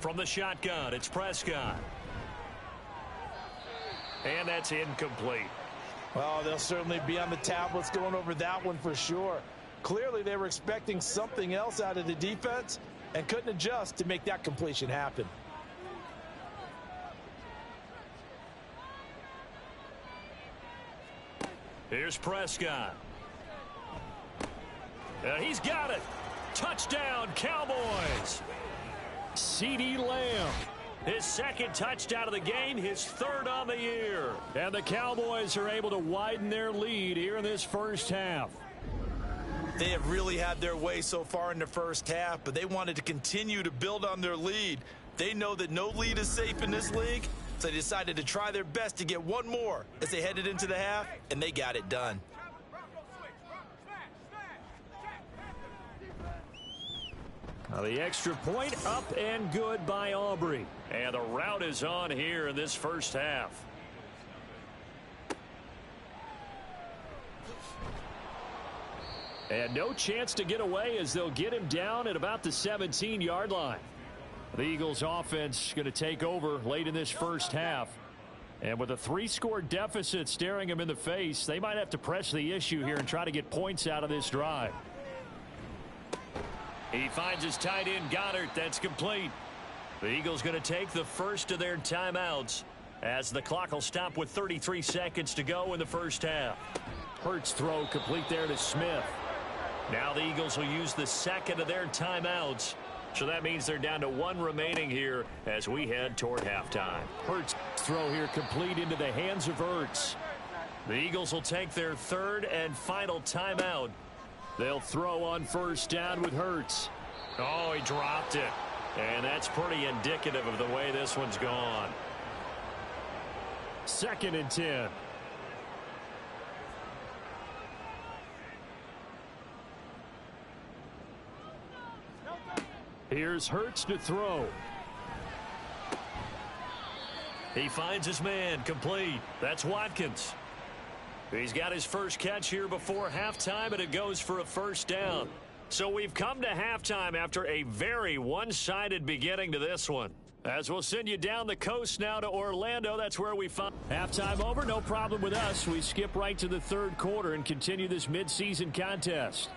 From the shotgun, it's Prescott. And that's incomplete. Well, they'll certainly be on the tablets going over that one for sure. Clearly, they were expecting something else out of the defense and couldn't adjust to make that completion happen. Here's Prescott. He's got it. Touchdown, Cowboys. CeeDee Lamb. His second touchdown of the game, his third on the year. And the Cowboys are able to widen their lead here in this first half. They have really had their way so far in the first half, but they wanted to continue to build on their lead. They know that no lead is safe in this league, so they decided to try their best to get one more as they headed into the half, and they got it done. Now the extra point up and good by Aubrey. And the route is on here in this first half. And no chance to get away as they'll get him down at about the 17-yard line. The Eagles offense going to take over late in this first half. And with a 3-score deficit staring them in the face, they might have to press the issue here and try to get points out of this drive. He finds his tight end, Goddard. That's complete. The Eagles going to take the first of their timeouts as the clock will stop with 33 seconds to go in the first half. Hurts throw complete there to Smith. Now the Eagles will use the second of their timeouts. So that means they're down to one remaining here as we head toward halftime. Hurts throw here complete into the hands of Hurts. The Eagles will take their third and final timeout. They'll throw on first down with Hurts. Oh, he dropped it. And that's pretty indicative of the way this one's gone. 2nd and 10. Here's Hurts to throw. He finds his man, complete. That's Watkins. He's got his first catch here before halftime, and it goes for a first down. So we've come to halftime after a very one-sided beginning to this one. As we'll send you down the coast now to Orlando, that's where we find halftime over. No problem with us. We skip right to the third quarter and continue this midseason contest.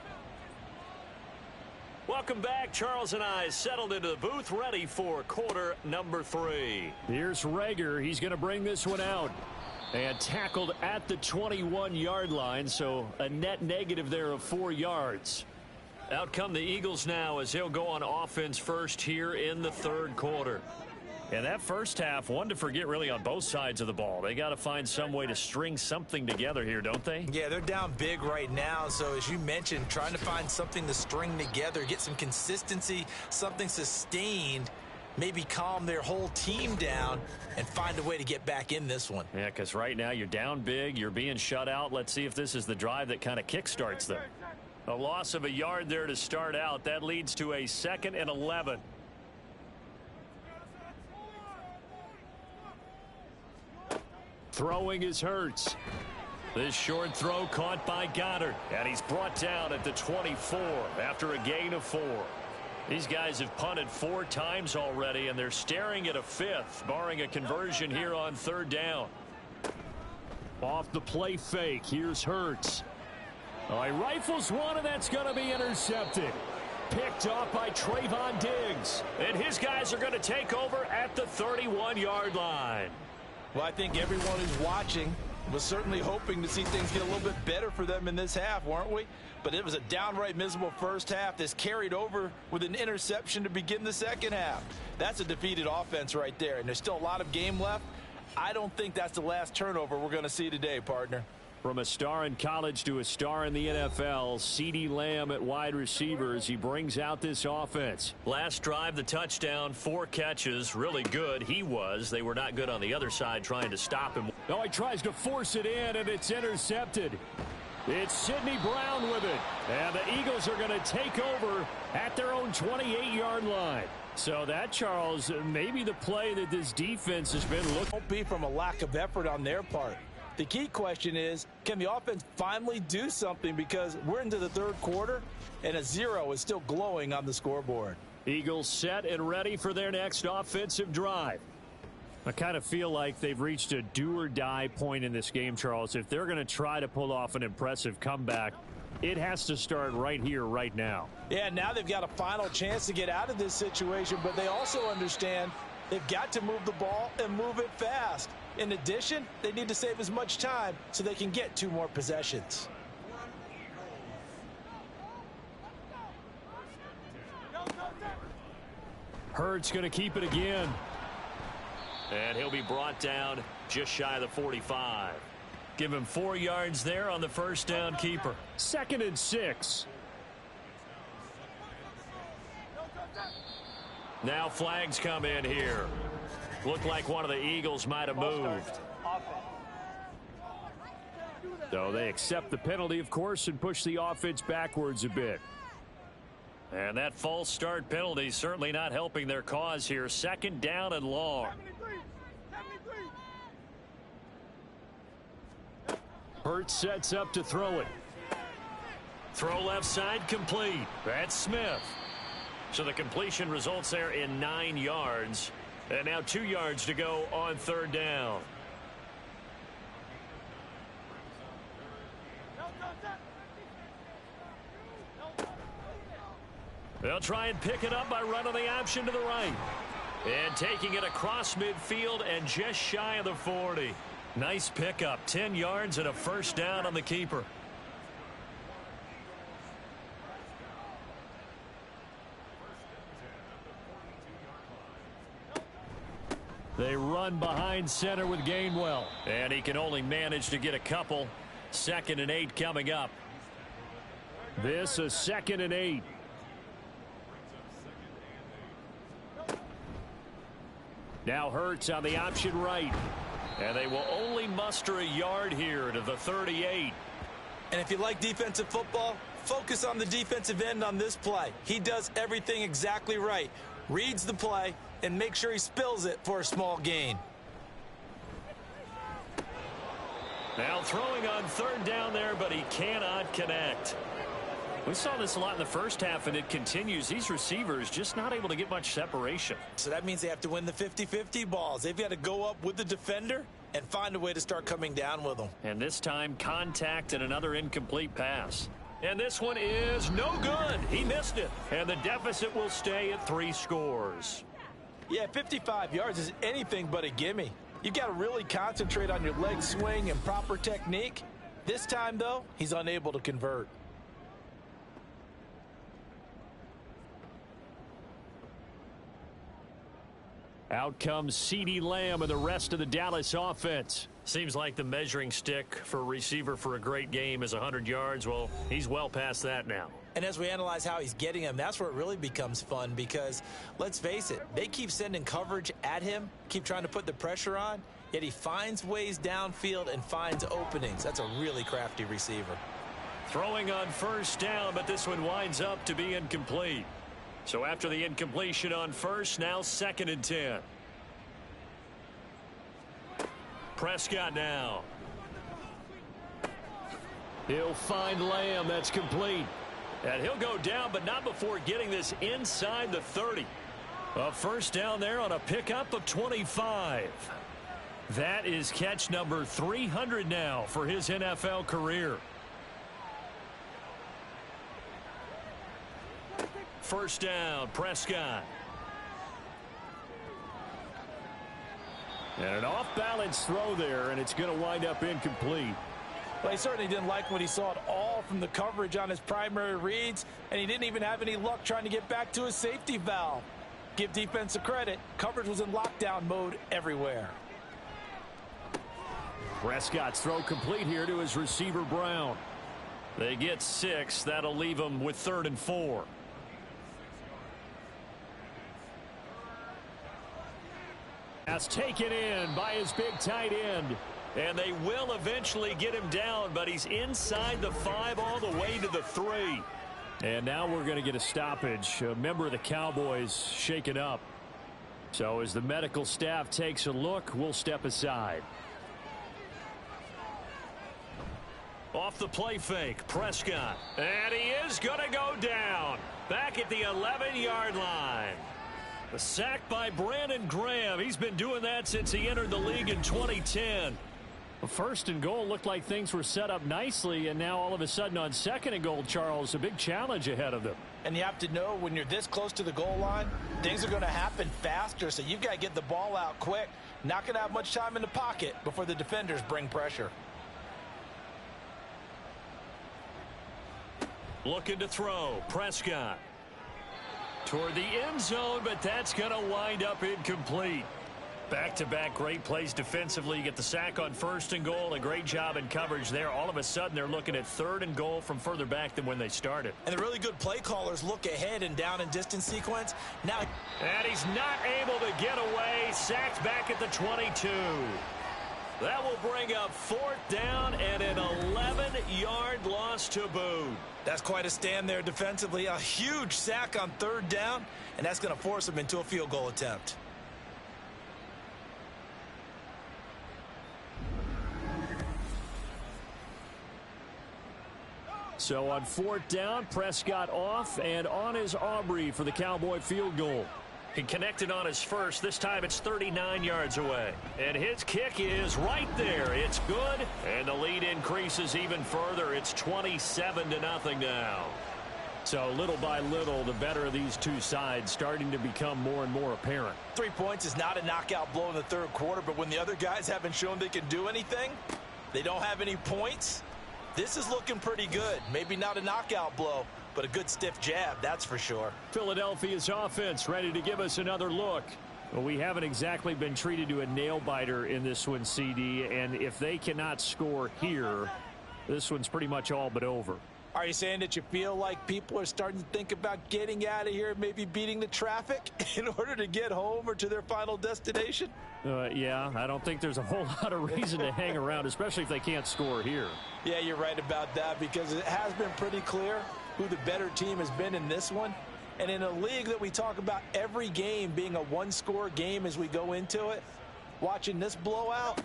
Welcome back. Charles and I settled into the booth, ready for quarter number 3. Here's Rager. He's going to bring this one out. And tackled at the 21-yard line, so a net negative there of 4 yards. Out come the Eagles now as he'll go on offense first here in the third quarter. And that first half, one to forget really on both sides of the ball. They got to find some way to string something together here, don't they? Yeah, they're down big right now. So as you mentioned, trying to find something to string together, get some consistency, something sustained, maybe calm their whole team down and find a way to get back in this one. Yeah, because right now you're down big, you're being shut out. Let's see if this is the drive that kind of kickstarts them. A loss of a yard there to start out. That leads to a 2nd and 11. Throwing is Hurts. This short throw caught by Goddard. And he's brought down at the 24 after a gain of 4. These guys have punted 4 times already, and they're staring at a 5th, barring a conversion here on third down. Off the play fake, here's Hurts. Oh, he rifles one, and that's going to be intercepted. Picked off by Trayvon Diggs. And his guys are going to take over at the 31-yard line. Well, I think everyone who's watching was certainly hoping to see things get a little bit better for them in this half, weren't we? But it was a downright miserable first half. This carried over with an interception to begin the second half. That's a defeated offense right there, and there's still a lot of game left. I don't think that's the last turnover we're going to see today, partner. From a star in college to a star in the NFL, CeeDee Lamb at wide receiver as he brings out this offense. Last drive, the touchdown, 4 catches, really good. He was. They were not good on the other side trying to stop him. No, he tries to force it in, and it's intercepted. It's Sidney Brown with it. And the Eagles are going to take over at their own 28-yard line. So that, Charles, maybe the play that this defense has been looking. Won't be from a lack of effort on their part. The key question is, can the offense finally do something? Because we're into the third quarter, and a 0 is still glowing on the scoreboard. Eagles set and ready for their next offensive drive. I kind of feel like they've reached a do-or-die point in this game, Charles. If they're going to try to pull off an impressive comeback, it has to start right here, right now. Yeah, now they've got a final chance to get out of this situation, but they also understand they've got to move the ball and move it fast. In addition, they need to save as much time so they can get 2 more possessions. Hurts going to keep it again. And he'll be brought down just shy of the 45. Give him 4 yards there on the first down keeper. 2nd and 6. Now flags come in here. Looked like one of the Eagles might have moved. So they accept the penalty, of course, and push the offense backwards a bit. And that false start penalty certainly not helping their cause here. 2nd down and long. Hurts sets up to throw it. Throw left side complete. That's Smith. So the completion results there in 9 yards. And now 2 yards to go on 3rd down. They'll try and pick it up by running the option to the right. And taking it across midfield and just shy of the 40. Nice pickup. 10 yards and a first down on the keeper. They run behind center with Gainwell. And he can only manage to get a couple. 2nd and 8 coming up. This is 2nd and 8. Now Hurts on the option right. And they will only muster a yard here to the 38. And if you like defensive football, focus on the defensive end on this play. He does everything exactly right. Reads the play and make sure he spills it for a small gain. Now throwing on 3rd down there, but he cannot connect. We saw this a lot in the first half, and it continues. These receivers just not able to get much separation. So that means they have to win the 50-50 balls. They've got to go up with the defender and find a way to start coming down with them. And this time, contact and another incomplete pass. And this one is no good. He missed it. And the deficit will stay at 3 scores. Yeah, 55 yards is anything but a gimme. You've got to really concentrate on your leg swing and proper technique. This time, though, he's unable to convert. Out comes CeeDee Lamb and the rest of the Dallas offense. Seems like the measuring stick for a receiver for a great game is 100 yards. Well, he's well past that now. And as we analyze how he's getting them, that's where it really becomes fun because, let's face it, they keep sending coverage at him, keep trying to put the pressure on, yet he finds ways downfield and finds openings. That's a really crafty receiver. Throwing on 1st down, but this one winds up to be incomplete. So after the incompletion on 1st, now 2nd and 10. Prescott now. He'll find Lamb. That's complete. And he'll go down, but not before getting this inside the 30. A 1st down there on a pickup of 25. That is catch number 300 now for his NFL career. 1st down, Prescott. And an off-balance throw there, and it's going to wind up incomplete. Well, he certainly didn't like what he saw at all from the coverage on his primary reads, and he didn't even have any luck trying to get back to his safety valve. Give defense a credit. Coverage was in lockdown mode everywhere. Prescott's throw complete here to his receiver, Brown. They get 6. That'll leave them with 3rd and 4. That's taken in by his big tight end. And they will eventually get him down, but he's inside the 5 all the way to the 3. And now we're going to get a stoppage. A member of the Cowboys shaken up. So as the medical staff takes a look, we'll step aside. Off the play fake, Prescott. And he is going to go down. back at the 11-yard line. The sack by Brandon Graham. He's been doing that since he entered the league in 2010. The first and goal looked like things were set up nicely, and now all of a sudden on second and goal, Charles, a big challenge ahead of them. And you have to know when you're this close to the goal line, things are going to happen faster, so you've got to get the ball out quick. Not going to have much time in the pocket before the defenders bring pressure. Looking to throw. Prescott. Toward the end zone, but that's going to wind up incomplete. Back-to-back great plays defensively. You get the sack on first and goal. A great job in coverage there. All of a sudden, they're looking at third and goal from further back than when they started. And the really good play callers look ahead and down and distance sequence. Now, and he's not able to get away. Sacked back at the 22. That will bring up fourth down and an 11-yard loss to boot. That's quite a stand there defensively. A huge sack on third down, and that's going to force them into a field goal attempt. So on fourth down, Prescott off, and on is Aubrey for the Cowboy field goal. He connected on his first. This time it's 39 yards away. And his kick is right there. It's good, and the lead increases even further. It's 27-0 now. So little by little, the better of these two sides starting to become more and more apparent. 3 points is not a knockout blow in the third quarter, but when the other guys haven't shown they can do anything, they don't have any points. This is looking pretty good. Maybe not a knockout blow, but a good stiff jab, that's for sure. Philadelphia's offense ready to give us another look. Well, we haven't exactly been treated to a nail-biter in this one, CD, and if they cannot score here, this one's pretty much all but over. Are you saying that you feel like people are starting to think about getting out of here, maybe beating the traffic in order to get home or to their final destination? Yeah, I don't think there's a whole lot of reason to hang around, especially if they can't score here. Yeah, you're right about that, because it has been pretty clear who the better team has been in this one. And in a league that we talk about every game being a one-score game as we go into it, watching this blowout,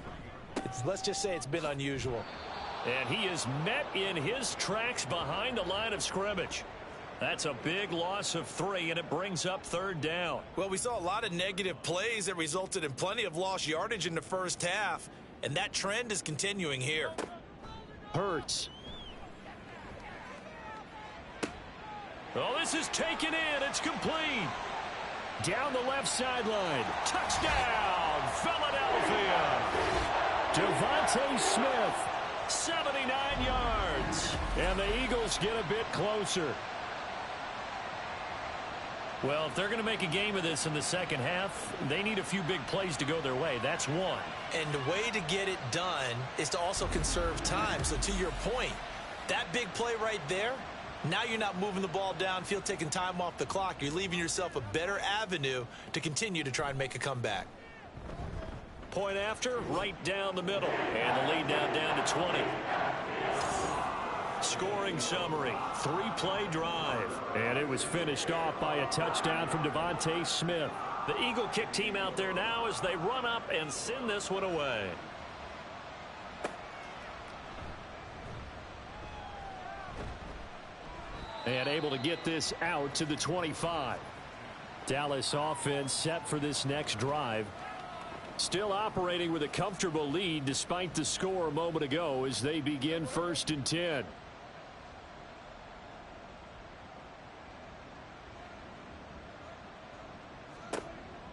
let's just say it's been unusual. And he is met in his tracks behind the line of scrimmage. That's a big loss of 3, and it brings up third down. Well, we saw a lot of negative plays that resulted in plenty of lost yardage in the first half, and that trend is continuing here. Hurts. Oh, this is taken in. It's complete. Down the left sideline. Touchdown, Philadelphia. Devontae Smith, 79 yards. And the Eagles get a bit closer. Well, if they're going to make a game of this in the second half, they need a few big plays to go their way. That's one. And the way to get it done is to also conserve time. So to your point, that big play right there, now you're not moving the ball downfield, taking time off the clock. You're leaving yourself a better avenue to continue to try and make a comeback. Point after, right down the middle. And the lead now down to 20. Scoring summary, 3-play drive. And it was finished off by a touchdown from Devontae Smith. The Eagle kick team out there now as they run up and send this one away. And able to get this out to the 25. Dallas offense set for this next drive. Still operating with a comfortable lead despite the score a moment ago as they begin 1st and 10.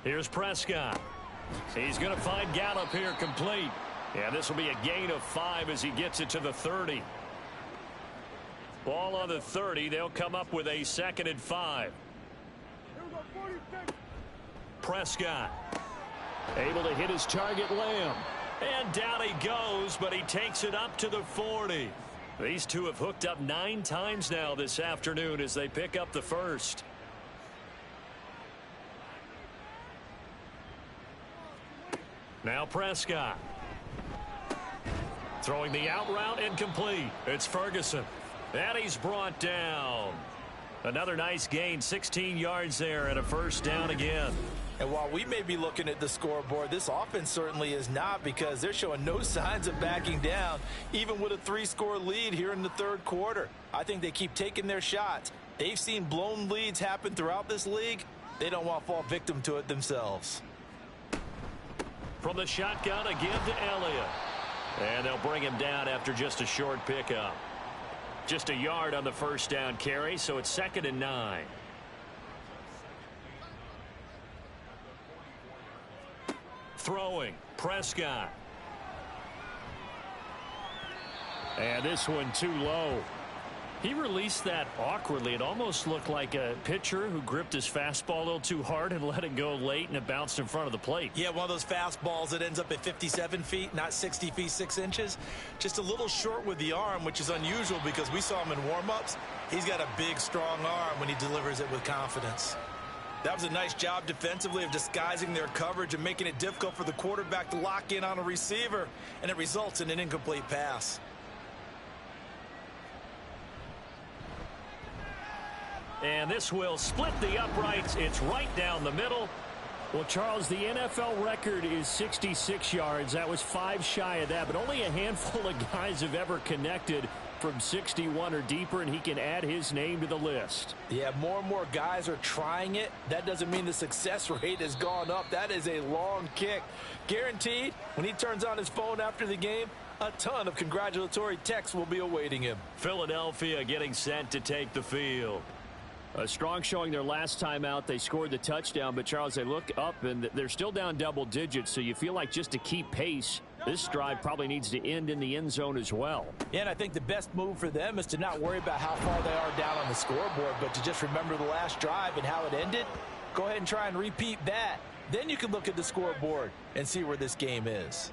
Here's Prescott. He's going to find Gallup here complete. Yeah, this will be a gain of 5 as he gets it to the 30. Ball on the 30. They'll come up with a 2nd and 5. Prescott able to hit his target, Lamb. And down he goes, but he takes it up to the 40. These two have hooked up 9 times now this afternoon as they pick up the first. Now Prescott. Throwing the out route incomplete. It's Ferguson. And he's brought down. Another nice gain, 16 yards there and a first down again. And while we may be looking at the scoreboard, this offense certainly is not, because they're showing no signs of backing down, even with a 3-score lead here in the third quarter. I think they keep taking their shots, They've seen blown leads happen throughout this league. They don't want to fall victim to it themselves. From the shotgun, a give to Elliott. And they'll bring him down after just a short pickup. Just a yard on the first down carry, so it's 2nd and 9. Throwing, Prescott. And this one too low. He released that awkwardly. It almost looked like a pitcher who gripped his fastball a little too hard and let it go late, and it bounced in front of the plate. Yeah, one of those fastballs that ends up at 57 feet, not 60 feet 6 inches. Just a little short with the arm, which is unusual because we saw him in warm-ups. He's got a big, strong arm when he delivers it with confidence. That was a nice job defensively of disguising their coverage and making it difficult for the quarterback to lock in on a receiver, and it results in an incomplete pass. And this will split the uprights. It's right down the middle. Well, Charles, the NFL record is 66 yards. That was 5 shy of that, but only a handful of guys have ever connected from 61 or deeper, and he can add his name to the list. Yeah, more and more guys are trying it. That doesn't mean the success rate has gone up. That is a long kick. Guaranteed, when he turns on his phone after the game, a ton of congratulatory texts will be awaiting him. Philadelphia getting set to take the field. A strong showing their last time out. They scored the touchdown, but, Charles, they look up, and they're still down double digits, so you feel like just to keep pace, this drive probably needs to end in the end zone as well. Yeah, and I think the best move for them is to not worry about how far they are down on the scoreboard, but to just remember the last drive and how it ended. Go ahead and try and repeat that. Then you can look at the scoreboard and see where this game is.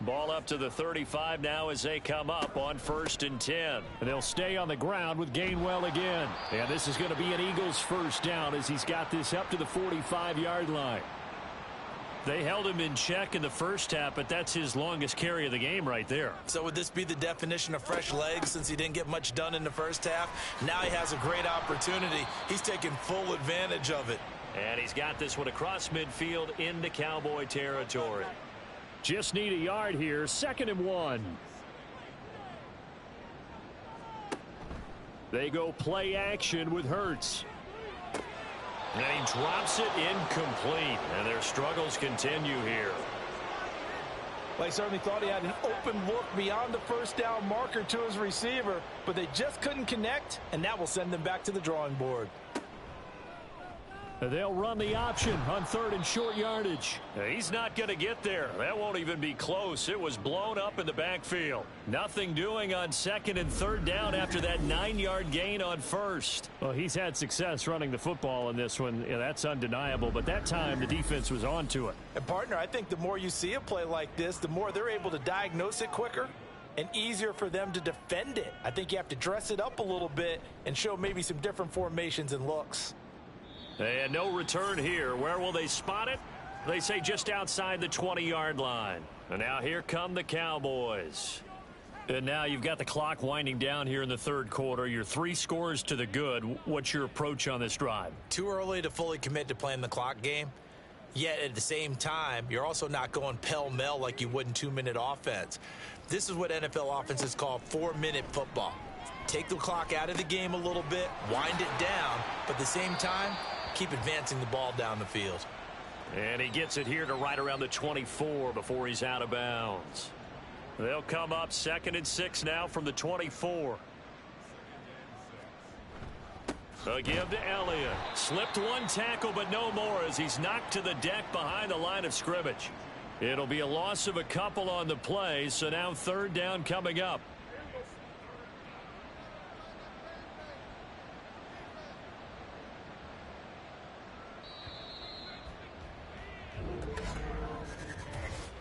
Ball up to the 35 now as they come up on 1st and 10. And they'll stay on the ground with Gainwell again. And this is going to be an Eagles first down as he's got this up to the 45-yard line. They held him in check in the first half, but that's his longest carry of the game right there. So would this be the definition of fresh legs since he didn't get much done in the first half? Now he has a great opportunity. He's taking full advantage of it. And he's got this one across midfield into Cowboy territory. Just need a yard here. 2nd and 1. They go play action with Hurts. And he drops it incomplete. And their struggles continue here. Well, he certainly thought he had an open look beyond the first down marker to his receiver, but they just couldn't connect, and that will send them back to the drawing board. They'll run the option on 3rd and short yardage. He's not going to get there. That won't even be close. It was blown up in the backfield. Nothing doing on 2nd and 3rd down after that 9-yard gain on 1st. Well, he's had success running the football in this one. Yeah, that's undeniable. But that time, the defense was on to it. And, partner, I think the more you see a play like this, the more they're able to diagnose it quicker and easier for them to defend it. I think you have to dress it up a little bit and show maybe some different formations and looks. And no return here. Where will they spot it? They say just outside the 20-yard line. And now here come the Cowboys. And now you've got the clock winding down here in the 3rd quarter. You're 3 scores to the good. What's your approach on this drive? Too early to fully commit to playing the clock game. Yet at the same time, you're also not going pell-mell like you would in 2-minute offense. This is what NFL offenses call 4-minute football. Take the clock out of the game a little bit, wind it down, but at the same time, keep advancing the ball down the field. And he gets it here to right around the 24 before he's out of bounds. They'll come up 2nd and 6 now from the 24. A give to Elliott. Slipped one tackle, but no more as he's knocked to the deck behind the line of scrimmage. It'll be a loss of a couple on the play, so now 3rd down coming up.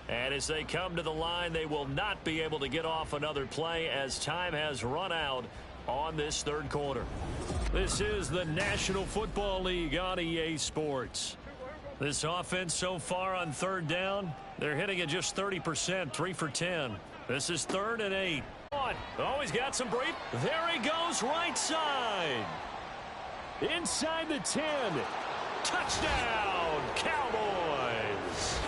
And as they come to the line, they will not be able to get off another play as time has run out on this 3rd quarter. This is the National Football League on EA Sports. This offense so far on 3rd down, they're hitting at just 30%, 3 for 10. This is 3rd and 8. Oh, he's got some break. There he goes, right side. Inside the 10. Touchdown, Cowboys.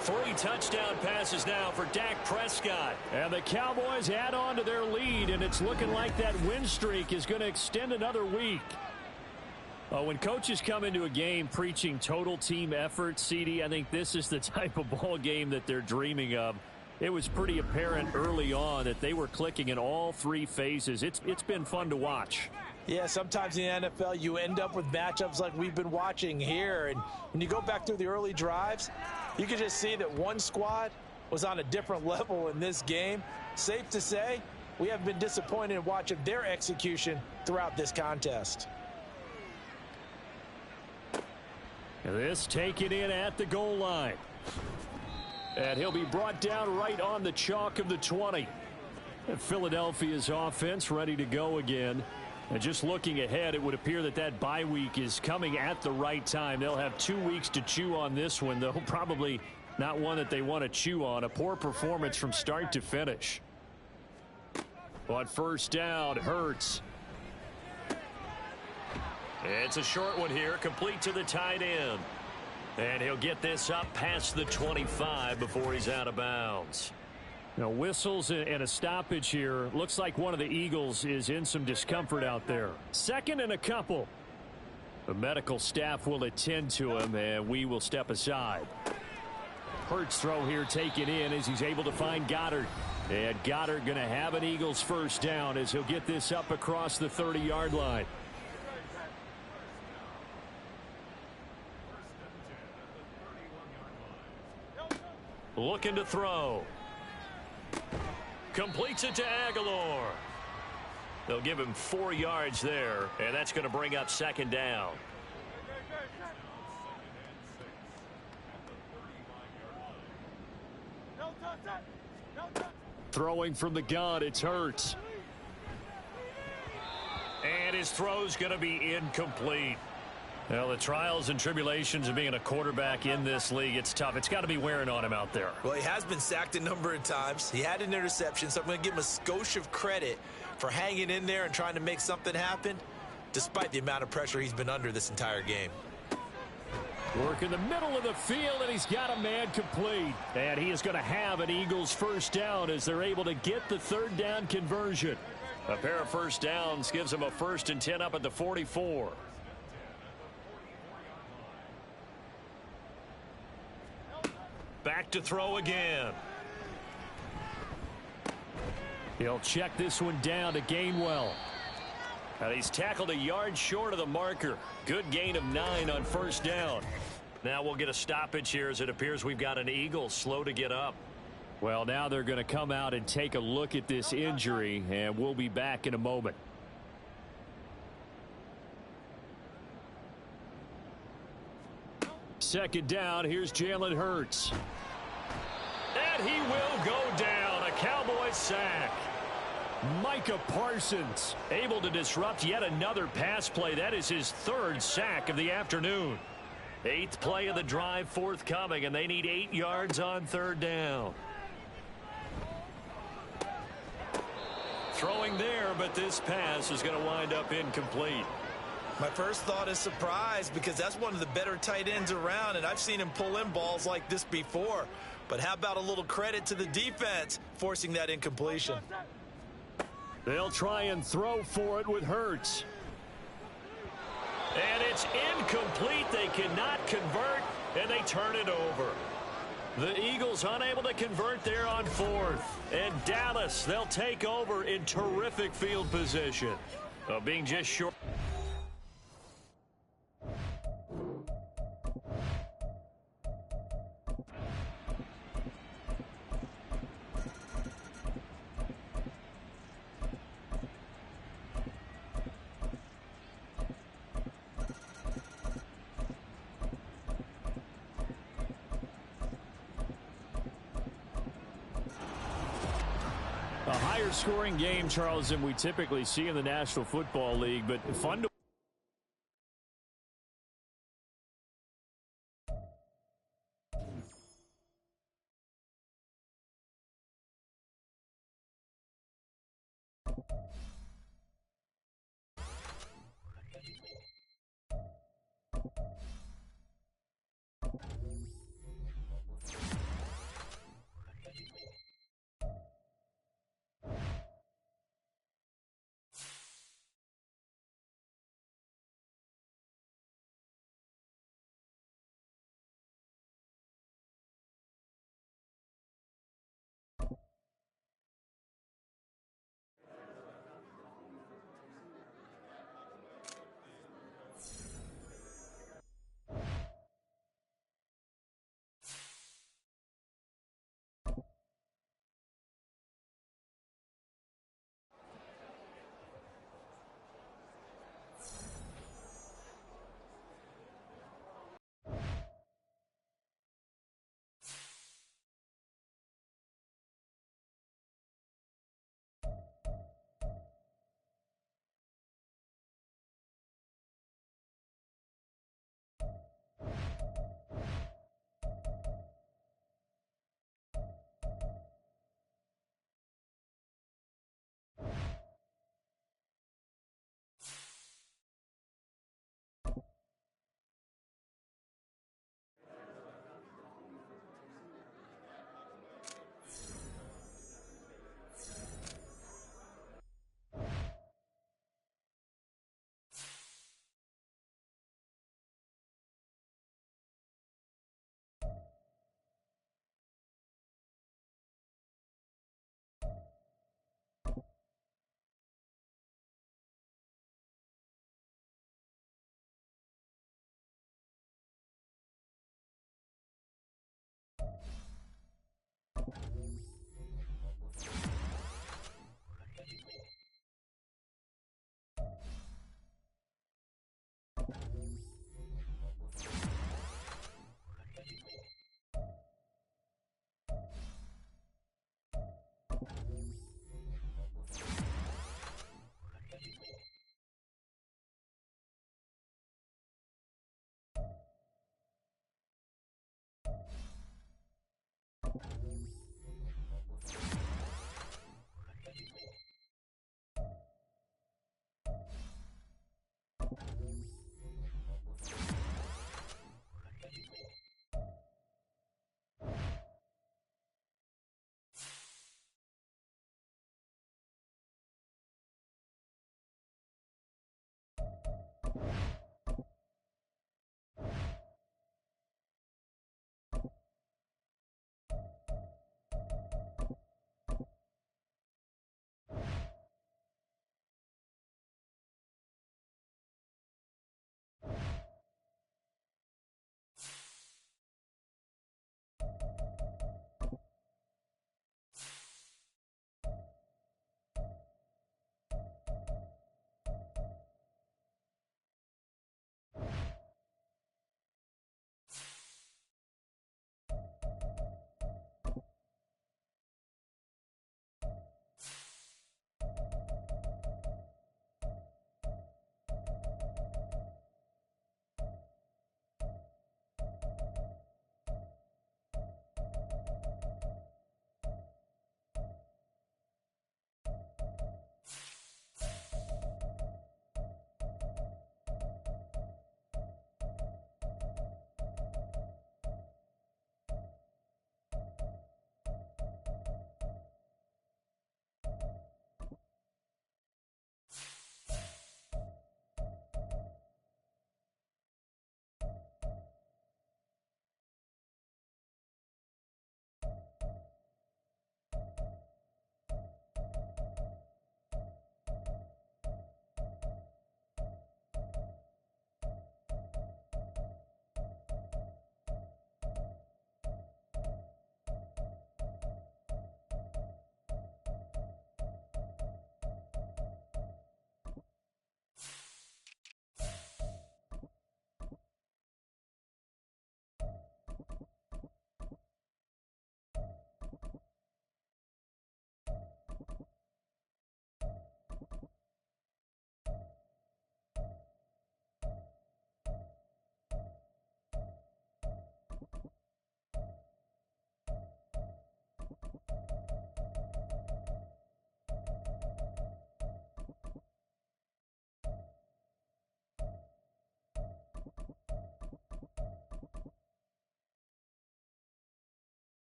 3 touchdown passes now for Dak Prescott. And the Cowboys add on to their lead, and it's looking like that win streak is going to extend another week. When coaches come into a game preaching total team effort, CD, I think this is the type of ball game that they're dreaming of. It was pretty apparent early on that they were clicking in all three phases. It's been fun to watch. Yeah, sometimes in the NFL you end up with matchups like we've been watching here. And when you go back through the early drives, you can just see that one squad was on a different level in this game. Safe to say, we have been disappointed in watching their execution throughout this contest. This taken in at the goal line. And he'll be brought down right on the chalk of the 20. And Philadelphia's offense ready to go again. And just looking ahead, it would appear that that bye week is coming at the right time. They'll have 2 weeks to chew on this one, though probably not one that they want to chew on. A poor performance from start to finish. On first down, Hurts. It's a short one here, complete to the tight end. And he'll get this up past the 25 before he's out of bounds. Now, whistles and a stoppage here. Looks like one of the Eagles is in some discomfort out there. Second and a couple. The medical staff will attend to him, and we will step aside. Hurts throw here taken in as he's able to find Goddard. And Goddard going to have an Eagles first down as he'll get this up across the 30-yard line. Looking to throw. Completes it to Aguilar. They'll give him 4 yards there, and that's going to bring up second down. Throwing from the gun, it's Hurts. And his throw's going to be incomplete. Well, the trials and tribulations of being a quarterback in this league, it's tough. It's got to be wearing on him out there. Well, he has been sacked a number of times. He had an interception, so I'm going to give him a skosh of credit for hanging in there and trying to make something happen, despite the amount of pressure he's been under this entire game. Work in the middle of the field, and he's got a man complete. And he is going to have an Eagles first down as they're able to get the third down conversion. A pair of first downs gives them a 1st and 10 up at the 44. Back to throw again. He'll check this one down to Gainwell. And he's tackled a yard short of the marker. Good gain of 9 on first down. Now we'll get a stoppage here as it appears we've got an Eagle slow to get up. Well, now they're going to come out and take a look at this injury, and we'll be back in a moment. Second down, here's Jalen Hurts. And he will go down. A Cowboys sack. Micah Parsons able to disrupt yet another pass play. That is his 3rd sack of the afternoon. 8th play of the drive forthcoming, and they need 8 yards on 3rd down. Throwing there, but this pass is going to wind up incomplete. My first thought is surprise, because that's one of the better tight ends around, and I've seen him pull in balls like this before. But how about a little credit to the defense forcing that incompletion? They'll try and throw for it with Hurts. And it's incomplete. They cannot convert, and they turn it over. The Eagles unable to convert there on 4th. And Dallas, they'll take over in terrific field position. Being just short. A higher scoring game, Charles, than we typically see in the National Football League, but fun to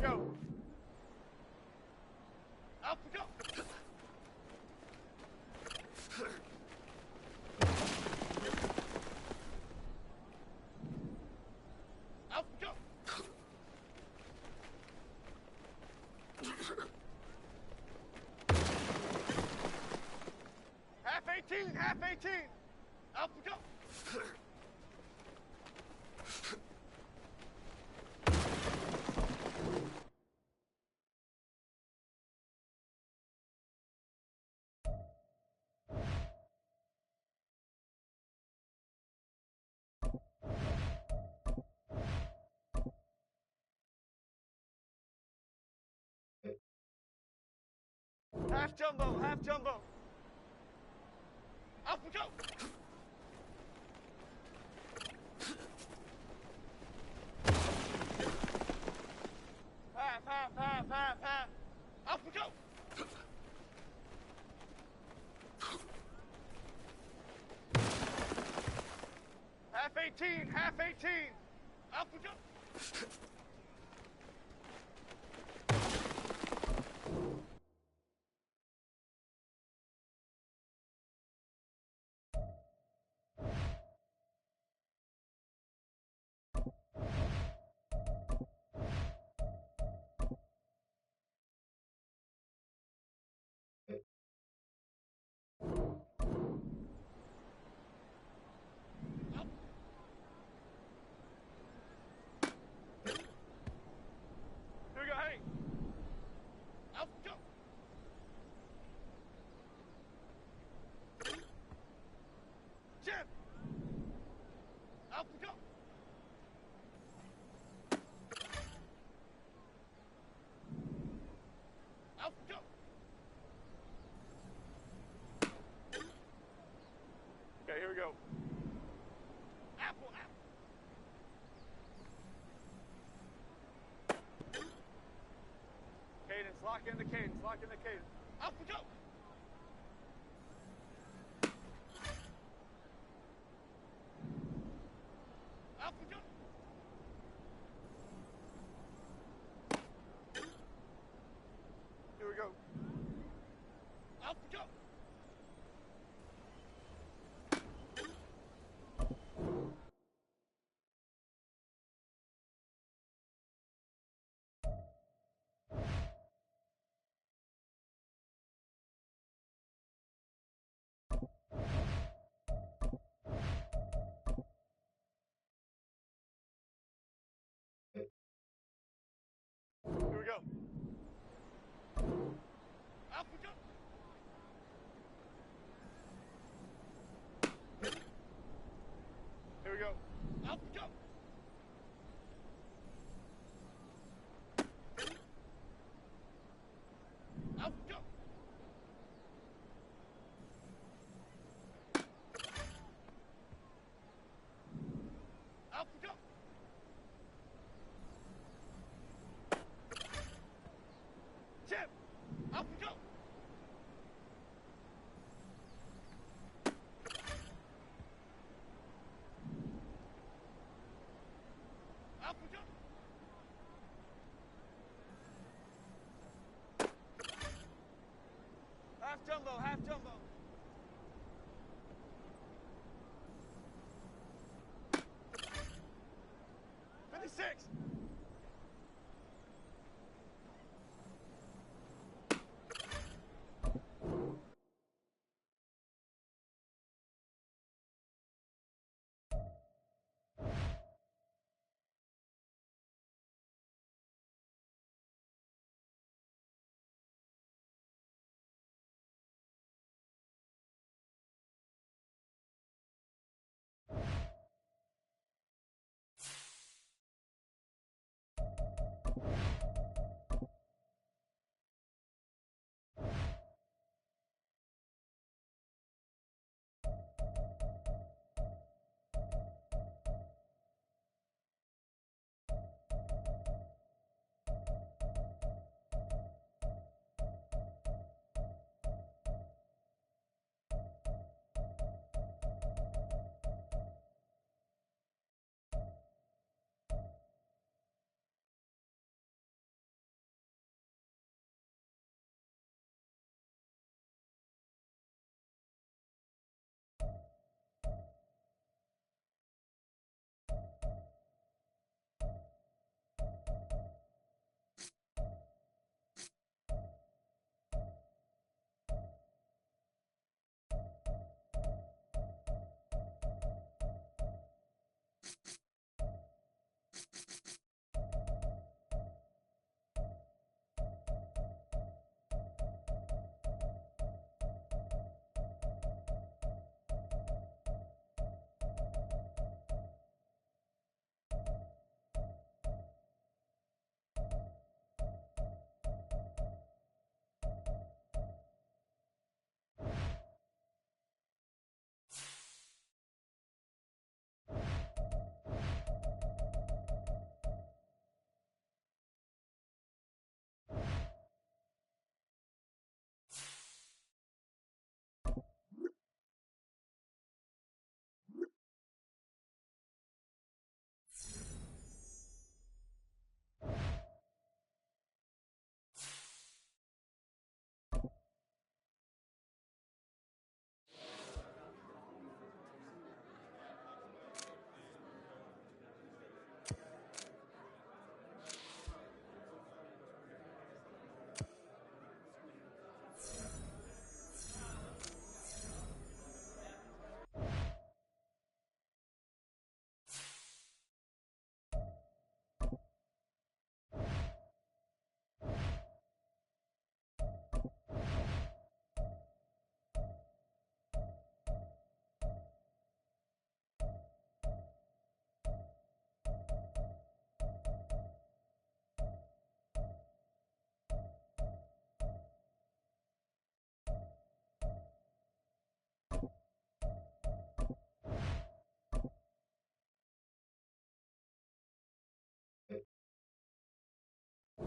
go. Up we go. Up we go. Half 18, half 18. Up we go. Half jumbo, half jumbo. Up we go. Half, half, half, half, half. Up we go. Half 18, half 18. Up we go. Here we go, hey. Up we go. Jim. Up we go. Up we go. Okay, here we go. Apple, apple. Cadence, lock in the cadence, lock in the cadence. Up we go. Up we go. Here we go. Up we go. Here we go. Up we go. Here we go. Up we go. Up we go. Up we go. Chip. Up we go. Up we go. Half jumbo, half jumbo. 56.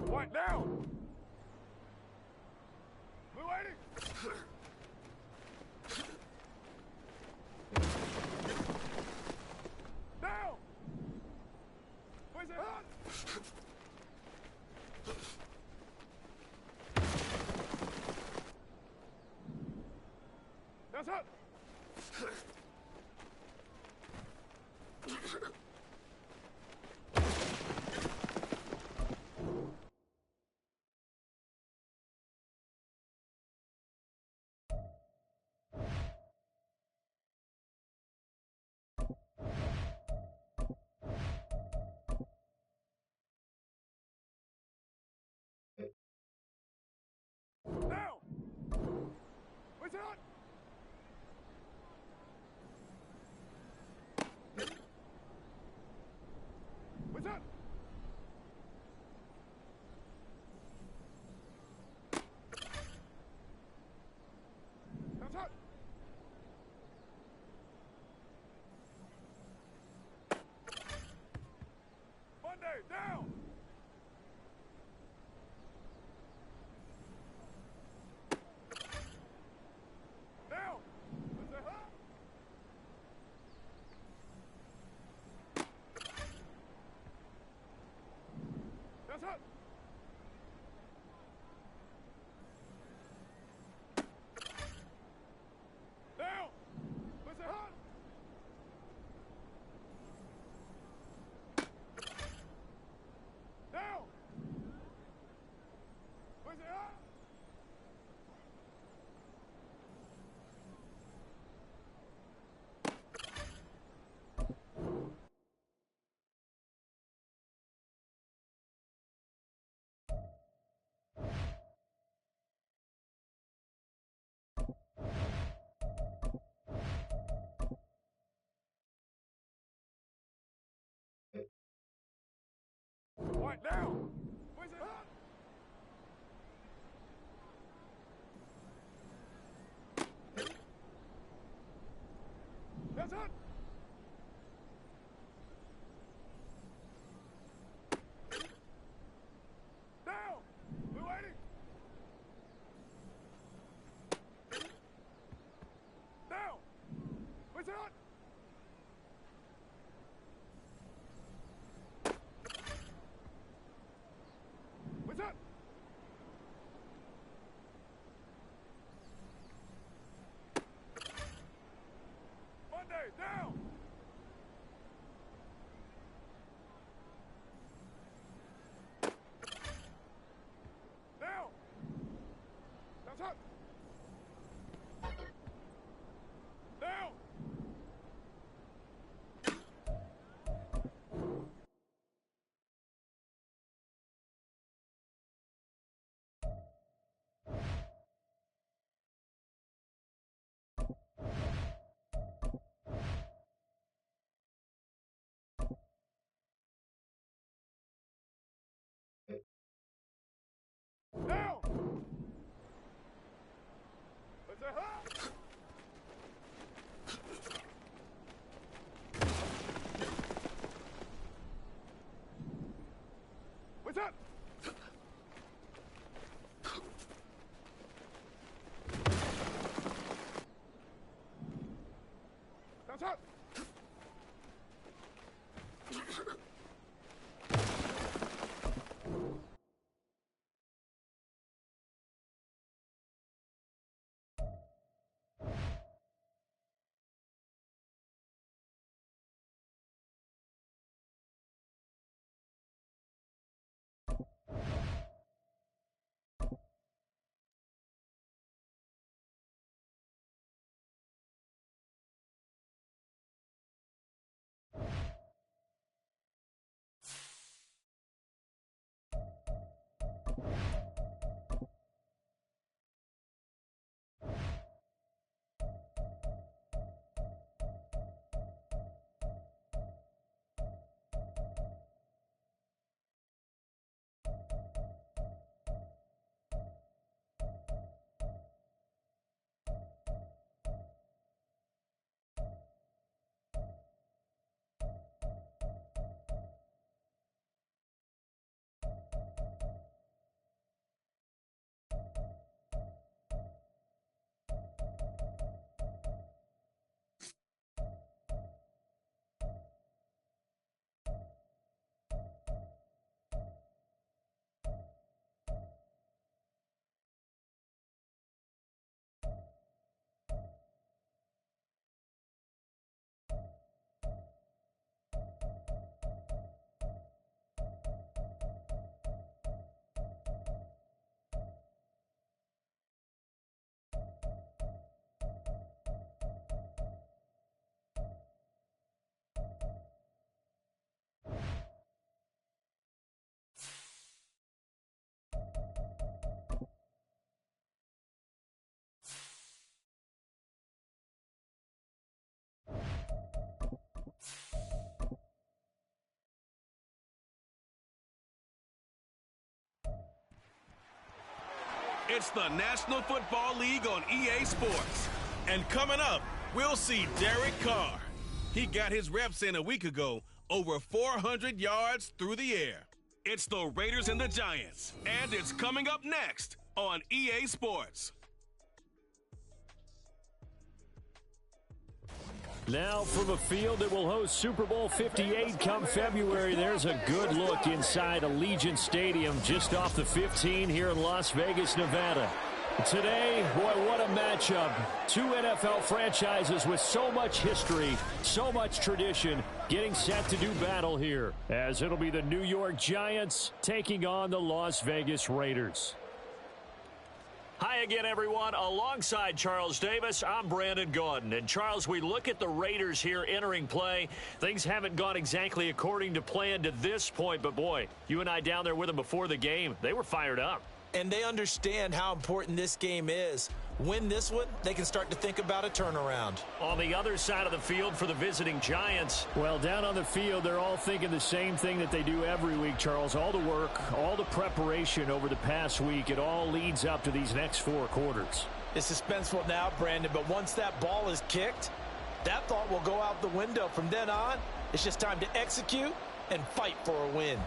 What now? Blue lady! Down! Where's it? That's up! Now! Where's it on? It's the National Football League on EA Sports. And coming up, we'll see Derek Carr. He got his reps in a week ago, over 400 yards through the air. It's the Raiders and the Giants, and it's coming up next on EA Sports. Now from a field that will host Super Bowl 58 come February, there's a good look inside Allegiant Stadium just off the 15 here in Las Vegas, Nevada. Today, boy, what a matchup. Two NFL franchises with so much history, so much tradition, getting set to do battle here, as it'll be the New York Giants taking on the Las Vegas Raiders. Hi again, everyone. Alongside Charles Davis, I'm Brandon Gaudin. And, Charles, we look at the Raiders here entering play. Things haven't gone exactly according to plan to this point. But, boy, you and I down there with them before the game, they were fired up. And they understand how important this game is. Win this one, they can start to think about a turnaround. On the other side of the field for the visiting Giants, well, down on the field, they're all thinking the same thing that they do every week, Charles. All the work, all the preparation over the past week, it all leads up to these next four quarters. It's suspenseful now, Brandon, but once that ball is kicked, that thought will go out the window. From then on, it's just time to execute and fight for a win.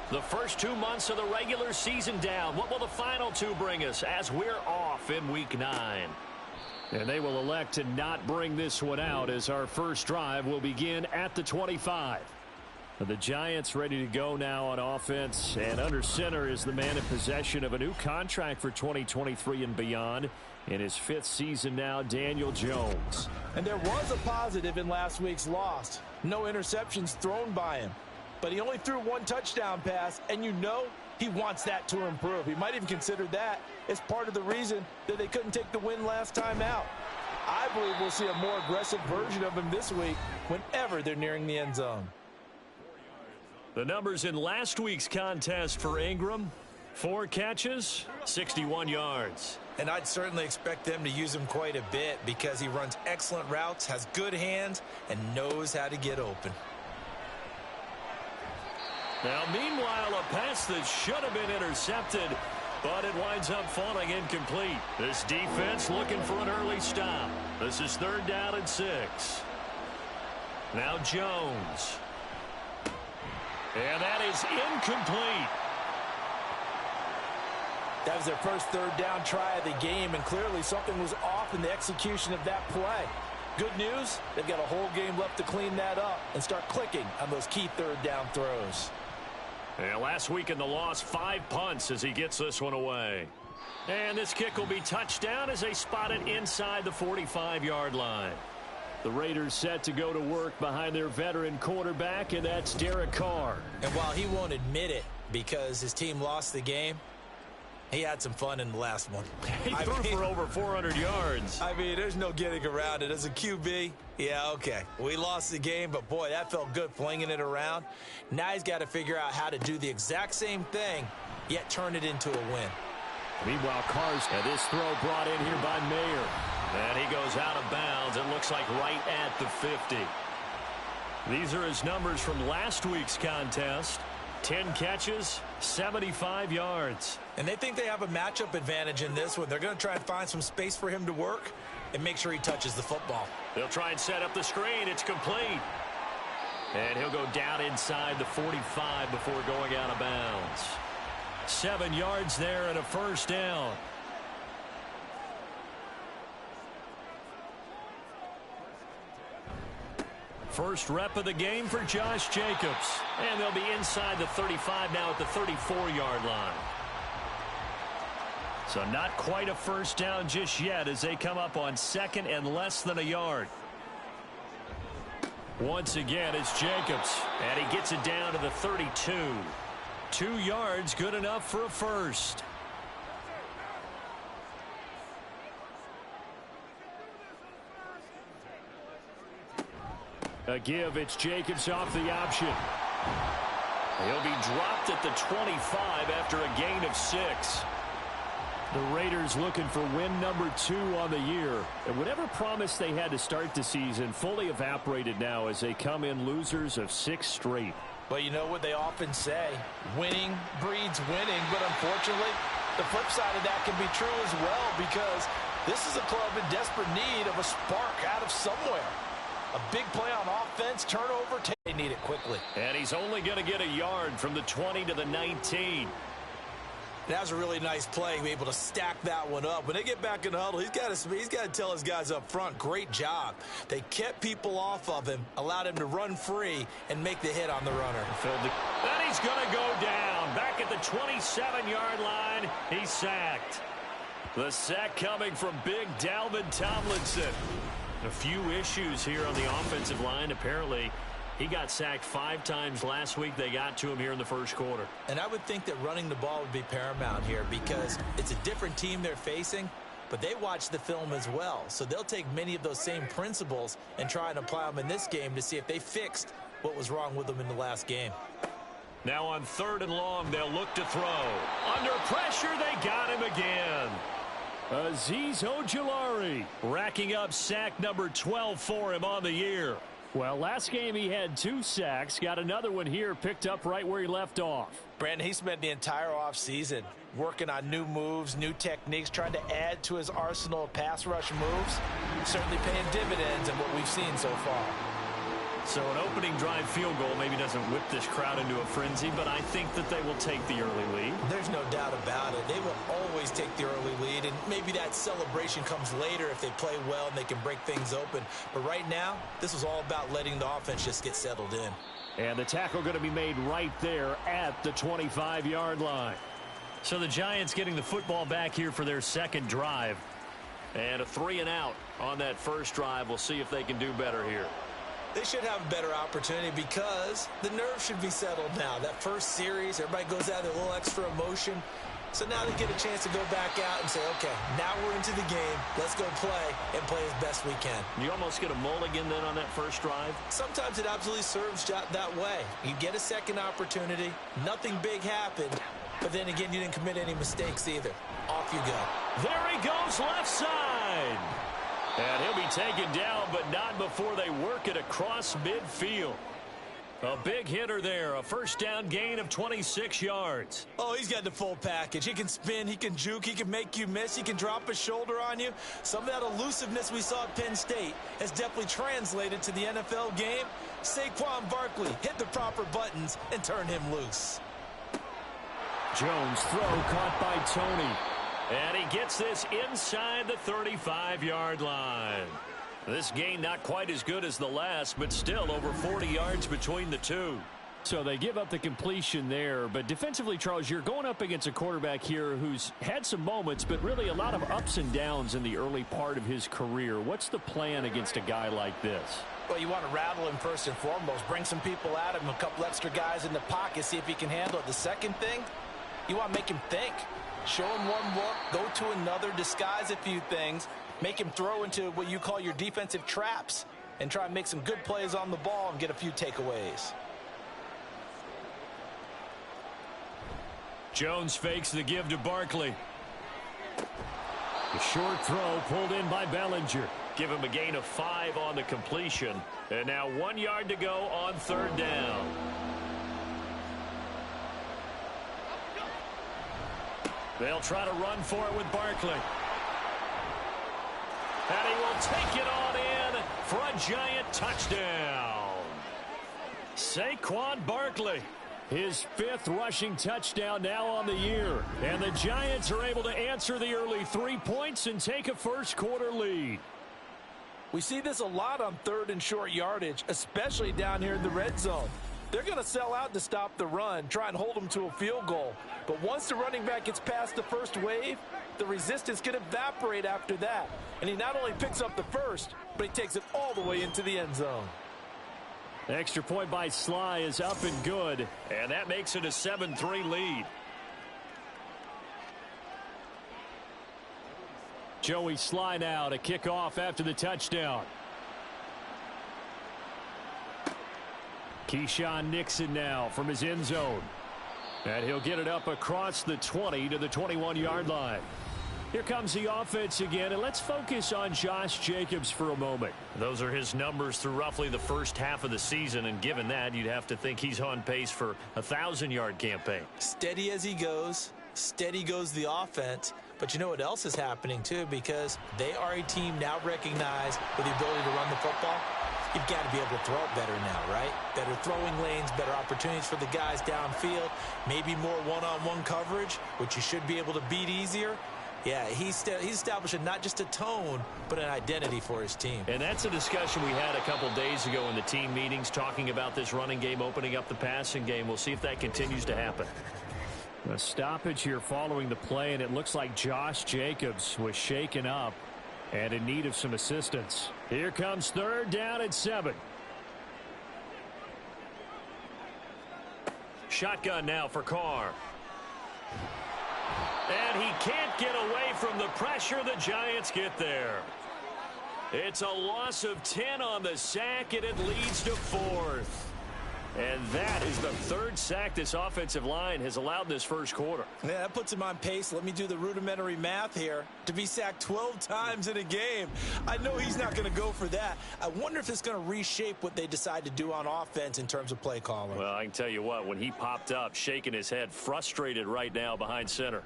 The first 2 months of the regular season down. What will the final two bring us as we're off in Week 9? And they will elect to not bring this one out as our first drive will begin at the 25. The Giants ready to go now on offense, and under center is the man in possession of a new contract for 2023 and beyond. In his fifth season now, Daniel Jones. And there was a positive in last week's loss. No interceptions thrown by him. But he only threw one touchdown pass, and you know he wants that to improve. He might even consider that as part of the reason that they couldn't take the win last time out. I believe we'll see a more aggressive version of him this week whenever they're nearing the end zone. The numbers in last week's contest for Ingram: 4 catches, 61 yards. And I'd certainly expect them to use him quite a bit because he runs excellent routes, has good hands, and knows how to get open. Now, meanwhile, a pass that should have been intercepted, but it winds up falling incomplete. This defense looking for an early stop. This is 3rd down and 6. Now Jones. And that is incomplete. That was their first 3rd down try of the game, and clearly something was off in the execution of that play. Good news, they've got a whole game left to clean that up and start clicking on those key 3rd down throws. And last week in the loss, 5 punts as he gets this one away. And this kick will be touchdown as they spot it inside the 45-yard line. The Raiders set to go to work behind their veteran quarterback, and that's Derek Carr. And while he won't admit it because his team lost the game, he had some fun in the last one. He threw for over 400 yards. I mean, there's no getting around it. As a QB, yeah, okay. We lost the game, but, boy, that felt good flinging it around. Now he's got to figure out how to do the exact same thing, yet turn it into a win. Meanwhile, Carr's this throw brought in here by Mayer. And he goes out of bounds. It looks like right at the 50. These are his numbers from last week's contest. 10 catches, 75 yards. And they think they have a matchup advantage in this one. They're going to try and find some space for him to work and make sure he touches the football. They'll try and set up the screen. It's complete. And he'll go down inside the 45 before going out of bounds. 7 yards there and a first down. First rep of the game for Josh Jacobs. And they'll be inside the 35 now at the 34-yard line. So not quite a first down just yet as they come up on 2nd and less than a yard. Once again, it's Jacobs. And he gets it down to the 32. 2 yards, good enough for a first. A give, it's Jacobs off the option. He'll be dropped at the 25 after a gain of 6. The Raiders looking for win number 2 on the year. And whatever promise they had to start the season fully evaporated now as they come in losers of 6 straight. But you know what they often say, winning breeds winning. But unfortunately, the flip side of that can be true as well, because this is a club in desperate need of a spark out of somewhere. A big play on offense, turnover, they need it quickly. And he's only going to get a yard from the 20 to the 19. That was a really nice play, be able to stack that one up. When they get back in the huddle, he's got to tell his guys up front, great job. They kept people off of him, allowed him to run free, and make the hit on the runner. Then he's going to go down. Back at the 27-yard line, he's sacked. The sack coming from big Dalvin Tomlinson. A few issues here on the offensive line. Apparently, he got sacked 5 times last week. They got to him here in the first quarter. And I would think that running the ball would be paramount here, because it's a different team they're facing, but they watch the film as well. So they'll take many of those same principles and try and apply them in this game to see if they fixed what was wrong with them in the last game. Now on 3rd and long, they'll look to throw. Under pressure, they got him again. Azeez Ojulari racking up sack number 12 for him on the year. Well, last game he had 2 sacks. Got another one here picked up right where he left off. Brandon, he spent the entire offseason working on new moves, new techniques, trying to add to his arsenal of pass rush moves. Certainly paying dividends in what we've seen so far. So an opening drive field goal maybe doesn't whip this crowd into a frenzy, but I think that they will take the early lead. There's no doubt about it. They will always take the early lead, and maybe that celebration comes later if they play well and they can break things open. But right now, this was all about letting the offense just get settled in. And the tackle going to be made right there at the 25-yard line. So the Giants getting the football back here for their second drive. And a 3-and-out on that first drive. We'll see if they can do better here. They should have a better opportunity because the nerves should be settled now. That first series, everybody goes out with a little extra emotion. So now they get a chance to go back out and say, okay, now we're into the game. Let's go play and play as best we can. You almost get a mulligan then on that first drive? Sometimes it absolutely serves that way. You get a second opportunity. Nothing big happened. But then again, you didn't commit any mistakes either. Off you go. There he goes left side. And he'll be taken down, but not before they work it across midfield. A big hitter there, a first down gain of 26 yards. Oh, he's got the full package. He can spin, he can juke, he can make you miss, he can drop a shoulder on you. Some of that elusiveness we saw at Penn State has definitely translated to the NFL game. Saquon Barkley hit the proper buttons and turn him loose. Jones throw caught by Tony. And he gets this inside the 35-yard line. This gain not quite as good as the last, but still over 40 yards between the two. So they give up the completion there. But defensively, Charles, you're going up against a quarterback here who's had some moments, but really a lot of ups and downs in the early part of his career. What's the plan against a guy like this? Well, you want to rattle him first and foremost. Bring some people at him, a couple extra guys in the pocket, see if he can handle it. The second thing, you want to make him think. Show him one look, go to another, disguise a few things, make him throw into what you call your defensive traps, and try and make some good plays on the ball and get a few takeaways. Jones fakes the give to Barkley. The short throw pulled in by Bellinger. Give him a gain of 5 on the completion. And now 1 yard to go on 3rd down. They'll try to run for it with Barkley. And he will take it on in for a giant touchdown. Saquon Barkley, his 5th rushing touchdown now on the year. And the Giants are able to answer the early 3 points and take a first quarter lead. We see this a lot on 3rd and short yardage, especially down here in the red zone. They're going to sell out to stop the run, try and hold them to a field goal. But once the running back gets past the first wave, the resistance can evaporate after that. And he not only picks up the first, but he takes it all the way into the end zone. Extra point by Sly is up and good, and that makes it a 7-3 lead. Joey Sly now to kick off after the touchdown. Keyshawn Nixon now from his end zone. And he'll get it up across the 20 to the 21-yard line. Here comes the offense again, and let's focus on Josh Jacobs for a moment. Those are his numbers through roughly the first half of the season, and given that, you'd have to think he's on pace for a 1,000-yard campaign. Steady as he goes, steady goes the offense. But you know what else is happening, too, because they are a team now recognized with the ability to run the football. You've got to be able to throw it better now, right? Better throwing lanes, better opportunities for the guys downfield, maybe more one-on-one coverage, which you should be able to beat easier. Yeah, he's establishing not just a tone, but an identity for his team. And that's a discussion we had a couple days ago in the team meetings, talking about this running game, opening up the passing game. We'll see if that continues to happen. A stoppage here following the play, and it looks like Josh Jacobs was shaken up and in need of some assistance. Here comes 3rd down and 7. Shotgun now for Carr. And he can't get away from the pressure. The Giants get there. It's a loss of 10 on the sack, and it leads to 4th. And that is the 3rd sack this offensive line has allowed this first quarter. Yeah, that puts him on pace. Let me do the rudimentary math here. To be sacked 12 times in a game. I know he's not going to go for that. I wonder if it's going to reshape what they decide to do on offense in terms of play calling. Well, I can tell you what, when he popped up, shaking his head, frustrated right now behind center.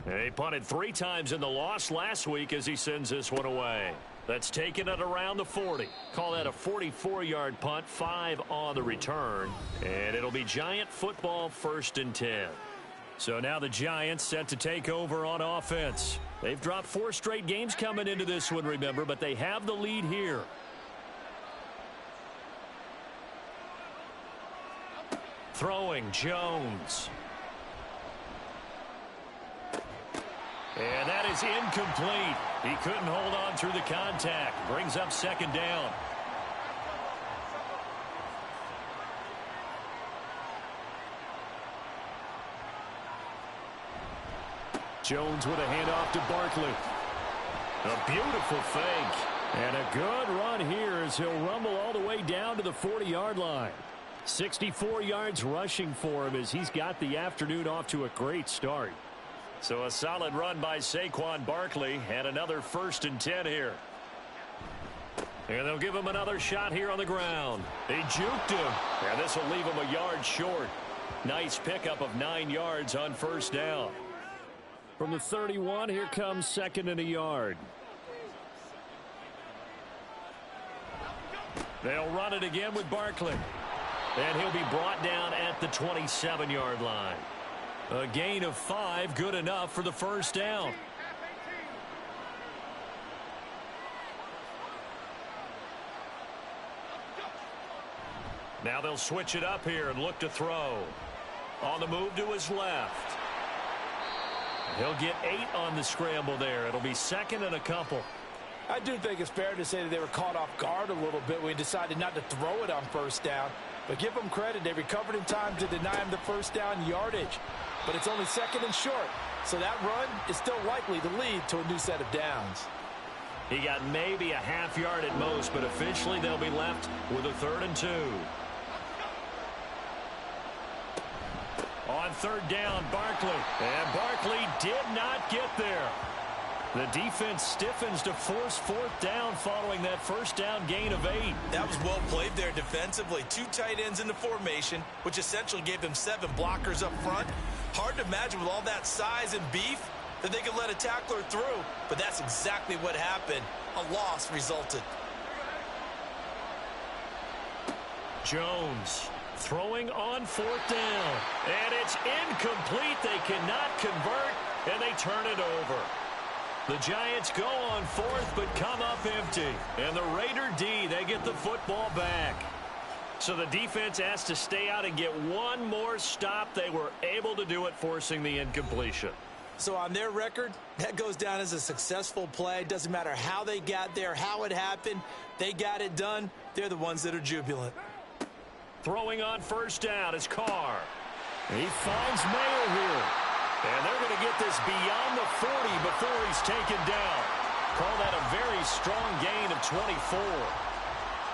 He punted 3 times in the loss last week as he sends this one away. That's taken it around the 40. Call that a 44-yard punt, 5 on the return. And it'll be Giant football 1st and 10. So now the Giants set to take over on offense. They've dropped 4 straight games coming into this one, remember, but they have the lead here. Throwing, Jones. And that is incomplete. He couldn't hold on through the contact. Brings up 2nd down. Jones with a handoff to Barkley. A beautiful fake. And a good run here as he'll rumble all the way down to the 40-yard line. 64 yards rushing for him as he's got the afternoon off to a great start. So a solid run by Saquon Barkley, and another 1st and 10 here. And they'll give him another shot here on the ground. They juked him, and this will leave him a yard short. Nice pickup of 9 yards on 1st down. From the 31, here comes 2nd and a yard. They'll run it again with Barkley. And he'll be brought down at the 27-yard line. A gain of 5, good enough for the 1st down. Now they'll switch it up here and look to throw. On the move to his left. He'll get 8 on the scramble there. It'll be 2nd and a couple. I do think it's fair to say that they were caught off guard a little bit when he decided not to throw it on 1st down. But give them credit. They recovered in time to deny him the 1st down yardage. But it's only 2nd and short. So that run is still likely to lead to a new set of downs. He got maybe a half yard at most, but officially they'll be left with a 3rd and 2. On 3rd down, Barkley. And Barkley did not get there. The defense stiffens to force 4th down following that 1st down gain of 8. That was well played there defensively. 2 tight ends in the formation, which essentially gave them 7 blockers up front. Hard to imagine with all that size and beef that they could let a tackler through, but that's exactly what happened. A loss resulted. Jones throwing on 4th down. And it's incomplete. They cannot convert, and they turn it over. The Giants go on 4th, but come up empty. And the Raider D, they get the football back. So the defense has to stay out and get one more stop. They were able to do it, forcing the incompletion. So on their record, that goes down as a successful play. Doesn't matter how they got there, how it happened. They got it done. They're the ones that are jubilant. Throwing on 1st down is Carr. He finds Mayer here. And they're going to get this beyond the 40 before he's taken down. Call that a very strong gain of 24.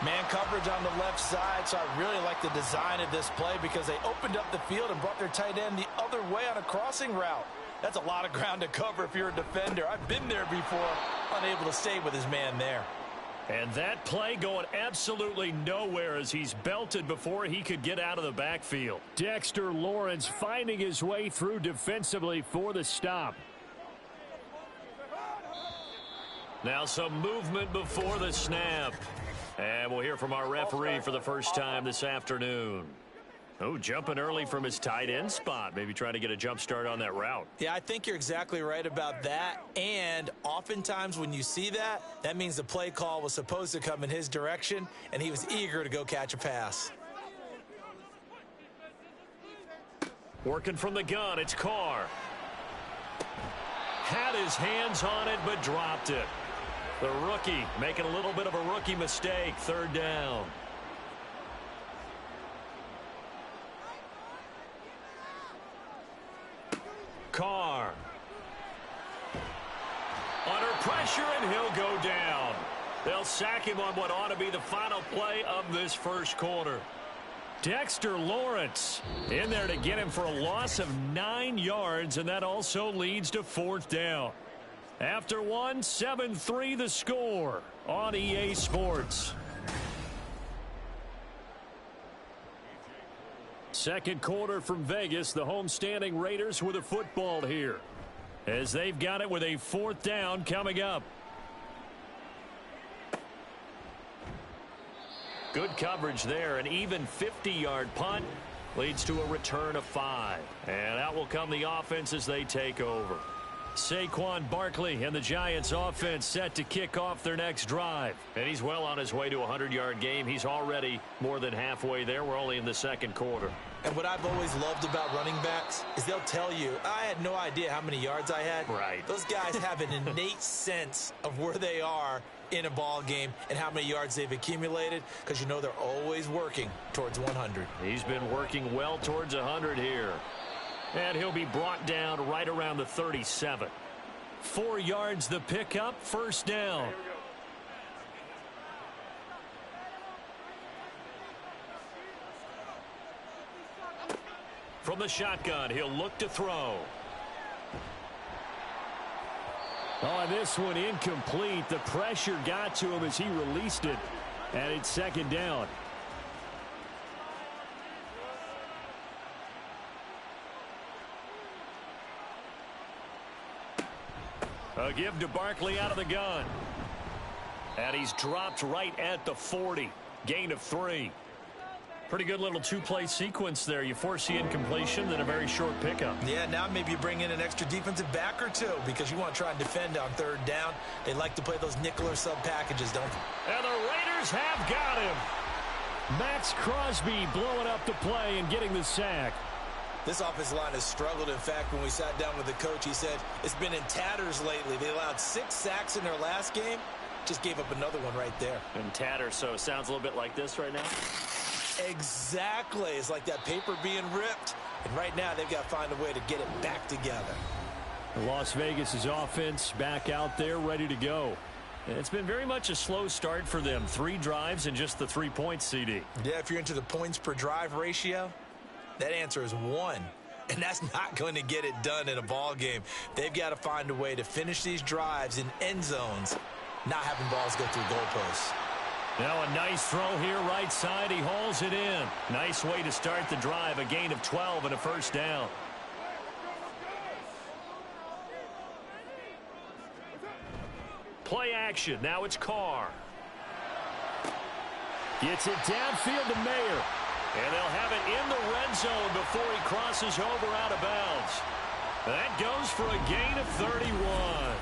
Man coverage on the left side, so I really like the design of this play because they opened up the field and brought their tight end the other way on a crossing route. That's a lot of ground to cover if you're a defender. I've been there before, unable to stay with his man there. And that play going absolutely nowhere as he's belted before he could get out of the backfield. Dexter Lawrence finding his way through defensively for the stop. Now some movement before the snap. And we'll hear from our referee for the first time this afternoon. Oh, jumping early from his tight end spot. Maybe trying to get a jump start on that route. Yeah, I think you're exactly right about that. And oftentimes when you see that, that means the play call was supposed to come in his direction, and he was eager to go catch a pass. Working from the gun, it's Carr. Had his hands on it, but dropped it. The rookie making a little bit of a rookie mistake. Third down. Carr. Under pressure, and he'll go down. They'll sack him on what ought to be the final play of this first quarter. Dexter Lawrence in there to get him for a loss of 9 yards, and that also leads to fourth down. After one, 7-3 the score on EA Sports. Second quarter from Vegas. The homestanding Raiders with a football here as they've got it with a fourth down coming up. Good coverage there. An even 50-yard punt leads to a return of 5. And out will come the offense as they take over. Saquon Barkley and the Giants offense set to kick off their next drive. And he's well on his way to a 100-yard game. He's already more than halfway there. We're only in the second quarter. And what I've always loved about running backs is they'll tell you, I had no idea how many yards I had. Right. Those guys have an innate sense of where they are in a ball game and how many yards they've accumulated, because you know they're always working towards 100. He's been working well towards 100 here. And he'll be brought down right around the 37. 4 yards the pickup, first down. From the shotgun, he'll look to throw. Oh, and this one incomplete. The pressure got to him as he released it. And it's second down. A give to Barkley out of the gun. And he's dropped right at the 40. Gain of 3. Pretty good little two-play sequence there. You force the incompletion, then a very short pickup. Yeah, now maybe you bring in an extra defensive back or two because you want to try and defend on third down. They like to play those nickel or sub packages, don't they? And the Raiders have got him. Max Crosby blowing up the play and getting the sack. This offensive line has struggled. In fact, when we sat down with the coach, he said it's been in tatters lately. They allowed 6 sacks in their last game. Just gave up another one right there. In tatters, so it sounds a little bit like this right now. Exactly. It's like that paper being ripped. And right now, they've got to find a way to get it back together. Las Vegas's offense back out there ready to go. It's been very much a slow start for them. 3 drives and just the 3 points, CD. Yeah, if you're into the points per drive ratio, that answer is 1. And that's not going to get it done in a ball game. They've got to find a way to finish these drives in end zones, not having balls go through goalposts. Now a nice throw here right side. He hauls it in. Nice way to start the drive. A gain of 12 and a first down. Play action. Now it's Carr. Gets it downfield to Mayer. And they'll have it in the red zone before he crosses over out of bounds. That goes for a gain of 31.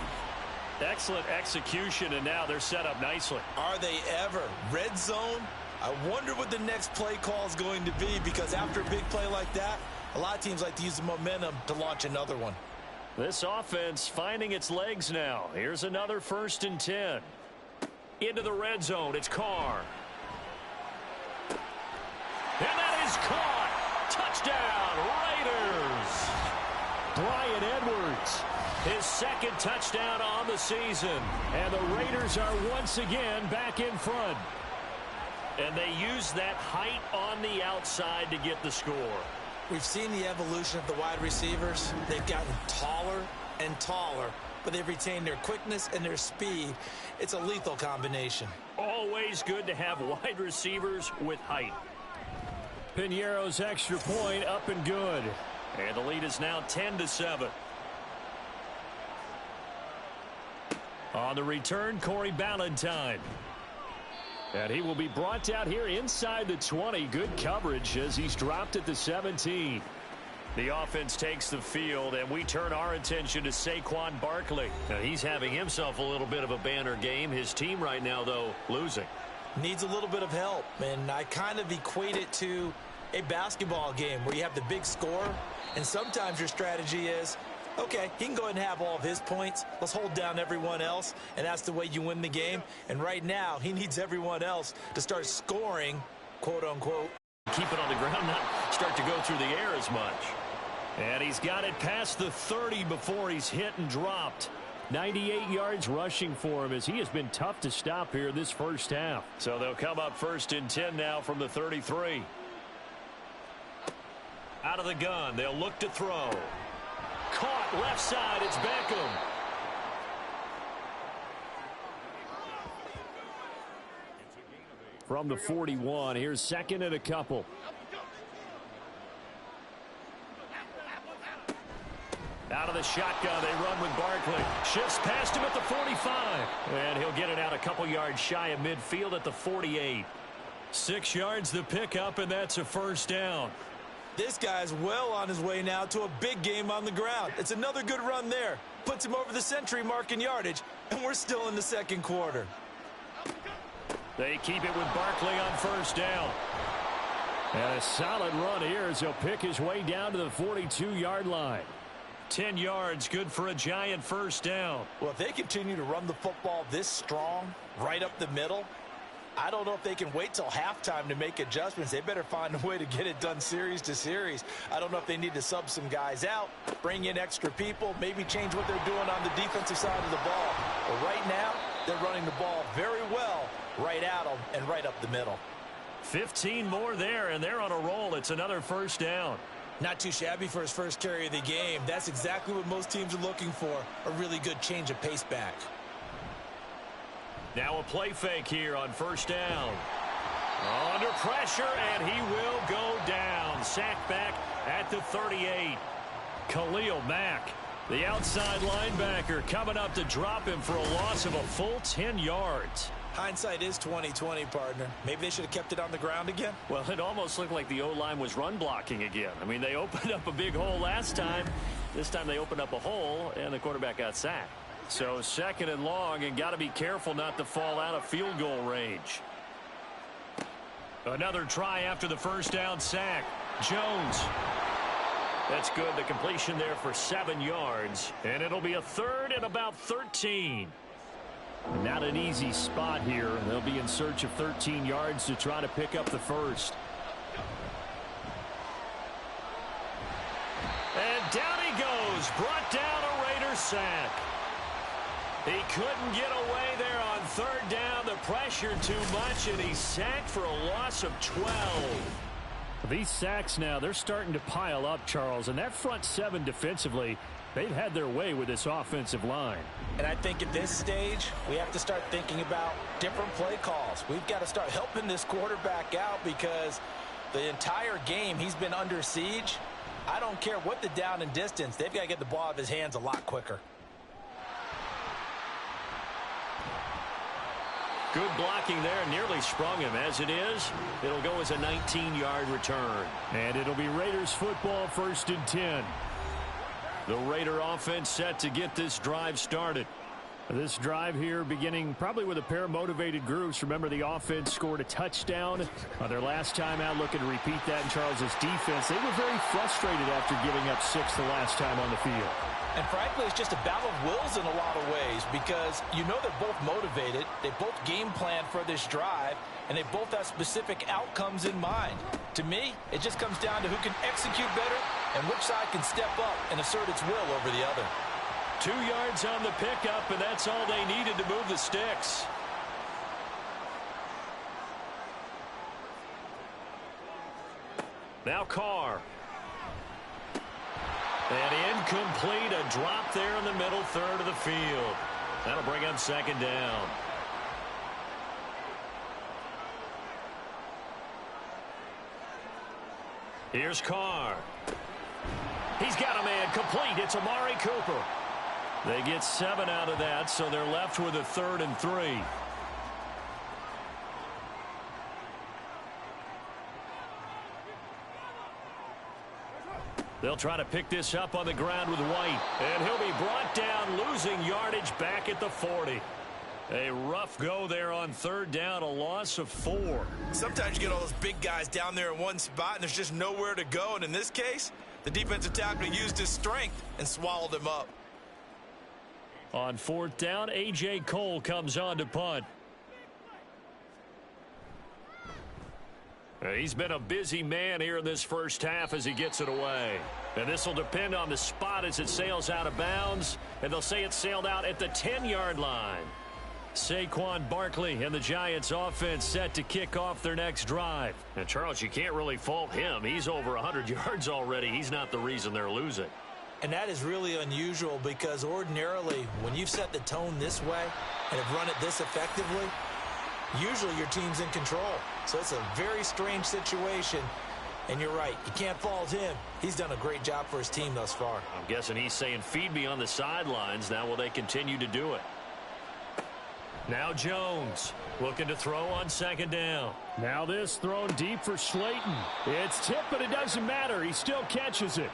Excellent execution, and now they're set up nicely. Are they ever? Red zone? I wonder what the next play call is going to be, because after a big play like that, a lot of teams like to use the momentum to launch another one. This offense finding its legs now. Here's another 1st and 10. Into the red zone. It's Carr. And that is caught. Touchdown, Raiders. Bryan Edwards, his 2nd touchdown on the season. And the Raiders are once again back in front. And they use that height on the outside to get the score. We've seen the evolution of the wide receivers. They've gotten taller and taller, but they've retained their quickness and their speed. It's a lethal combination. Always good to have wide receivers with height. Piñeiro's extra point up and good. And the lead is now 10-7. On the return, Corey Ballantyne. And he will be brought out here inside the 20. Good coverage as he's dropped at the 17. The offense takes the field, and we turn our attention to Saquon Barkley. Now, he's having himself a little bit of a banner game. His team right now, though, losing. Needs a little bit of help, and I kind of equate it to a basketball game where you have the big score, and sometimes your strategy is, okay, he can go ahead and have all of his points. Let's hold down everyone else, and that's the way you win the game. And right now, he needs everyone else to start scoring, quote-unquote. Keep it on the ground, not start to go through the air as much. And he's got it past the 30 before he's hit and dropped. 98 yards rushing for him as he has been tough to stop here this first half. So they'll come up 1st and 10 now from the 33. Out of the gun, they'll look to throw. Caught left side, it's Beckham. From the 41, here's 2nd and a couple. Out of the shotgun, they run with Barkley. Shifts past him at the 45. And he'll get it out a couple yards shy of midfield at the 48. 6 yards the pickup, and that's a first down. This guy's well on his way now to a big game on the ground. It's another good run there. Puts him over the century mark in yardage, and we're still in the second quarter. They keep it with Barkley on first down. And a solid run here as he'll pick his way down to the 42-yard line. 10 yards, good for a giant first down. Well, if they continue to run the football this strong, right up the middle, I don't know if they can wait till halftime to make adjustments. They better find a way to get it done series to series. I don't know if they need to sub some guys out, bring in extra people, maybe change what they're doing on the defensive side of the ball. But right now, they're running the ball very well right at them and right up the middle. 15 more there, and they're on a roll. It's another first down. Not too shabby for his first carry of the game. That's exactly what most teams are looking for, a really good change of pace back. Now a play fake here on first down. Under pressure, and he will go down. Sacked back at the 38. Khalil Mack, the outside linebacker, coming up to drop him for a loss of a full 10 yards. Hindsight is 20/20, partner. Maybe they should have kept it on the ground again. Well, it almost looked like the O-line was run blocking again. I mean, they opened up a big hole last time. This time they opened up a hole, and the quarterback got sacked. So 2nd and long, and got to be careful not to fall out of field goal range. Another try after the first down sack. Jones. That's good. The completion there for 7 yards. And it'll be a 3rd and about 13. Not an easy spot here. They'll be in search of 13 yards to try to pick up the first. And down he goes. Brought down a Raider sack. He couldn't get away there on 3rd down. The pressure too much, and he's sacked for a loss of 12. These sacks now, they're starting to pile up, Charles. And that front 7 defensively, they've had their way with this offensive line. And I think at this stage, we have to start thinking about different play calls. We've got to start helping this quarterback out because the entire game he's been under siege. I don't care what the down and distance. They've got to get the ball out of his hands a lot quicker. Good blocking there, nearly sprung him. As it is, it'll go as a 19-yard return. And it'll be Raiders football, 1st and 10. The Raider offense set to get this drive started. This drive here beginning probably with a pair of motivated groups. Remember, the offense scored a touchdown on their last time out, looking to repeat that in Charles's defense. They were very frustrated after giving up 6 the last time on the field. And frankly, it's just a battle of wills in a lot of ways because you know they're both motivated. They both game plan for this drive, and they both have specific outcomes in mind. To me, it just comes down to who can execute better and which side can step up and assert its will over the other. 2 yards on the pickup, and that's all they needed to move the sticks. Now Carr. And incomplete, a drop there in the middle third of the field. That'll bring up second down. Here's Carr. He's got a man complete. It's Amari Cooper. They get 7 out of that, so they're left with a 3rd and 3. They'll try to pick this up on the ground with White. And he'll be brought down, losing yardage back at the 40. A rough go there on 3rd down, a loss of 4. Sometimes you get all those big guys down there in one spot, and there's just nowhere to go. And in this case, the defensive tackle used his strength and swallowed him up. On 4th down, A.J. Cole comes on to punt. He's been a busy man here in this first half as he gets it away. And this will depend on the spot as it sails out of bounds. And they'll say it sailed out at the 10-yard line. Saquon Barkley and the Giants offense set to kick off their next drive. And Charles, you can't really fault him. He's over 100 yards already. He's not the reason they're losing. And that is really unusual because ordinarily when you've set the tone this way and have run it this effectively, usually your team's in control. So it's a very strange situation. And you're right, you can't fault him. He's done a great job for his team thus far. I'm guessing he's saying, feed me on the sidelines. Now will they continue to do it? Now Jones looking to throw on 2nd down. Now this thrown deep for Slayton. It's tipped, but it doesn't matter. He still catches it.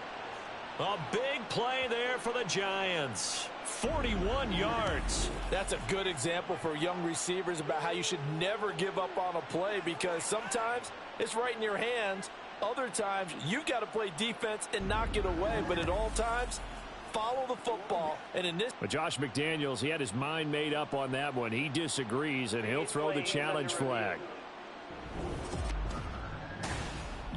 A big play there for the Giants. 41 yards. That's a good example for young receivers about how you should never give up on a play, because sometimes it's right in your hands. Other times you've got to play defense and knock it away, but at all times follow the football. And in this, but Josh McDaniels, he had his mind made up on that one. He disagrees, and he'll throw the challenge flag.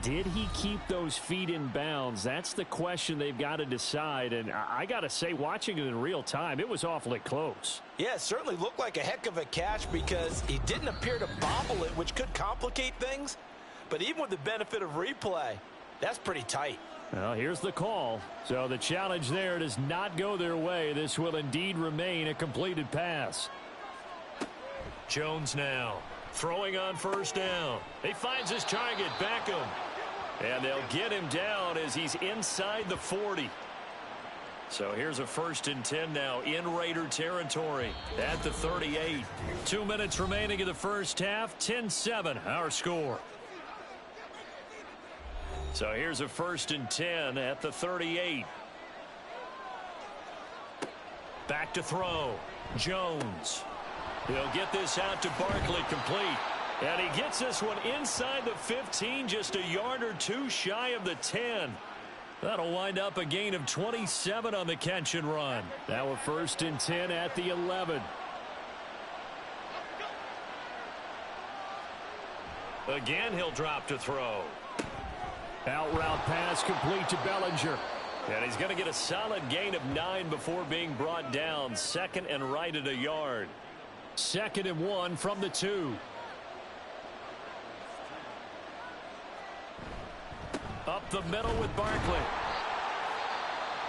Did he keep those feet in bounds? That's the question they've got to decide. And I got to say, watching it in real time, it was awfully close. Yeah, it certainly looked like a heck of a catch because he didn't appear to bobble it, which could complicate things. But even with the benefit of replay, that's pretty tight. Well, here's the call. So the challenge there does not go their way. This will indeed remain a completed pass. Jones now throwing on 1st down. He finds his target, Beckham. And they'll get him down as he's inside the 40. So here's a 1st and 10 now in Raider territory at the 38. 2 minutes remaining in the first half. 10-7 our score. So here's a 1st and 10 at the 38. Back to throw. Jones. He'll get this out to Barkley, complete. And he gets this one inside the 15, just a yard or two shy of the 10. That'll wind up a gain of 27 on the catch and run. Now a 1st and 10 at the 11. Again, he'll drop to throw. Out route pass complete to Bellinger. And he's going to get a solid gain of 9 before being brought down. 2nd and right at a yard. 2nd and 1 from the 2. Up the middle with Barkley.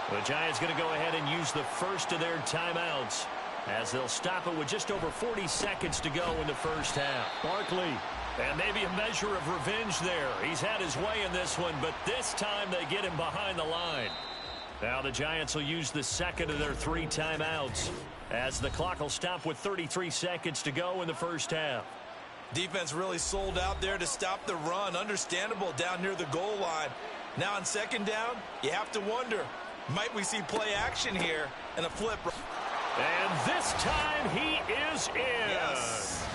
The Giants going to go ahead and use the first of their timeouts as they'll stop it with just over 40 seconds to go in the first half. Barkley, and maybe a measure of revenge there. He's had his way in this one, but this time they get him behind the line. Now the Giants will use the 2nd of their 3 timeouts as the clock will stop with 33 seconds to go in the first half. Defense really sold out there to stop the run. Understandable down near the goal line. Now on 2nd down, you have to wonder, might we see play action here and a flip? And this time he is in. Yes.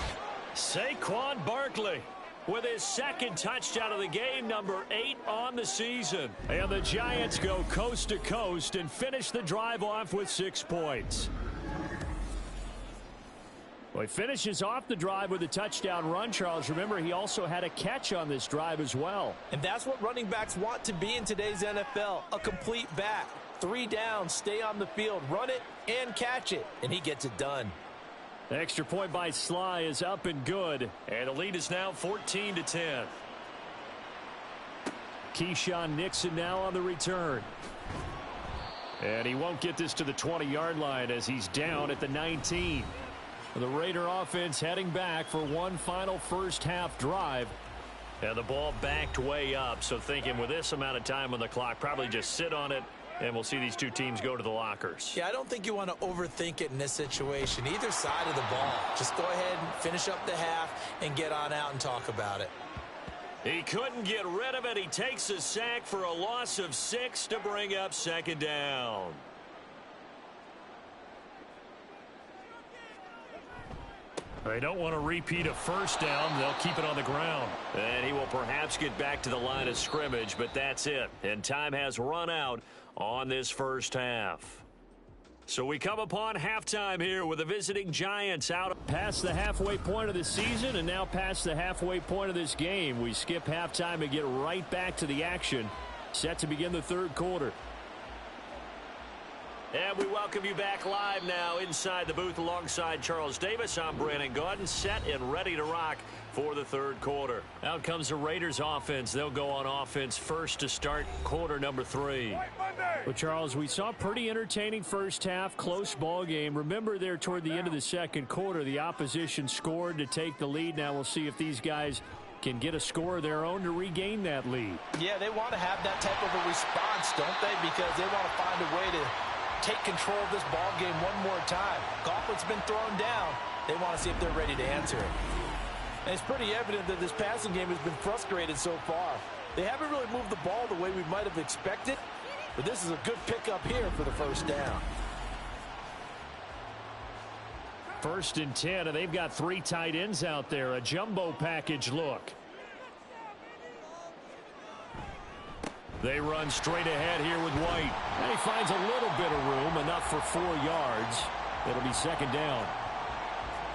Saquon Barkley with his 2nd touchdown of the game, number 8 on the season. And the Giants go coast to coast and finish the drive off with 6 points. Well, he finishes off the drive with a touchdown run, Charles. Remember, he also had a catch on this drive as well. And that's what running backs want to be in today's NFL, a complete back. 3 downs, stay on the field, run it, and catch it. And he gets it done. The extra point by Sly is up and good. And the lead is now 14-10. Keyshawn Nixon now on the return. And he won't get this to the 20-yard line as he's down at the 19. The Raider offense heading back for one final first-half drive. And the ball backed way up, so thinking with this amount of time on the clock, probably just sit on it, and we'll see these two teams go to the lockers. Yeah, I don't think you want to overthink it in this situation. Either side of the ball. Just go ahead and finish up the half and get on out and talk about it. He couldn't get rid of it. He takes a sack for a loss of 6 to bring up second down. They don't want to repeat a first down. They'll keep it on the ground. And he will perhaps get back to the line of scrimmage, but that's it. And time has run out on this first half. So we come upon halftime here with the visiting Giants out past the halfway point of the season and now past the halfway point of this game. We skip halftime and get right back to the action. Set to begin the third quarter. And we welcome you back live now inside the booth alongside Charles Davis. I'm Brandon Gaudin, set and ready to rock for the third quarter. Out comes the Raiders offense. They'll go on offense first to start quarter number 3. Well, Charles, we saw a pretty entertaining first half, close ball game. Remember there toward the end of the second quarter, the opposition scored to take the lead. Now we'll see if these guys can get a score of their own to regain that lead. Yeah, they want to have that type of a response, don't they? Because they want to find a way to take control of this ball game one more time. Gauntlet's been thrown down. They want to see if they're ready to answer it. And it's pretty evident that this passing game has been frustrated so far. They haven't really moved the ball the way we might have expected, but this is a good pickup here for the first down. First and 10, and they've got 3 tight ends out there. A jumbo package look. They run straight ahead here with White. And he finds a little bit of room, enough for 4 yards. It'll be second down.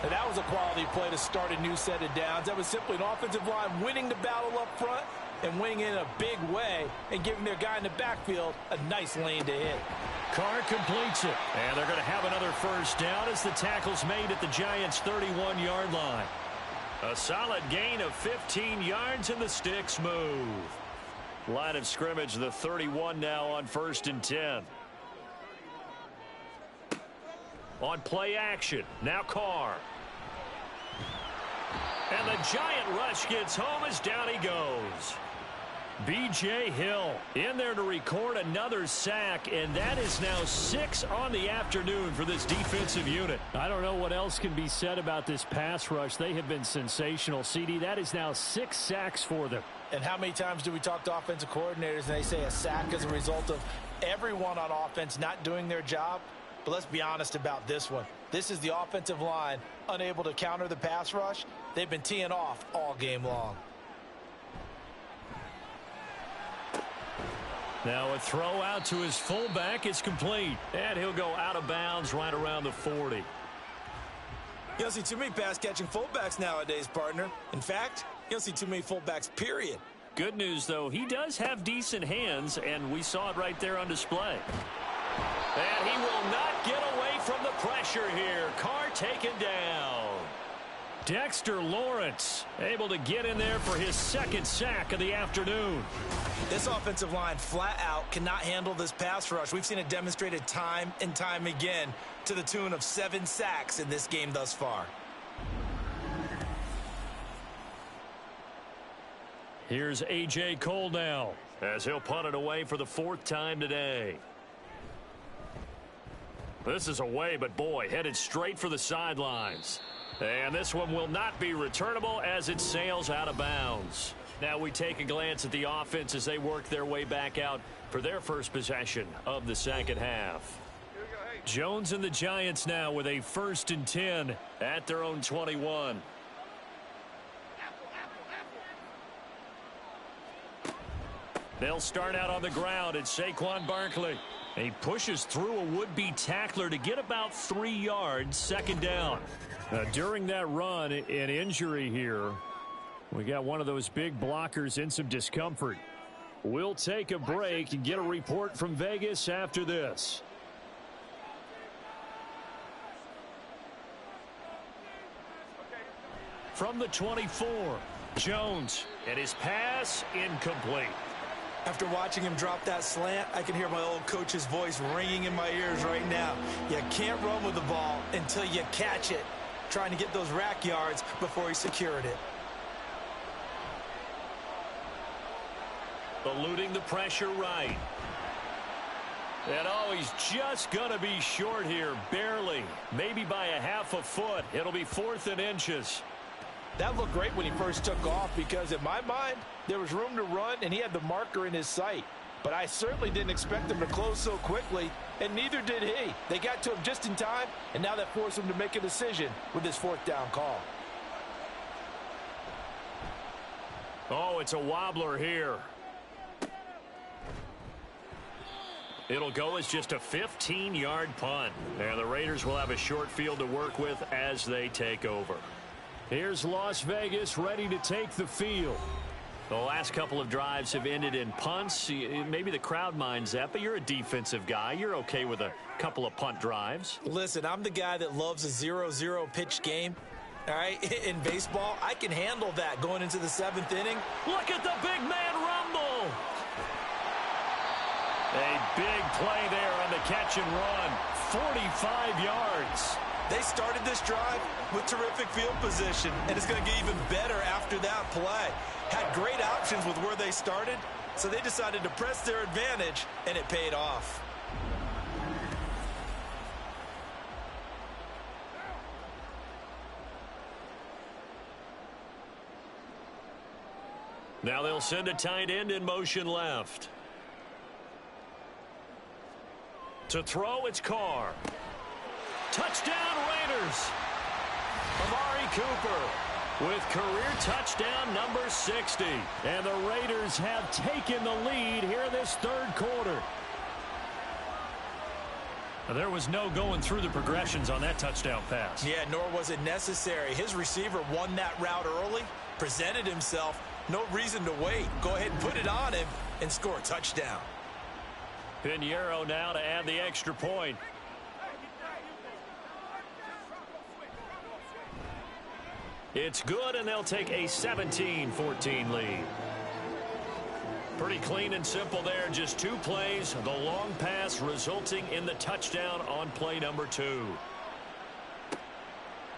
And that was a quality play to start a new set of downs. That was simply an offensive line winning the battle up front and winning in a big way and giving their guy in the backfield a nice lane to hit. Carr completes it. And they're going to have another first down as the tackle's made at the Giants' 31-yard line. A solid gain of 15 yards and the sticks move. Line of scrimmage, the 31 now on first and 10. On play action, now Carr. And the giant rush gets home as down he goes. B.J. Hill in there to record another sack, and that is now 6 on the afternoon for this defensive unit. I don't know what else can be said about this pass rush. They have been sensational, CD. That is now 6 sacks for them. And how many times do we talk to offensive coordinators and they say a sack as a result of everyone on offense not doing their job? But let's be honest about this one. This is the offensive line unable to counter the pass rush. They've been teeing off all game long. Now a throw out to his fullback is complete. And he'll go out of bounds right around the 40. You don't see too many pass-catching fullbacks nowadays, partner. In fact, you don't see too many fullbacks, period. Good news, though, he does have decent hands, and we saw it right there on display. And he will not get away from the pressure here. Carr taken down. Dexter Lawrence able to get in there for his second sack of the afternoon. This offensive line flat out cannot handle this pass rush. We've seen it demonstrated time and time again to the tune of 7 sacks in this game thus far. Here's A.J. Cole now as he'll punt it away for the 4th time today. This is away, but boy, headed straight for the sidelines. And this one will not be returnable as it sails out of bounds. Now we take a glance at the offense as they work their way back out for their first possession of the second half. Jones and the Giants now with a 1st and 10 at their own 21. They'll start out on the ground. It's Saquon Barkley. He pushes through a would-be tackler to get about 3 yards, second down. During that run, an injury here. We got one of those big blockers in some discomfort. We'll take a break and get a report from Vegas after this. From the 24, Jones, and his pass incomplete. After watching him drop that slant, I can hear my old coach's voice ringing in my ears right now. You can't run with the ball until you catch it. Trying to get those rack yards before he secured it. Eluding the pressure right. And oh, he's just going to be short here, barely. Maybe by a half a foot. It'll be 4th and inches. That looked great when he first took off because in my mind, there was room to run and he had the marker in his sight. But I certainly didn't expect him to close so quickly, and neither did he. They got to him just in time, and now that forced him to make a decision with his 4th down call. Oh, it's a wobbler here. It'll go as just a 15-yard punt. And the Raiders will have a short field to work with as they take over. Here's Las Vegas ready to take the field. The last couple of drives have ended in punts. Maybe the crowd minds that, but you're a defensive guy. You're okay with a couple of punt drives. Listen, I'm the guy that loves a 0-0 pitch game. All right, in baseball, I can handle that going into the 7th inning. Look at the big man rumble. A big play there on the catch and run. 45 yards. They started this drive with terrific field position, and it's going to get even better after that play. Had great options with where they started, so they decided to press their advantage, and it paid off. Now they'll send a tight end in motion left. To throw, it's Carr. Touchdown, Raiders. Amari Cooper with career touchdown number 60. And the Raiders have taken the lead here in this 3rd quarter. There was no going through the progressions on that touchdown pass. Yeah, nor was it necessary. His receiver won that route early, presented himself. No reason to wait. Go ahead and put it on him and score a touchdown. Pinheiro now to add the extra point. It's good, and they'll take a 17-14 lead. Pretty clean and simple there. Just 2 plays. The long pass resulting in the touchdown on play number 2.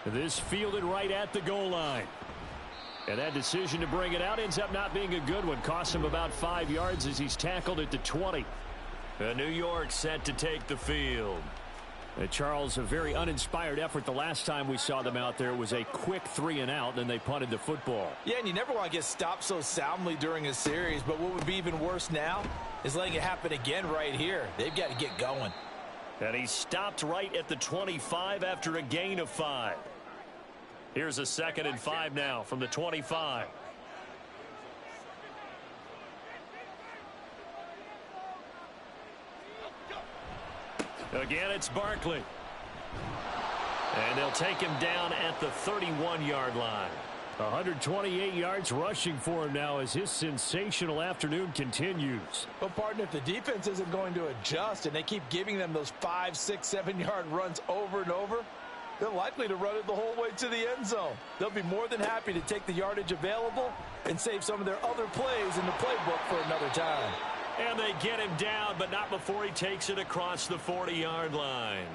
This fielded right at the goal line. And that decision to bring it out ends up not being a good one. Cost him about 5 yards as he's tackled at the 20. New York set to take the field. Charles, a very uninspired effort the last time we saw them out there. Was a quick 3 and out, then they punted the football. Yeah, and you never want to get stopped so soundly during a series, but what would be even worse now is letting it happen again right here. They've got to get going. And he stopped right at the 25 after a gain of 5. Here's a 2nd and 5 now from the 25. Again, it's Barkley. And they'll take him down at the 31-yard line. 128 yards rushing for him now as his sensational afternoon continues. Well, partner, if the defense isn't going to adjust and they keep giving them those 5, 6, 7-yard runs over and over, they're likely to run it the whole way to the end zone. They'll be more than happy to take the yardage available and save some of their other plays in the playbook for another time. And they get him down, but not before he takes it across the 40-yard line.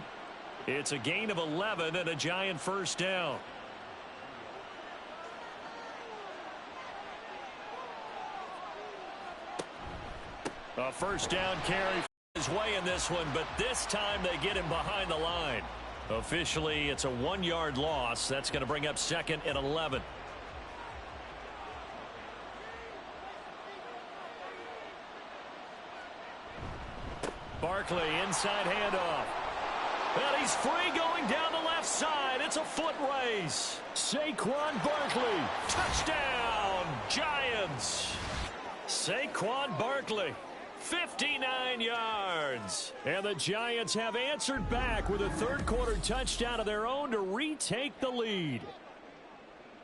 It's a gain of 11 and a Giant 1st down. A 1st down carry his way in this one, but this time they get him behind the line. Officially, it's a 1-yard loss. That's going to bring up 2nd and 11. Barkley, inside handoff. And he's free going down the left side. It's a foot race. Saquon Barkley. Touchdown, Giants. Saquon Barkley. 59 yards. And the Giants have answered back with a 3rd quarter touchdown of their own to retake the lead.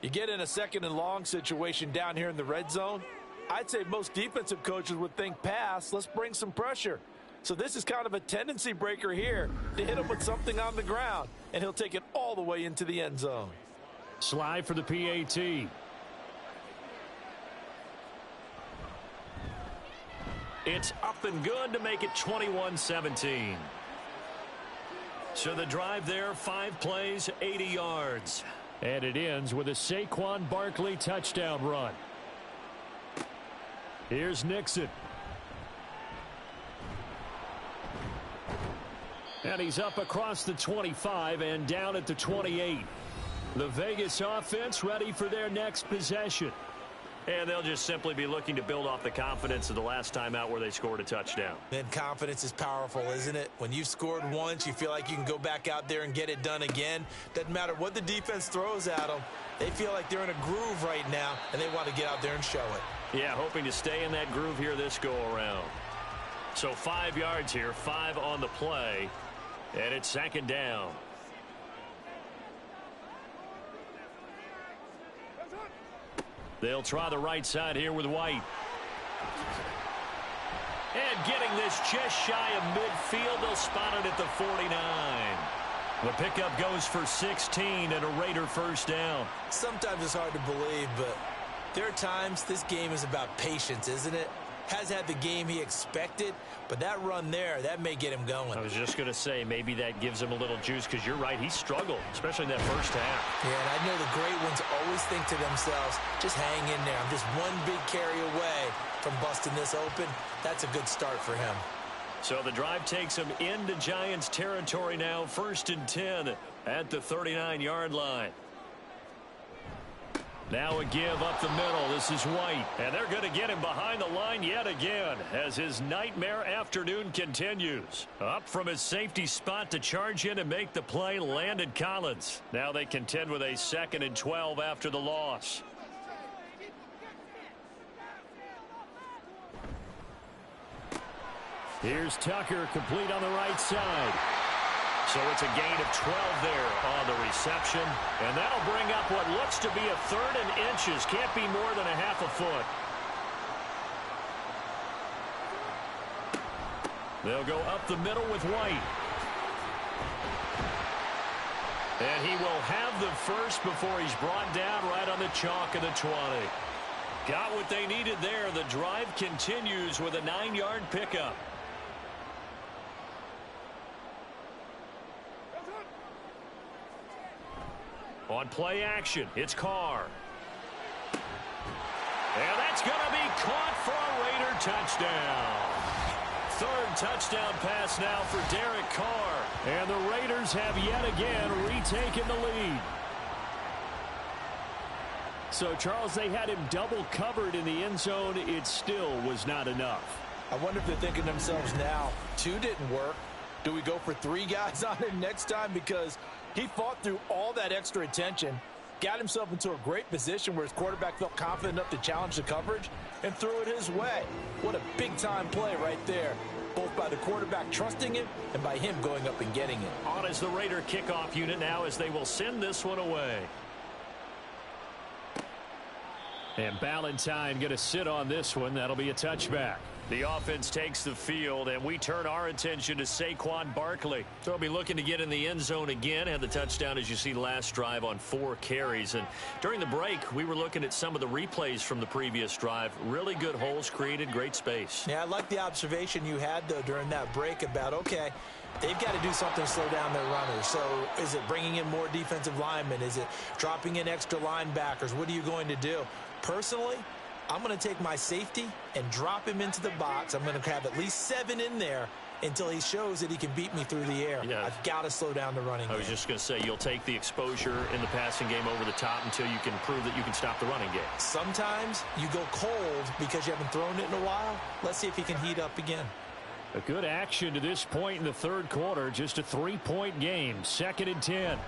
You get in a 2nd and long situation down here in the red zone. I'd say most defensive coaches would think pass. Let's bring some pressure. So this is kind of a tendency breaker here to hit him with something on the ground, and he'll take it all the way into the end zone. Slide for the PAT. It's up and good to make it 21-17. So the drive there, 5 plays, 80 yards. And it ends with a Saquon Barkley touchdown run. Here's Nixon. And he's up across the 25 and down at the 28. The Vegas offense ready for their next possession. And they'll just simply be looking to build off the confidence of the last time out where they scored a touchdown. Then confidence is powerful, isn't it? When you've scored once, you feel like you can go back out there and get it done again. Doesn't matter what the defense throws at them. They feel like they're in a groove right now, and they want to get out there and show it. Yeah, hoping to stay in that groove here this go-around. So 5 yards here, 5 on the play, and it's 2nd down. They'll try the right side here with White. And getting this just shy of midfield, they'll spot it at the 49. The pickup goes for 16 and a Raider first down. Sometimes it's hard to believe, but there are times this game is about patience, isn't it? Has had the game he expected, but that run there, that may get him going. I was just going to say, maybe that gives him a little juice, because you're right, he struggled, especially in that first half. Yeah, and I know the great ones always think to themselves, just hang in there. I'm just one big carry away from busting this open. That's a good start for him. So the drive takes him into Giants territory now, 1st and 10 at the 39-yard line. Now a give up the middle. This is White. And they're going to get him behind the line yet again as his nightmare afternoon continues. Up from his safety spot to charge in and make the play, Landon Collins. Now they contend with a 2nd and 12 after the loss. Here's Tucker, complete on the right side. So it's a gain of 12 there on the reception. And that'll bring up what looks to be a 3rd and inches. Can't be more than a half a foot. They'll go up the middle with White. And he will have the first before he's brought down right on the chalk of the 20. Got what they needed there. The drive continues with a 9-yard pickup. On play action, it's Carr. And that's going to be caught for a Raider touchdown. 3rd touchdown pass now for Derek Carr. And the Raiders have yet again retaken the lead. So, Charles, they had him double covered in the end zone. It still was not enough. I wonder if they're thinking to themselves now, 2 didn't work. Do we go for 3 guys on him next time? Because he fought through all that extra attention, got himself into a great position where his quarterback felt confident enough to challenge the coverage and threw it his way. What a big-time play right there, both by the quarterback trusting him and by him going up and getting it. On is the Raider kickoff unit now as they will send this one away. And Ballantyne going to sit on this one. That'll be a touchback. The offense takes the field, and we turn our attention to Saquon Barkley. So he'll be looking to get in the end zone again. Had the touchdown, as you see, last drive on 4 carries. And during the break, we were looking at some of the replays from the previous drive. Really good holes created, great space. Yeah, I like the observation you had, though, during that break about, okay, they've got to do something to slow down their runners. So is it bringing in more defensive linemen? Is it dropping in extra linebackers? What are you going to do? Personally, I'm going to take my safety and drop him into the box. I'm going to have at least 7 in there until he shows that he can beat me through the air. Yeah. I've got to slow down the running game. I was just going to say, you'll take the exposure in the passing game over the top until you can prove that you can stop the running game. Sometimes you go cold because you haven't thrown it in a while. Let's see if he can heat up again. A good action to this point in the 3rd quarter. Just a 3-point game. 2nd and 10.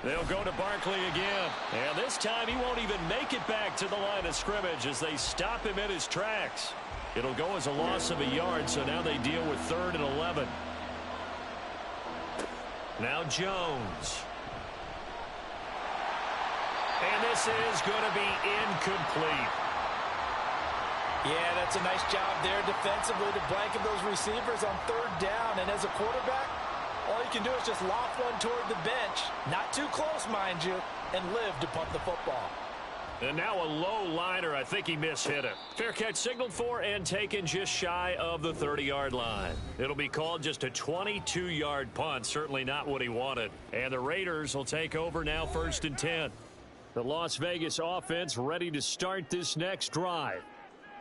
They'll go to Barkley again. And this time he won't even make it back to the line of scrimmage as they stop him in his tracks. It'll go as a loss of a yard, so now they deal with 3rd and 11. Now Jones. And this is going to be incomplete. Yeah, that's a nice job there defensively to blanket those receivers on 3rd down. And as a quarterback, all you can do is just loft one toward the bench. Not too close, mind you, and live to punt the football. And now a low liner. I think he mishit it. Fair catch signaled for and taken just shy of the 30-yard line. It'll be called just a 22-yard punt. Certainly not what he wanted. And the Raiders will take over now, 1st and 10. The Las Vegas offense ready to start this next drive.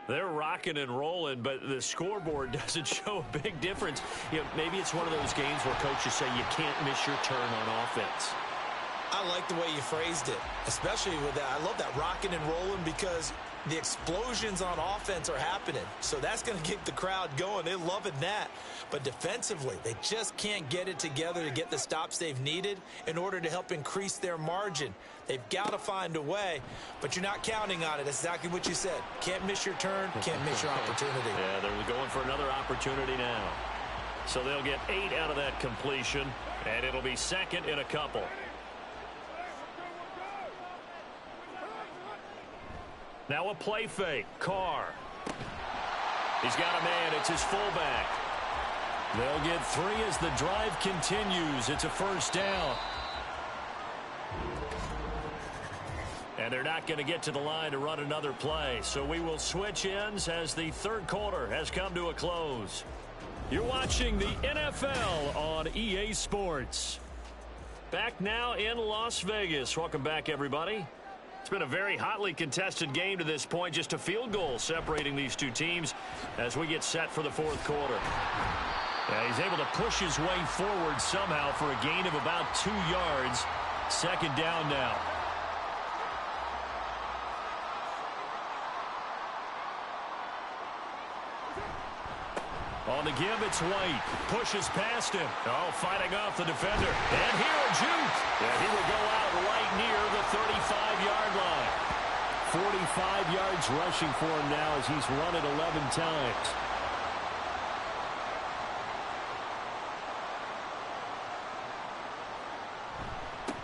They're rocking and rolling, but the scoreboard doesn't show a big difference. You know, maybe it's one of those games where coaches say you can't miss your turn on offense. I like the way you phrased it, especially with that. I love that rocking and rolling because the explosions on offense are happening. So that's going to get the crowd going. They're loving that. But defensively, they just can't get it together to get the stops they've needed in order to help increase their margin. They've got to find a way, but you're not counting on it. That's exactly what you said. Can't miss your turn, can't miss your opportunity. Yeah, they're going for another opportunity now. So they'll get 8 out of that completion, and it'll be 2nd and a couple. Now a play fake. Carr. He's got a man. It's his fullback. They'll get 3 as the drive continues. It's a 1st down. And they're not going to get to the line to run another play. So we will switch ends as the 3rd quarter has come to a close. You're watching the NFL on EA Sports. Back now in Las Vegas. Welcome back, everybody. It's been a very hotly contested game to this point. Just a field goal separating these two teams as we get set for the 4th quarter. Yeah, he's able to push his way forward somehow for a gain of about 2 yards. 2nd down now. On the give, it's White. Pushes past him. Oh, fighting off the defender. And here a juke. And he will go out right near the 35-yard line. 45 yards rushing for him now as he's run it 11 times.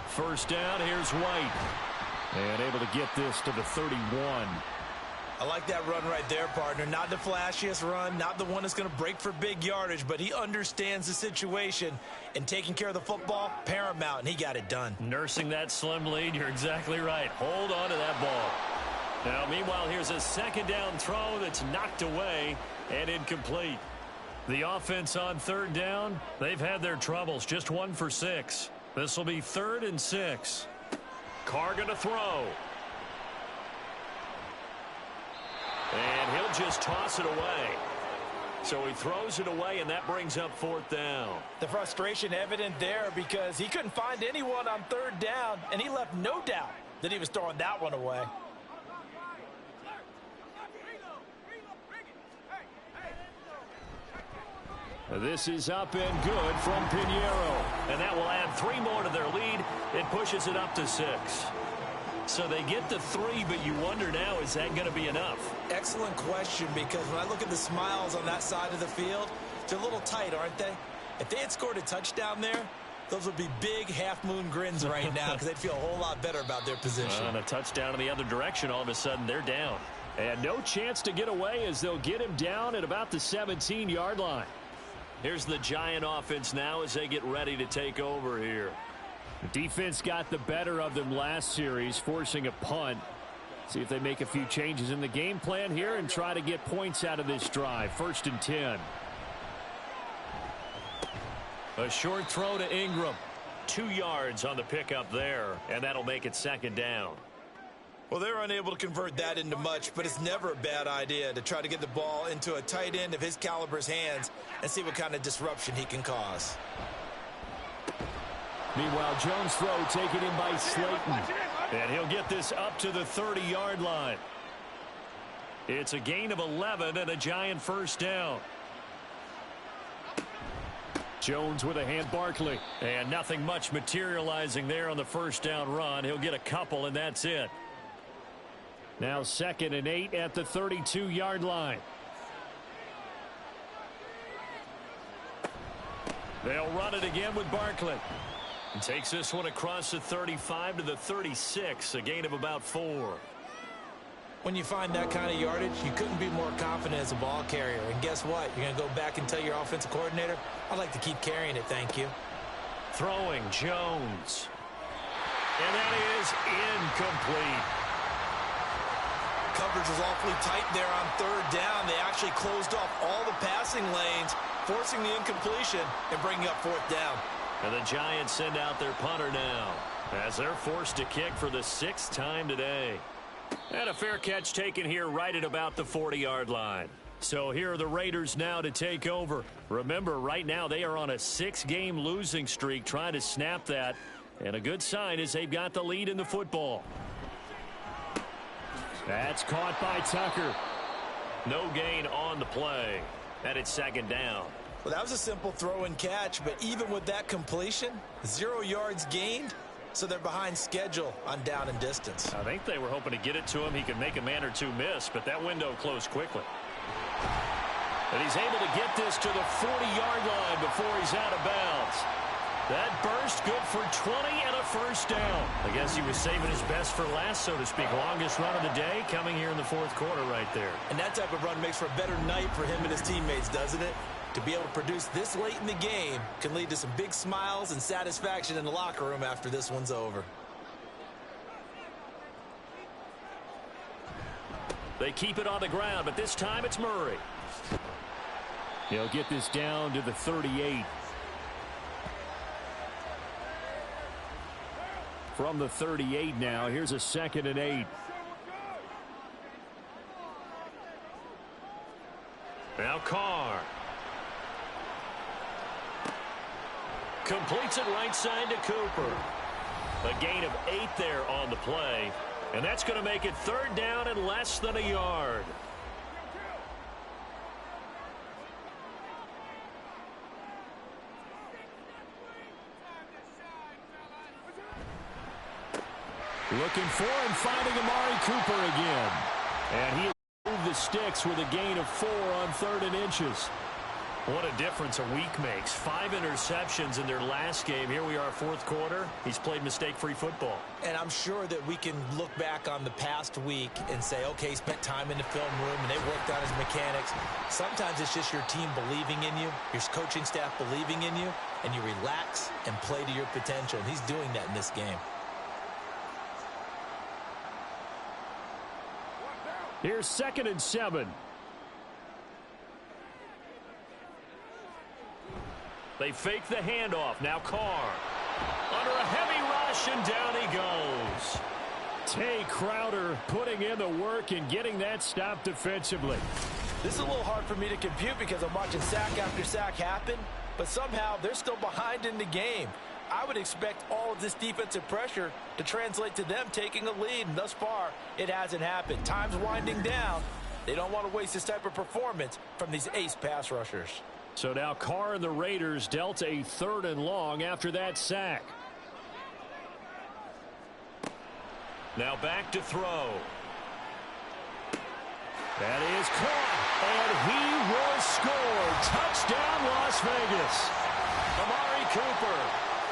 First down, here's White. And able to get this to the 31. I like that run right there, partner. Not the flashiest run, not the one that's going to break for big yardage, but he understands the situation, and taking care of the football, paramount, and he got it done. Nursing that slim lead, you're exactly right. Hold on to that ball. Now, meanwhile, here's a 2nd down throw that's knocked away and incomplete. The offense on 3rd down, they've had their troubles, just 1 for 6. This will be 3rd and 6. Carr going to throw. And he'll just toss it away. So he throws it away, and that brings up 4th down. The frustration evident there because he couldn't find anyone on 3rd down, and he left no doubt that he was throwing that one away. This is up and good from Pinheiro. And that will add 3 more to their lead. It pushes it up to 6. So they get the 3, but you wonder now, is that going to be enough? Excellent question, because when I look at the smiles on that side of the field, they're a little tight, aren't they? If they had scored a touchdown there, those would be big half-moon grins right now because they'd feel a whole lot better about their position. And a touchdown in the other direction, all of a sudden they're down. And no chance to get away as they'll get him down at about the 17-yard line. Here's the Giant offense now as they get ready to take over here. The defense got the better of them last series, forcing a punt. See if they make a few changes in the game plan here and try to get points out of this drive. 1st and 10. A short throw to Ingram. 2 yards on the pickup there, and that'll make it 2nd down. Well, they're unable to convert that into much, but it's never a bad idea to try to get the ball into a tight end of his caliber's hands and see what kind of disruption he can cause. Meanwhile, Jones' throw taken in by Slayton. And he'll get this up to the 30-yard line. It's a gain of 11 and a Giant 1st down. Jones with a hand Barkley. And nothing much materializing there on the 1st down run. He'll get a couple, and that's it. Now 2nd and 8 at the 32-yard line. They'll run it again with Barkley. And takes this one across the 35 to the 36, a gain of about 4. When you find that kind of yardage, you couldn't be more confident as a ball carrier. And guess what? You're going to go back and tell your offensive coordinator, I'd like to keep carrying it, thank you. Throwing Jones. And that is incomplete. coverage was awfully tight there on third down. They actually closed off all the passing lanes, forcing the incompletion and bringing up fourth down. And the Giants send out their punter now as they're forced to kick for the 6th time today. And a fair catch taken here right at about the 40-yard line. So here are the Raiders now to take over. Remember, right now they are on a 6-game losing streak, trying to snap that. And a good sign is they've got the lead in the football. That's caught by Tucker. No gain on the play. And it's 2nd down. Well, that was a simple throw and catch, but even with that completion, 0 yards gained, so they're behind schedule on down and distance. I think they were hoping to get it to him. He could make a man or two miss, but that window closed quickly. And he's able to get this to the 40-yard line before he's out of bounds. That burst good for 20 and a first down. I guess he was saving his best for last, so to speak. Longest run of the day coming here in the 4th quarter right there. And that type of run makes for a better night for him and his teammates, doesn't it? To be able to produce this late in the game can lead to some big smiles and satisfaction in the locker room after this one's over. They keep it on the ground, but this time it's Murray. He'll get this down to the 38. From the 38 now, here's a 2nd and 8. Now Carr. Completes it right side to Cooper. A gain of 8 there on the play. And that's going to make it 3rd down and less than a yard. Looking for and finding Amari Cooper again. And he moved the sticks with a gain of 4 on 3rd and inches. What a difference a week makes. 5 interceptions in their last game. Here we are, 4th quarter. He's played mistake-free football. And I'm sure that we can look back on the past week and say, okay, he spent time in the film room and they worked on his mechanics. Sometimes it's just your team believing in you, your coaching staff believing in you, and you relax and play to your potential. And he's doing that in this game. Here's 2nd and 7. They fake the handoff. Now Carr. Under a heavy rush, and down he goes. Tay Crowder putting in the work and getting that stop defensively. This is a little hard for me to compute because I'm watching sack after sack happen, but somehow they're still behind in the game. I would expect all of this defensive pressure to translate to them taking a lead, and thus far, it hasn't happened. Time's winding down. They don't want to waste this type of performance from these ace pass rushers. So now Carr and the Raiders dealt a 3rd and long after that sack. Now back to throw. That is caught, and he will score. Touchdown, Las Vegas. Amari Cooper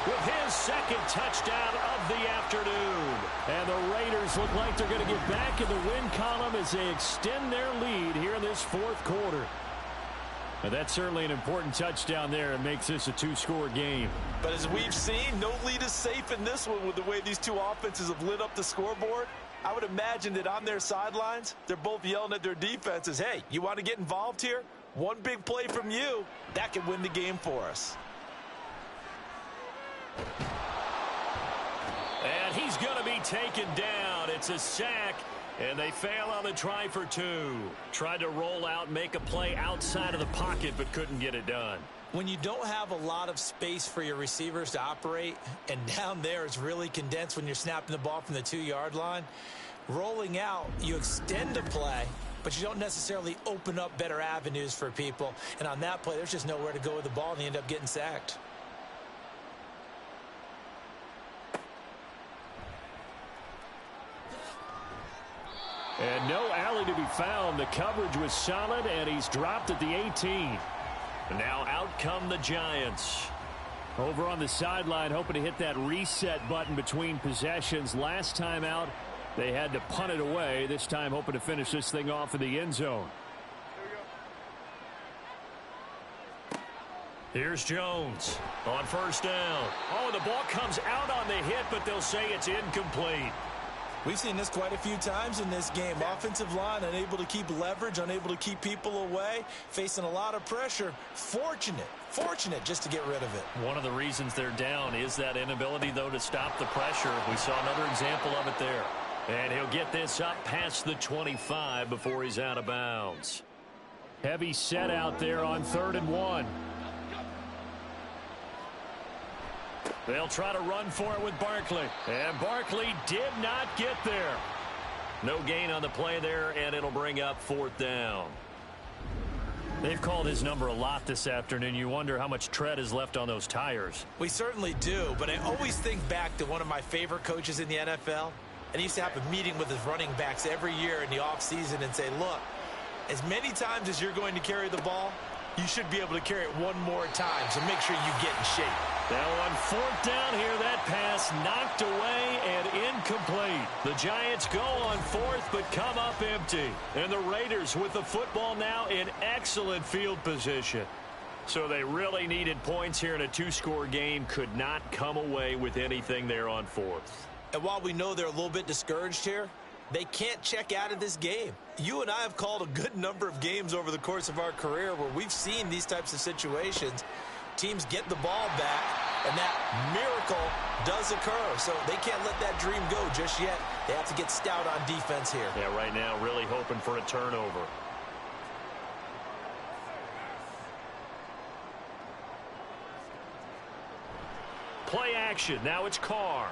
with his 2nd touchdown of the afternoon. And the Raiders look like they're going to get back in the win column as they extend their lead here in this 4th quarter. And that's certainly an important touchdown there. It makes this a 2-score game. But as we've seen, no lead is safe in this one with the way these two offenses have lit up the scoreboard. I would imagine that on their sidelines, they're both yelling at their defenses, hey, you want to get involved here? One big play from you, that could win the game for us. And he's going to be taken down. It's a sack. And they fail on the try for 2. Tried to roll out, make a play outside of the pocket, but couldn't get it done. When you don't have a lot of space for your receivers to operate, and down there it's really condensed when you're snapping the ball from the 2-yard line, rolling out, you extend a play, but you don't necessarily open up better avenues for people. And on that play, there's just nowhere to go with the ball, and they end up getting sacked. And no alley to be found. The coverage was solid, and he's dropped at the 18. Now out come the Giants. Over on the sideline, hoping to hit that reset button between possessions. Last time out, they had to punt it away. This time hoping to finish this thing off in the end zone. Here's Jones on 1st down. Oh, the ball comes out on the hit, but they'll say it's incomplete. We've seen this quite a few times in this game. Offensive line unable to keep leverage, unable to keep people away, facing a lot of pressure. Fortunate just to get rid of it. One of the reasons they're down is that inability, though, to stop the pressure. We saw another example of it there. And he'll get this up past the 25 before he's out of bounds. Heavy set out there on 3rd and 1. They'll try to run for it with Barkley. And Barkley did not get there. No gain on the play there, and it'll bring up 4th down. They've called his number a lot this afternoon. You wonder how much tread is left on those tires. We certainly do, but I always think back to one of my favorite coaches in the NFL. And he used to have a meeting with his running backs every year in the offseason and say, look, as many times as you're going to carry the ball, you should be able to carry it one more time, so make sure you get in shape. Now on 4th down here, that pass knocked away and incomplete. The Giants go on 4th but come up empty. And the Raiders with the football now in excellent field position. So they really needed points here in a 2-score game. Could not come away with anything there on 4th. And while we know they're a little bit discouraged here, they can't check out of this game. You and I have called a good number of games over the course of our career where we've seen these types of situations. Teams get the ball back, and that miracle does occur. So they can't let that dream go just yet. They have to get stout on defense here. Yeah, right now really hoping for a turnover. Play action. Now it's Carr.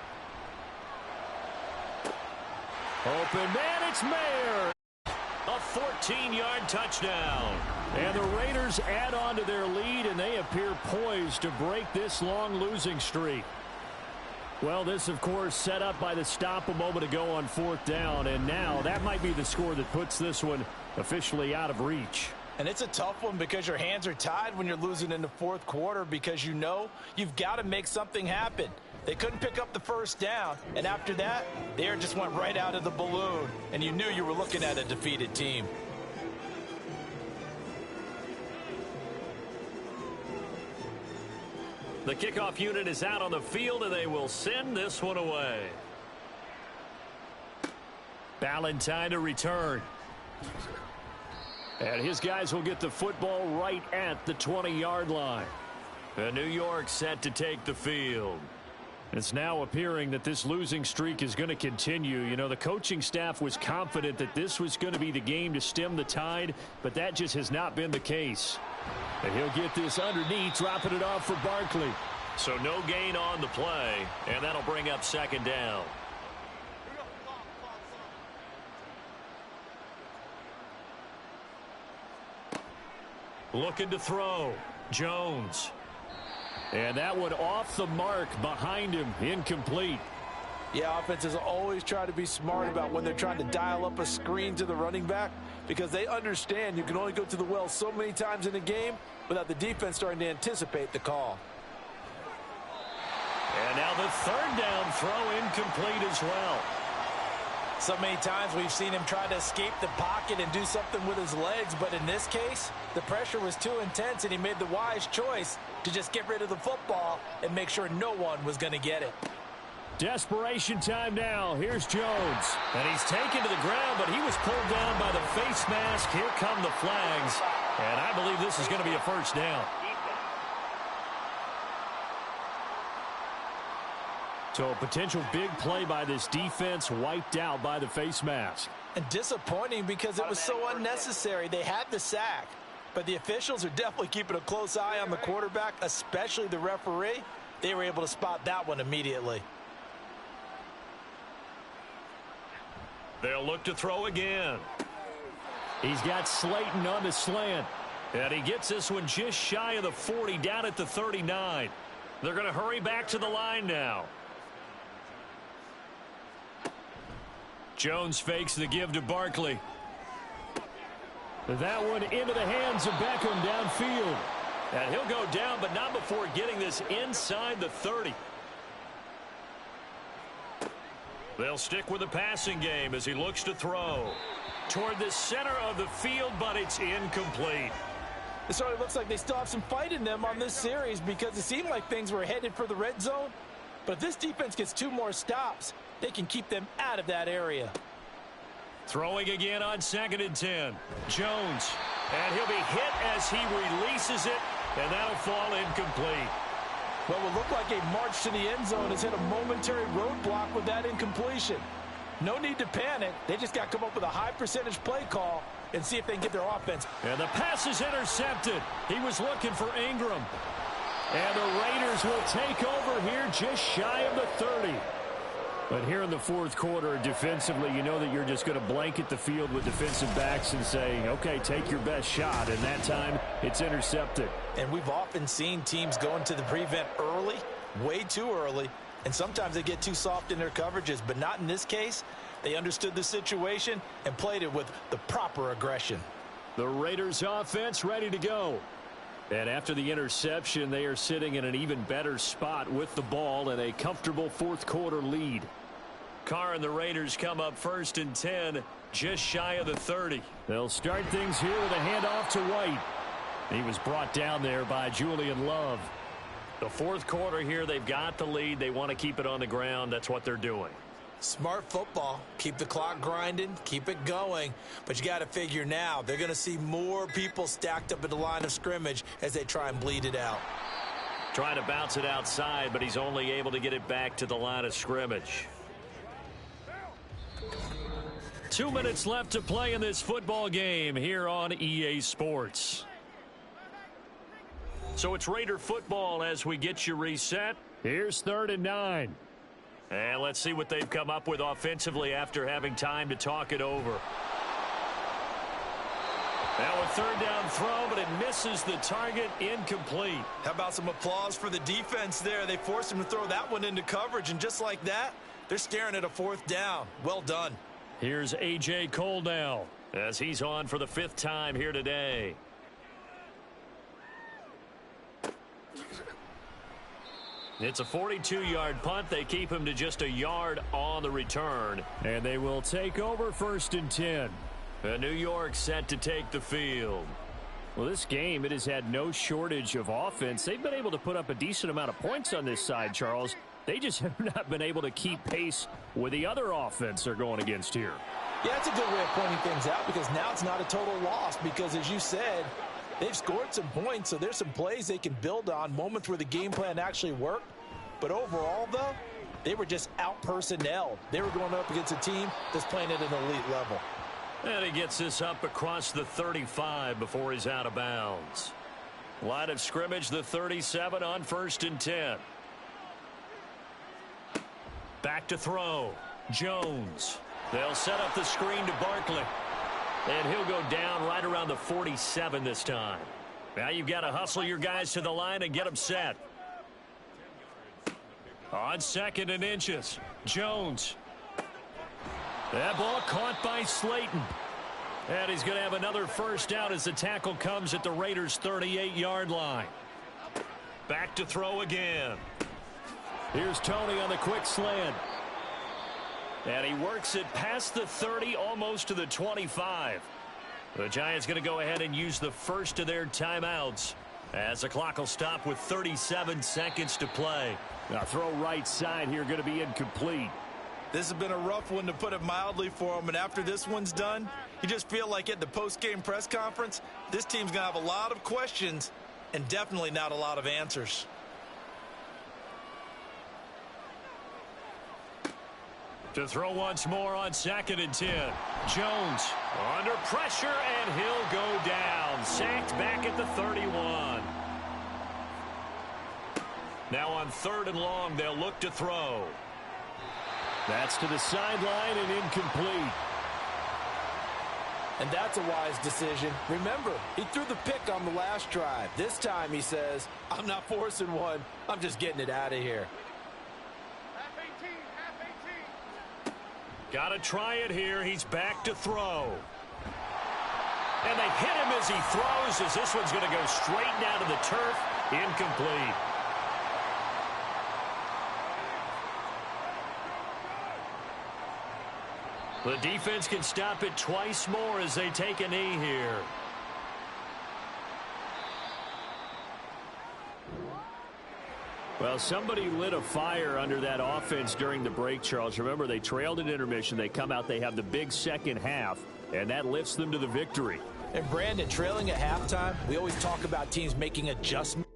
Open man, it's Mayer. A 14-yard touchdown. And the Raiders add on to their lead, and they appear poised to break this long losing streak. Well, this, of course, set up by the stop a moment ago on 4th down, and now that might be the score that puts this one officially out of reach. And it's a tough one because your hands are tied when you're losing in the 4th quarter because you know you've got to make something happen. They couldn't pick up the 1st down, and after that, the air just went right out of the balloon, and you knew you were looking at a defeated team. The kickoff unit is out on the field, and they will send this one away. Ballantyne to return. And his guys will get the football right at the 20-yard line. And New York set to take the field. It's now appearing that this losing streak is going to continue. You know, the coaching staff was confident that this was going to be the game to stem the tide, but that just has not been the case. And he'll get this underneath, dropping it off for Barkley. So no gain on the play, and that'll bring up 2nd down. Looking to throw. Jones. And that one off the mark behind him. Incomplete. Yeah, offenses always try to be smart about when they're trying to dial up a screen to the running back because they understand you can only go to the well so many times in a game without the defense starting to anticipate the call. And now the 3rd down throw incomplete as well. So many times we've seen him try to escape the pocket and do something with his legs, but in this case, the pressure was too intense and he made the wise choice to just get rid of the football and make sure no one was going to get it. Desperation time now. Here's Jones. And he's taken to the ground, but he was pulled down by the face mask. Here come the flags. And I believe this is going to be a 1st down. So a potential big play by this defense wiped out by the face mask. And disappointing because it was so unnecessary. They had the sack, but the officials are definitely keeping a close eye on the quarterback, especially the referee. They were able to spot that one immediately. They'll look to throw again. He's got Slayton on the slant. And he gets this one just shy of the 40, down at the 39. They're going to hurry back to the line now. Jones fakes the give to Barkley. That one into the hands of Beckham downfield. And he'll go down, but not before getting this inside the 30. They'll stick with the passing game as he looks to throw toward the center of the field, but it's incomplete. It sort of looks like they still have some fight in them on this series because it seemed like things were headed for the red zone. But if this defense gets 2 more stops, they can keep them out of that area. Throwing again on 2nd and 10. Jones. And he'll be hit as he releases it, and that'll fall incomplete. What will look like a march to the end zone has hit a momentary roadblock with that incompletion. No need to panic. They just got to come up with a high percentage play call and see if they can get their offense. And the pass is intercepted. He was looking for Ingram. And the Raiders will take over here just shy of the 30. But here in the fourth quarter, defensively, you know that you're just going to blanket the field with defensive backs and say, okay, take your best shot. And that time, it's intercepted. And we've often seen teams go into the prevent early, way too early, and sometimes they get too soft in their coverages. But not in this case. They understood the situation and played it with the proper aggression. The Raiders offense ready to go. And after the interception, they are sitting in an even better spot with the ball and a comfortable fourth quarter lead. Carr and the Raiders come up 1st and 10, just shy of the 30. They'll start things here with a handoff to White. He was brought down there by Julian Love. The fourth quarter here, they've got the lead. They want to keep it on the ground. That's what they're doing. Smart football. Keep the clock grinding. Keep it going. But you got to figure now they're going to see more people stacked up at the line of scrimmage as they try and bleed it out. Trying to bounce it outside, but he's only able to get it back to the line of scrimmage. 2 minutes left to play in this football game here on EA Sports. So it's Raider football as we get you reset. Here's 3rd and 9. And let's see what they've come up with offensively after having time to talk it over. Now a 3rd down throw, but it misses the target, incomplete. How about some applause for the defense there? They forced him to throw that one into coverage, and just like that, they're staring at a 4th down. Well done. Here's A.J. Cole now as he's on for the 5th time here today. It's a 42-yard punt. They keep him to just a yard on the return. And they will take over 1st and 10. New York set to take the field. Well, this game, it has had no shortage of offense. They've been able to put up a decent amount of points on this side, Charles. They just have not been able to keep pace with the other offense they're going against here. Yeah, that's a good way of pointing things out because now it's not a total loss because, as you said, they've scored some points, so there's some plays they can build on, moments where the game plan actually worked. But overall, though, they were just out-personnelled. They were going up against a team that's playing at an elite level. And he gets this up across the 35 before he's out of bounds. Line of scrimmage, the 37 on 1st and 10. Back to throw. Jones. They'll set up the screen to Barkley. And he'll go down right around the 47 this time. Now you've got to hustle your guys to the line and get them set. On 2nd and inches, Jones. That ball caught by Slayton. And he's going to have another 1st down as the tackle comes at the Raiders' 38-yard line. Back to throw again. Here's Tony on the quick slant. And he works it past the 30, almost to the 25. The Giants going to go ahead and use the first of their timeouts as the clock will stop with 37 seconds to play. Now throw right side here, going to be incomplete. This has been a rough one, to put it mildly, for him. And after this one's done, you just feel like at the post-game press conference, this team's going to have a lot of questions and definitely not a lot of answers. To throw once more on 2nd and 10. Jones under pressure, and he'll go down. Sacked back at the 31. Now on 3rd and long, they'll look to throw. That's to the sideline and incomplete. And that's a wise decision. Remember, he threw the pick on the last drive. This time he says, I'm not forcing one. I'm just getting it out of here. Got to try it here. He's back to throw. And they hit him as he throws, as this one's going to go straight down to the turf. Incomplete. The defense can stop it twice more as they take a knee here. Well, somebody lit a fire under that offense during the break, Charles. Remember, they trailed at intermission. They come out, they have the big second half, and that lifts them to the victory. And Brandon, trailing at halftime, we always talk about teams making adjustments.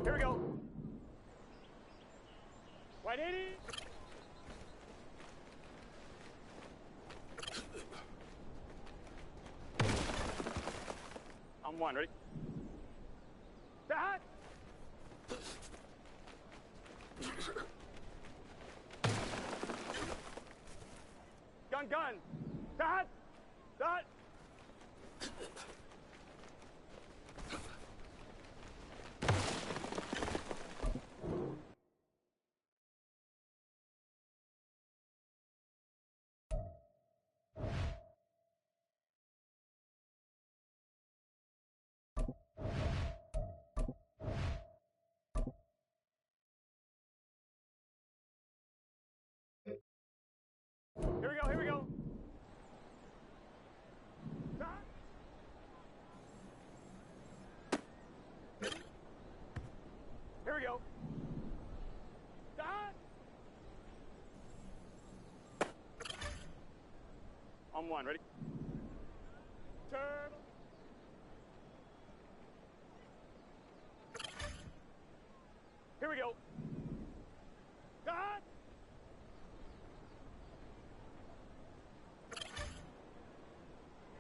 Here we go. 180. On one, ready? That. Gun. That. Here we go. That. Here we go. That. On one, ready? Turn. Here we go. That.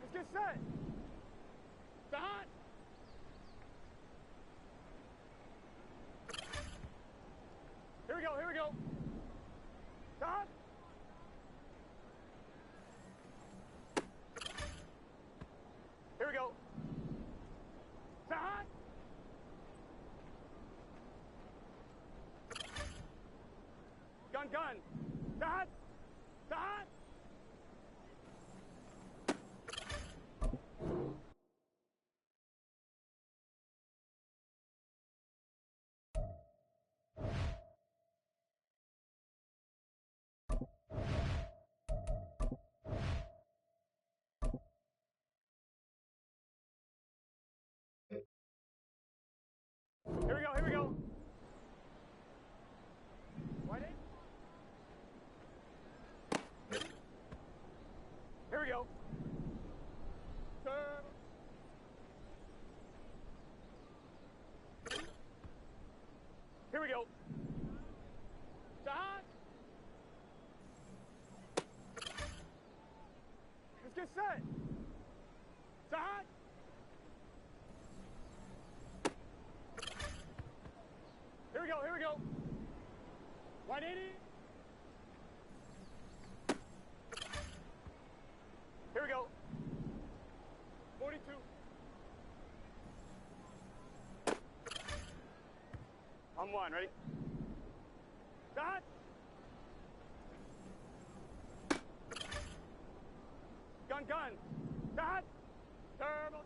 Let's get set. That. Here we go. That. Here we go. That. Gun. That. Here we go. Wide eight. Here we go. Turn. Here we go. Dot. Let's get set. Dot. Here we go. 180. Here we go. 42. On one, ready? Dot. Gun. Dot. Turbo.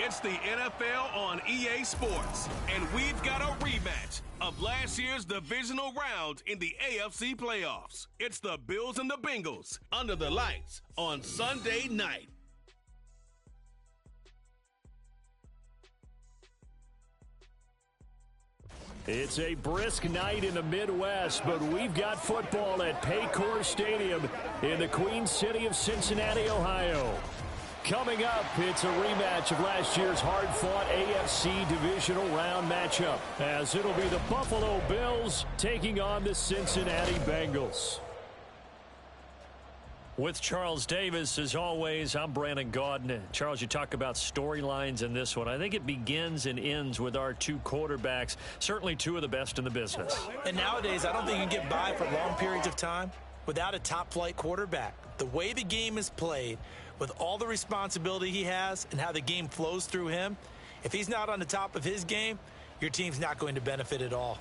It's the NFL on EA Sports, and we've got a rematch of last year's divisional round in the AFC playoffs. It's the Bills and the Bengals under the lights on Sunday night. It's a brisk night in the Midwest, but we've got football at Paycor Stadium in the Queen City of Cincinnati, Ohio. Coming up, it's a rematch of last year's hard-fought AFC divisional round matchup, as it'll be the Buffalo Bills taking on the Cincinnati Bengals. With Charles Davis, as always, I'm Brandon Gaudin. Charles, you talk about storylines in this one. I think it begins and ends with our two quarterbacks, certainly two of the best in the business. And nowadays, I don't think you can get by for long periods of time without a top-flight quarterback. The way the game is played, with all the responsibility he has and how the game flows through him, if he's not on the top of his game, your team's not going to benefit at all.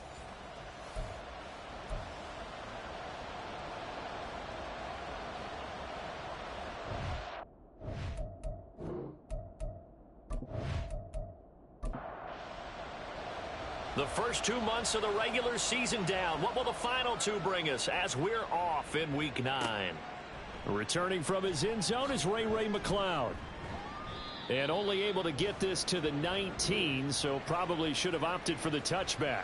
The first 2 months of the regular season down. What will the final two bring us as we're off in Week 9? Returning from his end zone is Ray McCloud. And only able to get this to the 19, so probably should have opted for the touchback.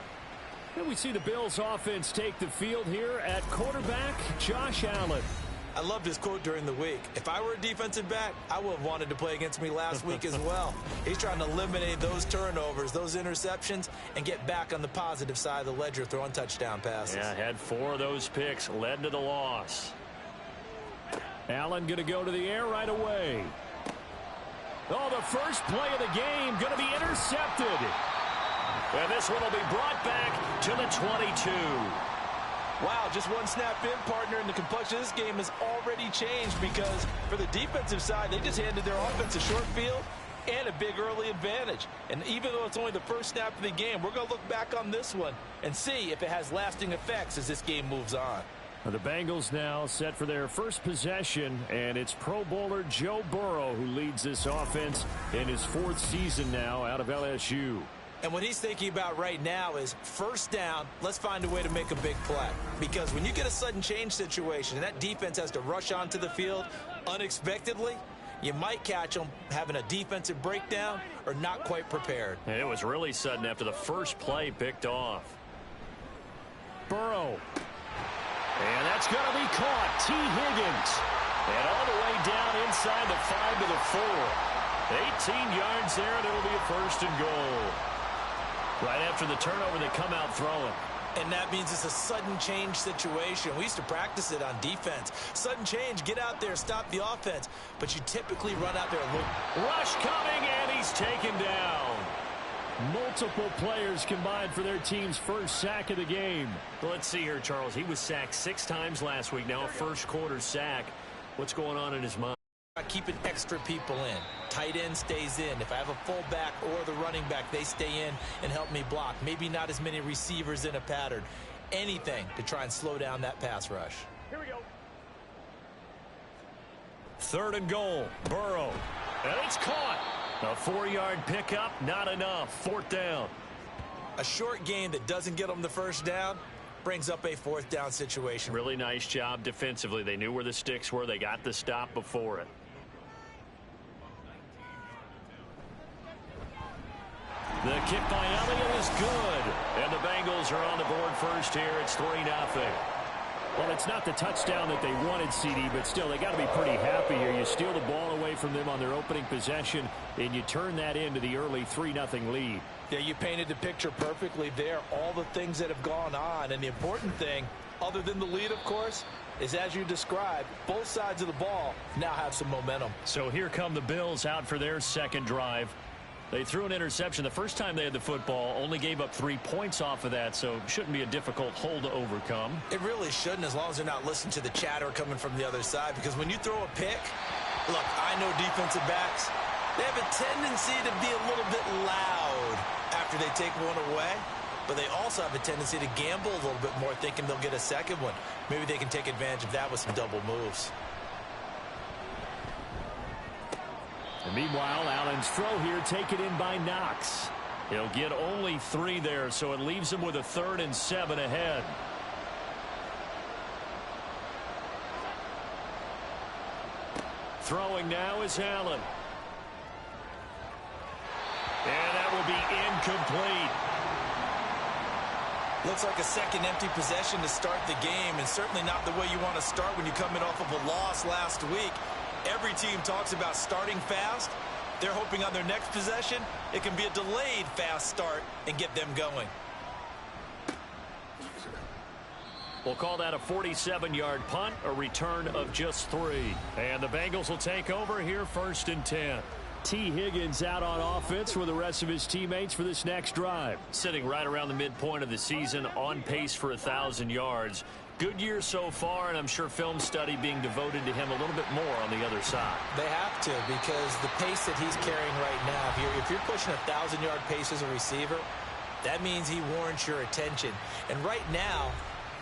And we see the Bills offense take the field here at quarterback Josh Allen. I loved his quote during the week. If I were a defensive back, I would have wanted to play against me last week as well. He's trying to eliminate those turnovers, those interceptions, and get back on the positive side of the ledger throwing touchdown passes. Yeah, had 4 of those picks, led to the loss. Allen going to go to the air right away. Oh, the first play of the game going to be intercepted. And this one will be brought back to the 22. Wow, just one snap in, partner, and the complexion of this game has already changed because for the defensive side, they just handed their offense a short field and a big early advantage. And even though it's only the first snap of the game, we're going to look back on this one and see if it has lasting effects as this game moves on. The Bengals now set for their first possession, and it's Pro Bowler Joe Burrow who leads this offense in his 4th season now out of LSU. And what he's thinking about right now is first down, let's find a way to make a big play. Because when you get a sudden change situation and that defense has to rush onto the field unexpectedly, you might catch them having a defensive breakdown or not quite prepared. And it was really sudden after the first play picked off. Burrow. And that's going to be caught. T. Higgins. And all the way down inside the 5 to the 4. 18 yards there, and it'll be a 1st and goal. Right after the turnover, they come out throwing. And that means it's a sudden change situation. We used to practice it on defense. Sudden change, get out there, stop the offense. But you typically run out there and look. Rush coming, and he's taken down. Multiple players combined for their team's first sack of the game. Let's see here, Charles. He was sacked 6 times last week. Now a first-quarter sack. What's going on in his mind? Keeping extra people in. Tight end stays in. If I have a fullback or the running back, they stay in and help me block. Maybe not as many receivers in a pattern. Anything to try and slow down that pass rush. Here we go. 3rd and goal. Burrow. And it's caught. A 4-yard pickup, not enough. 4th down. A short game that doesn't get them the first down brings up a 4th down situation. Really nice job defensively. They knew where the sticks were. They got the stop before it. The kick by Elliott is good. And the Bengals are on the board first here. It's 3-0. Well, it's not the touchdown that they wanted, CD, but still, they got to be pretty happy here. You steal the ball away from them on their opening possession, and you turn that into the early 3-0 lead. Yeah, you painted the picture perfectly there. All the things that have gone on, and the important thing, other than the lead, of course, is as you described, both sides of the ball now have some momentum. So here come the Bills out for their second drive. They threw an interception the first time they had the football, only gave up 3 points off of that, so shouldn't be a difficult hole to overcome. It really shouldn't, as long as they're not listening to the chatter coming from the other side, because when you throw a pick, look, I know defensive backs, they have a tendency to be a little bit loud after they take one away, but they also have a tendency to gamble a little bit more, thinking they'll get a second one. Maybe they can take advantage of that with some double moves. And meanwhile, Allen's throw here taken in by Knox. He'll get only 3 there, so it leaves him with a 3rd and 7 ahead. Throwing now is Allen. And that will be incomplete. Looks like a second empty possession to start the game, and certainly not the way you want to start when you're coming off of a loss last week. Every team talks about starting fast. They're hoping on their next possession, it can be a delayed fast start and get them going. We'll call that a 47-yard punt, a return of just 3. And the Bengals will take over here 1st and 10. T. Higgins out on offense with the rest of his teammates for this next drive. Sitting right around the midpoint of the season, on pace for 1,000 yards. Good year so far, and I'm sure film study being devoted to him a little bit more on the other side. They have to, because the pace that he's carrying right now, if you're pushing a 1,000-yard pace as a receiver, that means he warrants your attention. And right now,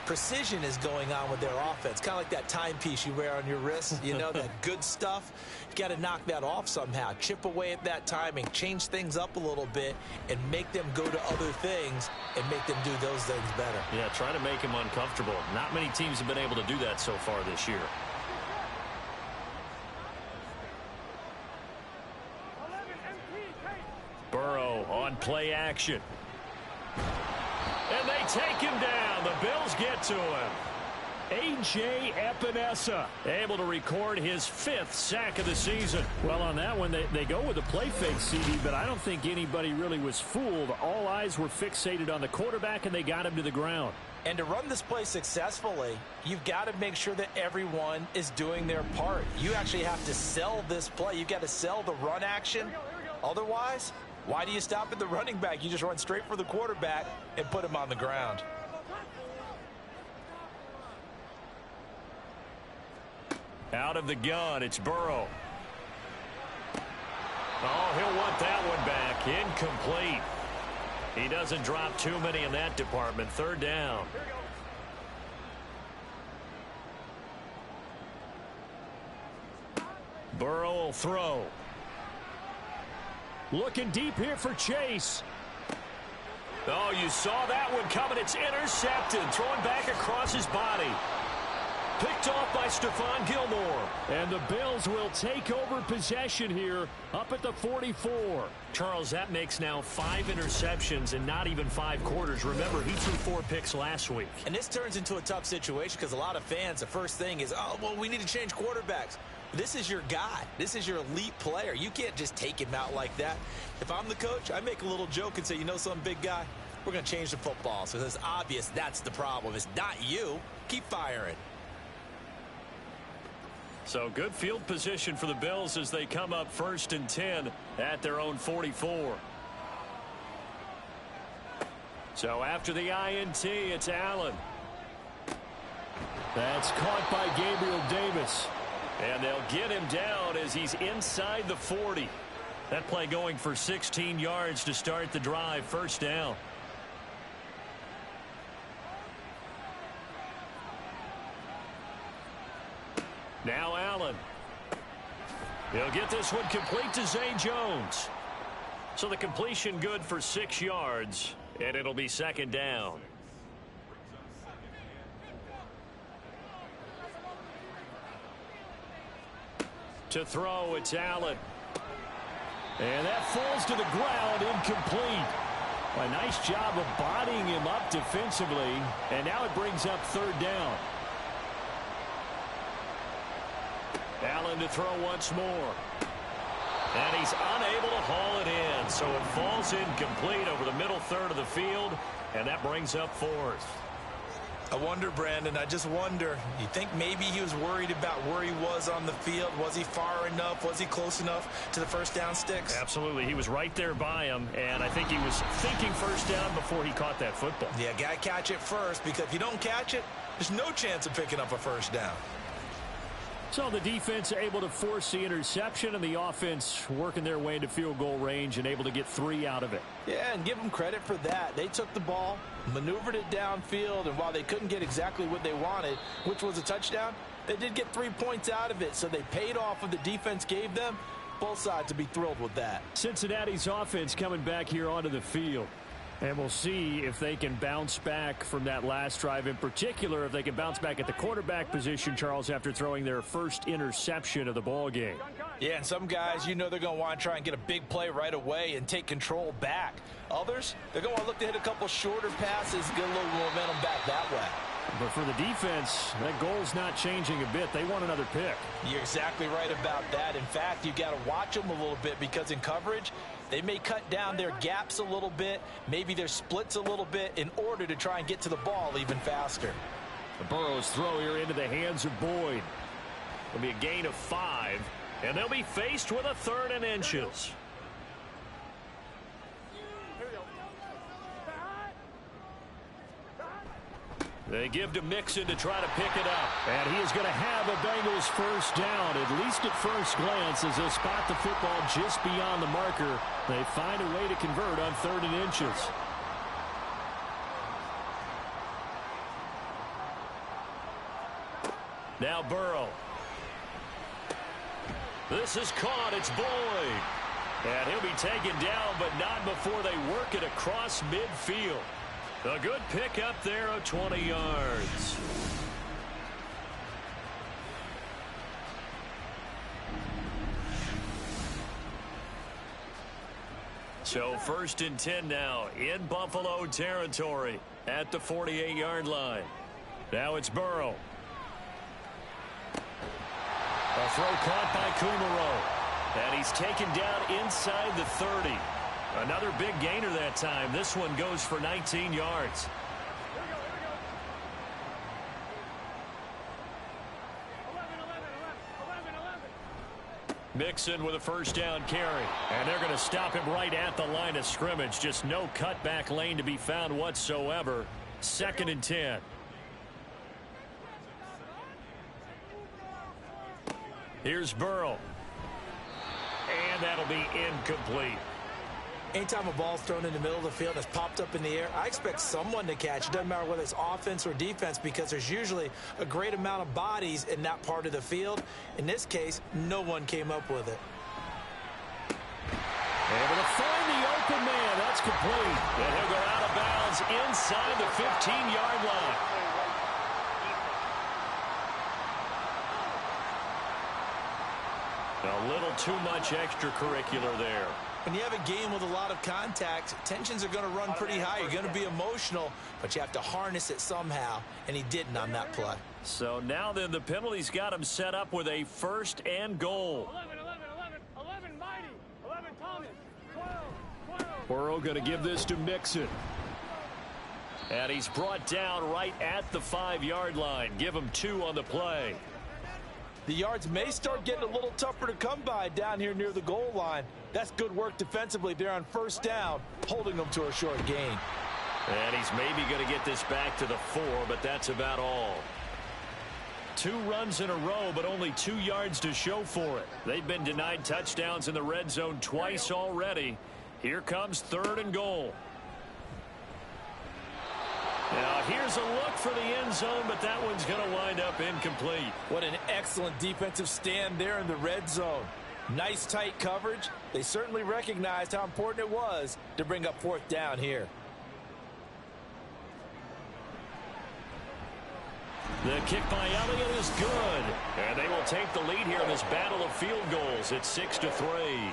precision is going on with their offense. Kind of like that timepiece you wear on your wrist, you know, that good stuff. You got to knock that off somehow. Chip away at that timing, change things up a little bit, and make them go to other things and make them do those things better. Yeah, try to make him uncomfortable. Not many teams have been able to do that so far this year. Burrow on play action. And they take him down. The Bills get to him. A.J. Epinesa able to record his 5th sack of the season. Well, on that one, they go with a play fake, CD, but I don't think anybody really was fooled. All eyes were fixated on the quarterback, and they got him to the ground. And to run this play successfully, you've got to make sure that everyone is doing their part. You actually have to sell this play. You've got to sell the run action. Otherwise, why do you stop at the running back? You just run straight for the quarterback and put him on the ground. Out of the gun, it's Burrow. Oh, he'll want that one back. Incomplete. He doesn't drop too many in that department. 3rd down. Burrow will throw. Looking deep here for Chase. Oh, you saw that one coming. It's intercepted. Throwing back across his body. Picked off by Stephon Gilmore. And the Bills will take over possession here up at the 44. Charles, that makes now 5 interceptions in not even 5 quarters. Remember, he threw 4 picks last week. And this turns into a tough situation because a lot of fans, the first thing is, oh, well, we need to change quarterbacks. This is your guy. This is your elite player. You can't just take him out like that. If I'm the coach, I make a little joke and say, you know something, big guy? We're going to change the football. So it's obvious that's the problem. It's not you. Keep firing. So good field position for the Bills as they come up 1st and 10 at their own 44. So after the INT, it's Allen. That's caught by Gabriel Davis. And they'll get him down as he's inside the 40. That play going for 16 yards to start the drive. 1st down. Now Allen. He'll get this one complete to Zay Jones. So the completion good for 6 yards, and it'll be 2nd down. To throw, it's Allen. And that falls to the ground, incomplete. A nice job of bodying him up defensively, and now it brings up 3rd down. Allen to throw once more. And he's unable to haul it in, so it falls incomplete over the middle 3rd of the field, and that brings up 4th. I wonder, Brandon, I just wonder, you think maybe he was worried about where he was on the field? Was he far enough? Was he close enough to the 1st down sticks? Absolutely. He was right there by him, and I think he was thinking 1st down before he caught that football. Yeah, got to catch it first, because if you don't catch it, there's no chance of picking up a 1st down. So the defense able to force the interception, and the offense working their way into field goal range and able to get 3 out of it. Yeah, and give them credit for that. They took the ball, maneuvered it downfield, and while they couldn't get exactly what they wanted, which was a touchdown, they did get 3 points out of it. So they paid off what the defense gave them, both sides to be thrilled with that. Cincinnati's offense coming back here onto the field. And we'll see if they can bounce back from that last drive, in particular if they can bounce back at the quarterback position, Charles, after throwing their first interception of the ball game. Yeah, and some guys, you know, they're going to want to try and get a big play right away and take control back. Others, they're going to look to hit a couple shorter passes, get a little momentum back that way. But for the defense, that goal's not changing a bit. They want another pick. You're exactly right about that. In fact, you got to watch them a little bit because in coverage, they may cut down their gaps a little bit, maybe their splits a little bit in order to try and get to the ball even faster. The Burrow's throw here into the hands of Boyd. It'll be a gain of 5, and they'll be faced with a 3rd and inches. They give to Mixon to try to pick it up. And he is going to have a Bengals first down, at least at first glance, as they spot the football just beyond the marker. They find a way to convert on 3rd and inches. Now Burrow. This is caught. It's Boyd. And he'll be taken down, but not before they work it across midfield. A good pick up there of 20 yards. So 1st and 10 now in Buffalo territory at the 48-yard line. Now it's Burrow. A throw caught by Kumaro. And he's taken down inside the 30. Another big gainer that time. This one goes for 19 yards. Mixon with a first down carry. And they're going to stop him right at the line of scrimmage. Just no cutback lane to be found whatsoever. 2nd and 10. Here's Burrow. And that'll be incomplete. Anytime a ball's thrown in the middle of the field and it's popped up in the air, I expect someone to catch. It doesn't matter whether it's offense or defense because there's usually a great amount of bodies in that part of the field. In this case, no one came up with it. Able to find the open man. That's complete. And he'll go out of bounds inside the 15-yard line. A little too much extracurricular there. When you have a game with a lot of contact, tensions are going to run pretty high. You're going to be emotional, but you have to harness it somehow, and he didn't on that play. So now then, the penalty's got him set up with a 1st and goal. 11, Mighty, 11, Thomas, 12. Burrow going to give this to Mixon. And he's brought down right at the 5-yard line. Give him 2 on the play. The yards may start getting a little tougher to come by down here near the goal line. That's good work defensively there on 1st down, holding them to a short gain. And he's maybe going to get this back to the 4, but that's about all. 2 runs in a row, but only 2 yards to show for it. They've been denied touchdowns in the red zone twice already. Here comes 3rd and goal. Now here's a look for the end zone, but that one's going to wind up incomplete. What an excellent defensive stand there in the red zone. Nice tight coverage. They certainly recognized how important it was to bring up 4th down here. The kick by Elliott is good. And they will take the lead here in this battle of field goals at 6-3.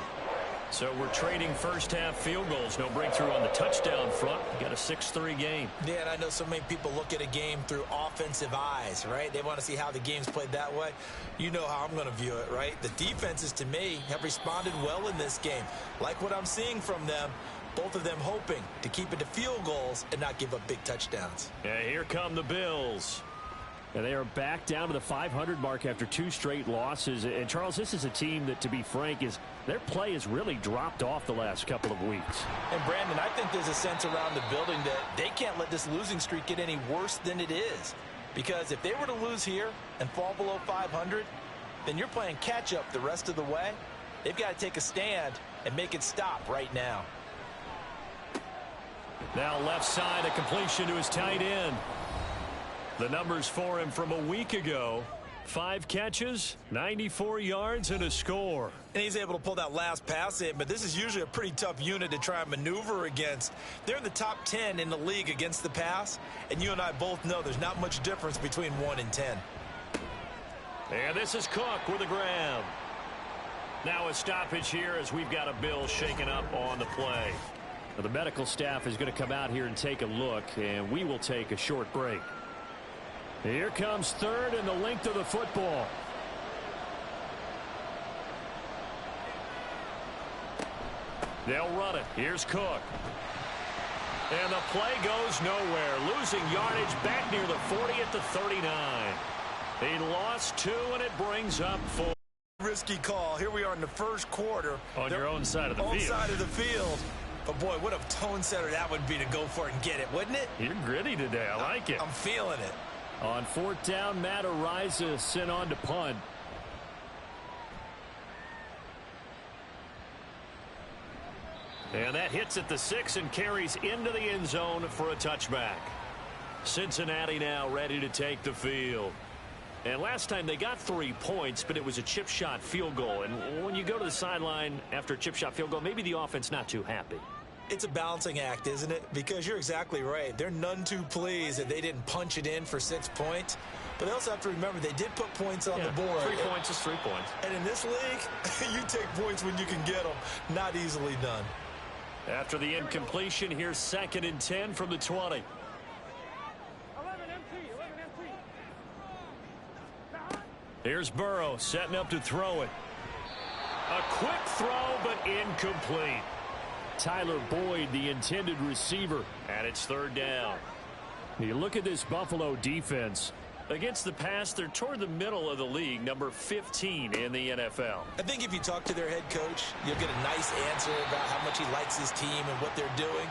So we're trading first half field goals. No breakthrough on the touchdown front. We got a 6-3 game. Yeah, and I know so many people look at a game through offensive eyes, right? They want to see how the game's played that way. You know how I'm going to view it, right? The defenses, to me, have responded well in this game. Like what I'm seeing from them, both of them hoping to keep it to field goals and not give up big touchdowns. And here come the Bills. And they are back down to the 500 mark after 2 straight losses. And, Charles, this is a team that, to be frank, their play has really dropped off the last couple of weeks. And, Brandon, I think there's a sense around the building that they can't let this losing streak get any worse than it is. Because if they were to lose here and fall below 500, then you're playing catch-up the rest of the way. They've got to take a stand and make it stop right now. Now left side, a completion to his tight end. The numbers for him from a week ago: 5 catches, 94 yards, and a score. And he's able to pull that last pass in, but this is usually a pretty tough unit to try and maneuver against. They're in the top 10 in the league against the pass, and you and I both know there's not much difference between 1 and 10. And this is Cook with a grab. Now a stoppage here as we've got a Bill shaken up on the play. Now the medical staff is going to come out here and take a look, and we will take a short break. Here comes third and the length of the football. They'll run it. Here's Cook. And the play goes nowhere. Losing yardage back near the 40 at the 39. He lost 2, and it brings up 4. Risky call. Here we are in the first quarter. On your own side of the field. Own side of the field. But, boy, what a tone setter that would be to go for it and get it, wouldn't it? You're gritty today. I like it. I'm feeling it. On 4th down, Matt Ariza sent on to punt. And that hits at the 6 and carries into the end zone for a touchback. Cincinnati now ready to take the field. And last time they got 3 points, but it was a chip shot field goal. And when you go to the sideline after a chip shot field goal, maybe the offense not too happy. It's a balancing act, isn't it? Because you're exactly right. They're none too pleased that they didn't punch it in for 6 points. But they also have to remember they did put points on the board. 3 points is 3 points. And in this league, you take points when you can get them. Not easily done. After the incompletion, here's 2nd and 10 from the 20. 11 MT. Here's Burrow setting up to throw it. A quick throw, but incomplete. Tyler Boyd, the intended receiver, and it's 3rd down. You look at this Buffalo defense. Against the pass, they're toward the middle of the league, number 15 in the NFL. I think if you talk to their head coach, you'll get a nice answer about how much he likes his team and what they're doing.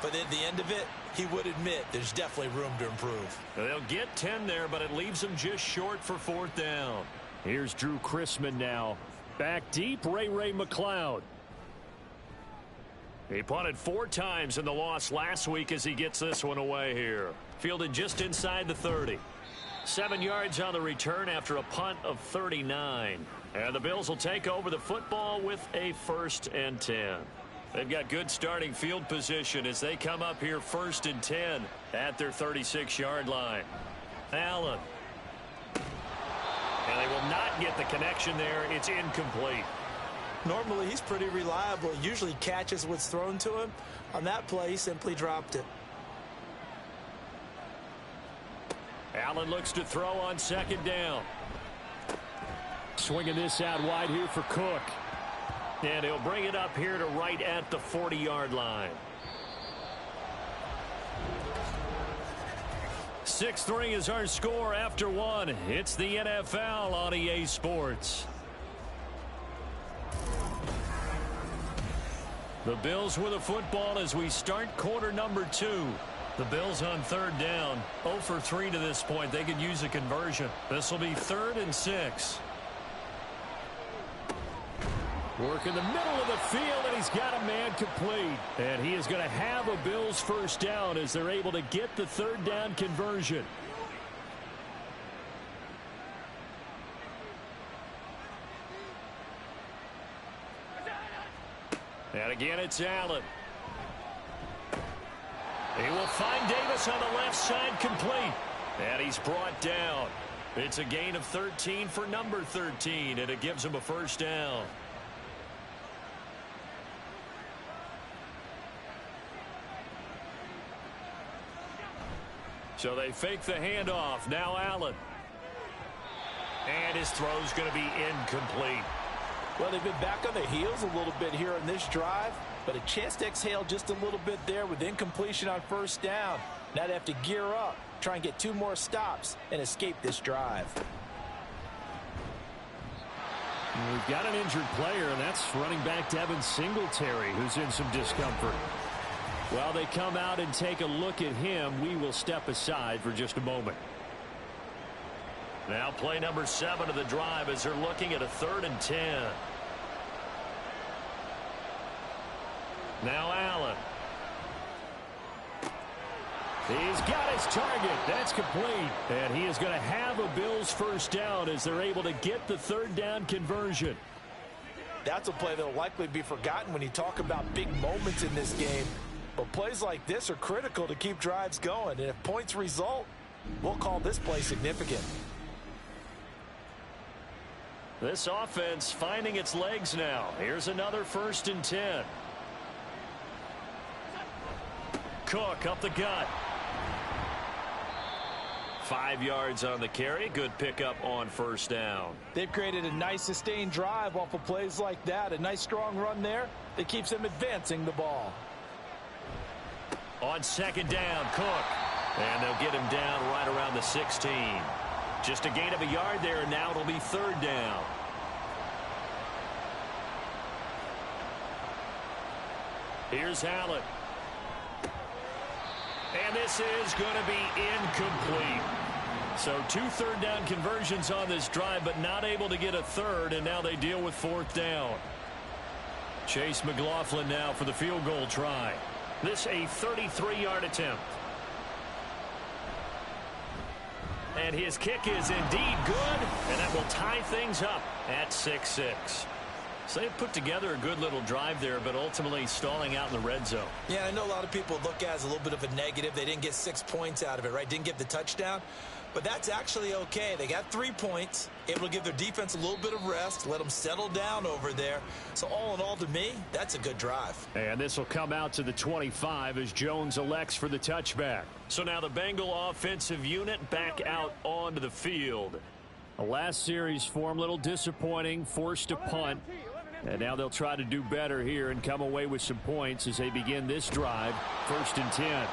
But at the end of it, he would admit there's definitely room to improve. They'll get 10 there, but it leaves them just short for 4th down. Here's Drew Chrisman now. Back deep, Ray McLeod. He punted 4 times in the loss last week as he gets this one away here. Fielded just inside the 30. 7 yards on the return after a punt of 39. And the Bills will take over the football with a 1st and 10. They've got good starting field position as they come up here 1st and 10 at their 36-yard line. Allen. And they will not get the connection there. It's incomplete. Normally, he's pretty reliable. Usually catches what's thrown to him. On that play, he simply dropped it. Allen looks to throw on 2nd down. Swinging this out wide here for Cook. And he'll bring it up here to right at the 40-yard line. 6-3 is our score after 1. It's the NFL on EA Sports. The Bills with a football as we start quarter number 2. The Bills on 3rd down. 0 for 3 to this point. They could use a conversion. This will be 3rd and 6. Work in the middle of the field, and he's got a man complete. And he is going to have a Bills 1st down as they're able to get the 3rd down conversion. And again, it's Allen. He will find Davis on the left side complete. And he's brought down. It's a gain of 13 for number 13, and it gives him a 1st down. So they fake the handoff. Now Allen. And his throw's going to be incomplete. Well, they've been back on their heels a little bit here in this drive, but a chance to exhale just a little bit there with incompletion on 1st down. Now they have to gear up, try and get 2 more stops, and escape this drive. We've got an injured player, and that's running back Devin Singletary, who's in some discomfort. While they come out and take a look at him, we will step aside for just a moment. Now play number 7 of the drive as they're looking at a 3rd and 10. Now Allen. He's got his target. That's complete. And he is going to have a Bills first down as they're able to get the third down conversion. That's a play that will likely be forgotten when you talk about big moments in this game. But plays like this are critical to keep drives going. And if points result, we'll call this play significant. This offense finding its legs now. Here's another 1st and 10. Cook up the gut. 5 yards on the carry. Good pickup on first down. They've created a nice sustained drive off of plays like that. A nice strong run there that keeps them advancing the ball. On 2nd down, Cook. And they'll get him down right around the 16. Just a gain of a yard there, and now it'll be 3rd down. Here's Allen. And this is going to be incomplete. So 2 3rd down conversions on this drive, but not able to get a third, and now they deal with 4th down. Chase McLaughlin now for the field goal try. This a 33-yard attempt. And his kick is indeed good, and that will tie things up at 6-6. So they put together a good little drive there, but ultimately stalling out in the red zone. Yeah, I know a lot of people look at it as a little bit of a negative. They didn't get 6 points out of it, right? Didn't get the touchdown. But that's actually okay. They got 3 points, able to give their defense a little bit of rest, let them settle down over there. So all in all, to me, that's a good drive. And this will come out to the 25 as Jones elects for the touchback. So now the Bengal offensive unit back out onto the field. The last series form, a little disappointing, forced a punt. And now they'll try to do better here and come away with some points as they begin this drive. 1st and 10.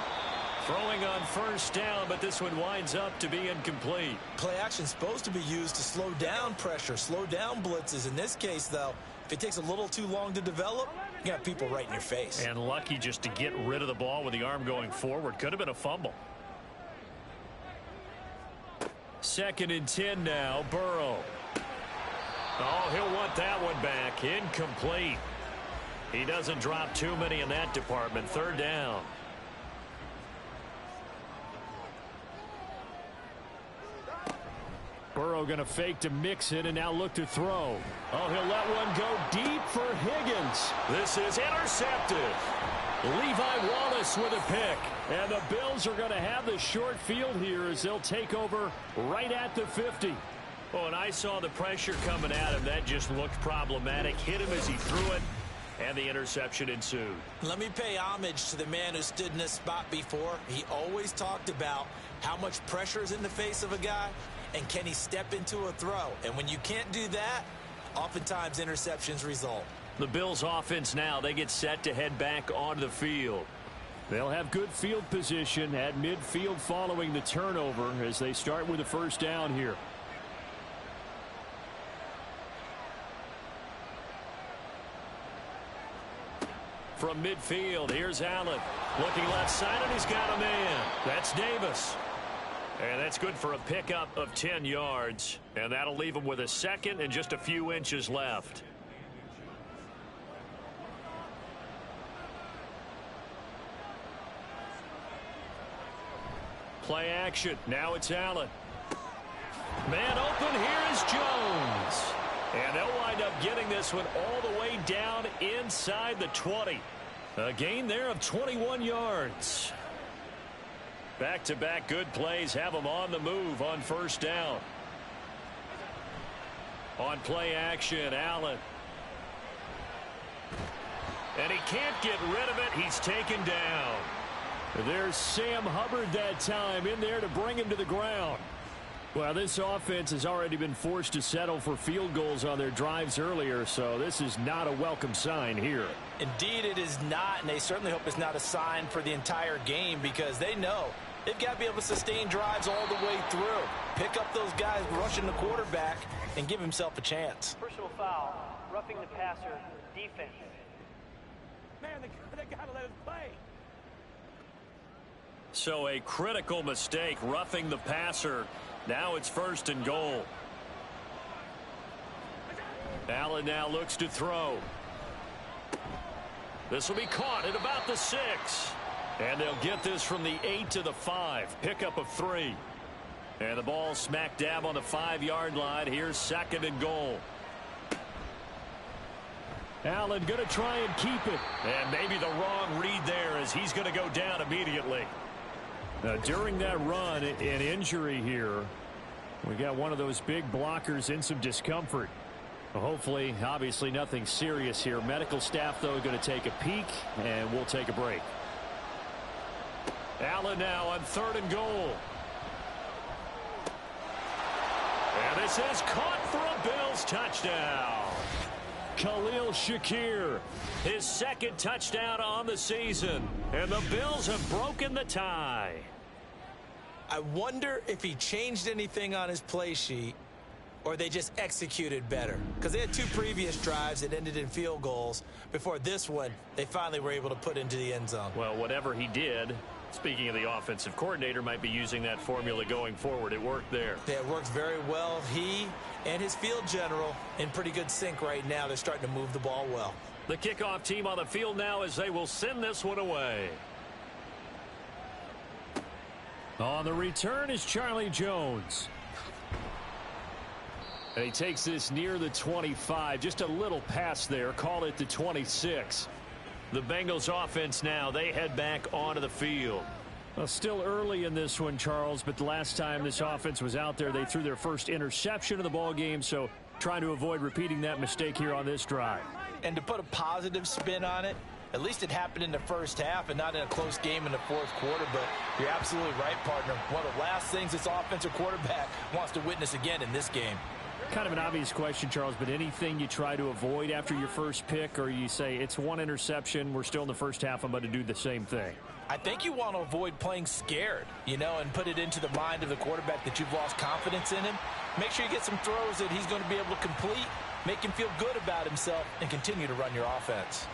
Throwing on first down, but this one winds up to be incomplete. Play action supposed to be used to slow down pressure, slow down blitzes. In this case, though, if it takes a little too long to develop, you got people right in your face. And lucky just to get rid of the ball with the arm going forward. Could have been a fumble. 2nd and 10 now, Burrow. Oh, he'll want that one back. Incomplete. He doesn't drop too many in that department. 3rd down. Burrow going to fake to mix it and now look to throw. Oh, he'll let one go deep for Higgins. This is intercepted. Levi Wallace with a pick. And the Bills are going to have the short field here as they'll take over right at the 50. Oh, and I saw the pressure coming at him. That just looked problematic. Hit him as he threw it, and the interception ensued. Let me pay homage to the man who stood in this spot before. He always talked about how much pressure is in the face of a guy, and can he step into a throw. And when you can't do that, oftentimes interceptions result. The Bills offense now, they get set to head back onto the field. They'll have good field position at midfield following the turnover as they start with the first down here. From midfield, here's Allen. Looking left side, and he's got a man. That's Davis. And that's good for a pickup of 10 yards. And that'll leave him with a second and just a few inches left. Play action. Now it's Allen. Man open. Here is Jones. And they'll wind up getting this one all the way down inside the 20. A gain there of 21 yards. Back-to-back good plays have them on the move on first down. On play action, Allen. And he can't get rid of it. He's taken down. There's Sam Hubbard that time in there to bring him to the ground. Well, this offense has already been forced to settle for field goals on their drives earlier, so this is not a welcome sign here. Indeed, it is not, and they certainly hope it's not a sign for the entire game because they know they've got to be able to sustain drives all the way through. Pick up those guys rushing the quarterback and give himself a chance. Personal foul, roughing the passer, defense. Man, they got to let us play. So a critical mistake, roughing the passer. Now it's 1st and goal. Allen now looks to throw. This will be caught at about the 6. And they'll get this from the 8 to the 5. Pickup of 3. And the ball smack dab on the 5-yard line. Here's 2nd and goal. Allen going to try and keep it. And maybe the wrong read there as he's going to go down immediately. During that run, an injury here. We got one of those big blockers in some discomfort. Hopefully, obviously nothing serious here. Medical staff, though, going to take a peek, and we'll take a break. Allen now on 3rd and goal. And this is caught for a Bills touchdown. Khalil Shakir, his 2nd touchdown on the season. And the Bills have broken the tie. I wonder if he changed anything on his play sheet or they just executed better. Because they had 2 previous drives that ended in field goals. Before this one, they finally were able to put into the end zone. Well, whatever he did, speaking of the offensive coordinator, might be using that formula going forward. It worked there. Yeah, it works very well. He and his field general in pretty good sync right now. They're starting to move the ball well. The kickoff team on the field now as they will send this one away. On the return is Charlie Jones. And he takes this near the 25. Just a little pass there. Call it the 26. The Bengals offense now, they head back onto the field. Well, still early in this one, Charles, but the last time this offense was out there, they threw their first interception of the ball game, so trying to avoid repeating that mistake here on this drive. And to put a positive spin on it, at least it happened in the first half and not in a close game in the 4th quarter, but you're absolutely right, partner. One of the last things this offensive quarterback wants to witness again in this game. Kind of an obvious question, Charles, but anything you try to avoid after your first pick, or you say it's 1 interception, we're still in the first half, I'm going to do the same thing? I think you want to avoid playing scared, and put it into the mind of the quarterback that you've lost confidence in him. Make sure you get some throws that he's going to be able to complete, make him feel good about himself, and continue to run your offense.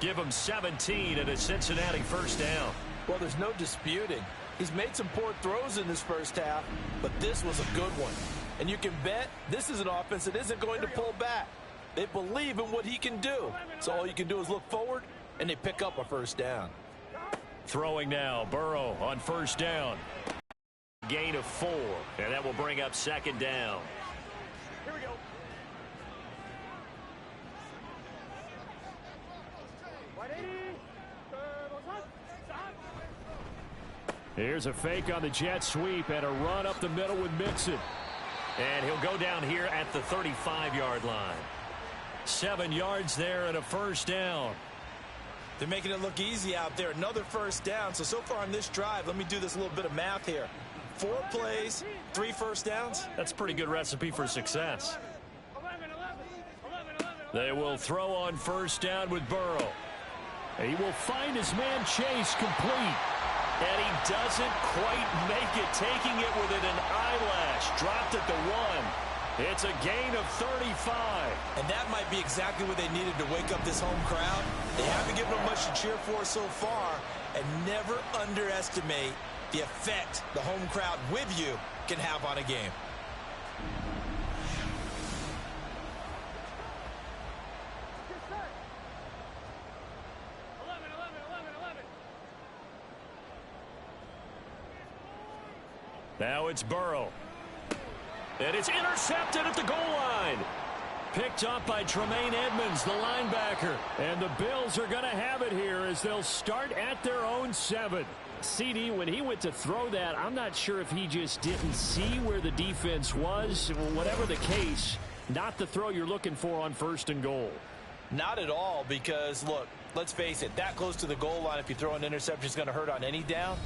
Give him 17 and a Cincinnati first down. Well, there's no disputing. He's made some poor throws in this first half, but this was a good one. And you can bet this is an offense that isn't going to pull back. They believe in what he can do. So all you can do is look forward, and they pick up a first down. Throwing now, Burrow on first down. Gain of 4, and that will bring up 2nd down. Here we go. Here's a fake on the jet sweep and a run up the middle with Mixon. And he'll go down here at the 35-yard line. 7 yards there and a first down. They're making it look easy out there. Another first down. So far on this drive, let me do this little bit of math here. 4 plays, 3 first downs. That's a pretty good recipe for success. They will throw on first down with Burrow. He will find his man Chase complete. And he doesn't quite make it, taking it within an eyelash. Dropped at the 1. It's a gain of 35. And that might be exactly what they needed to wake up this home crowd. They haven't given them much to cheer for so far. And never underestimate the effect the home crowd with you can have on a game. Now it's Burrow. And it's intercepted at the goal line. Picked up by Tremaine Edmonds, the linebacker. And the Bills are going to have it here as they'll start at their own 7. CD, when he went to throw that, I'm not sure if he just didn't see where the defense was. Whatever the case, not the throw you're looking for on first and goal. Not at all, because, look, let's face it, that close to the goal line, if you throw an interception, is going to hurt on any down.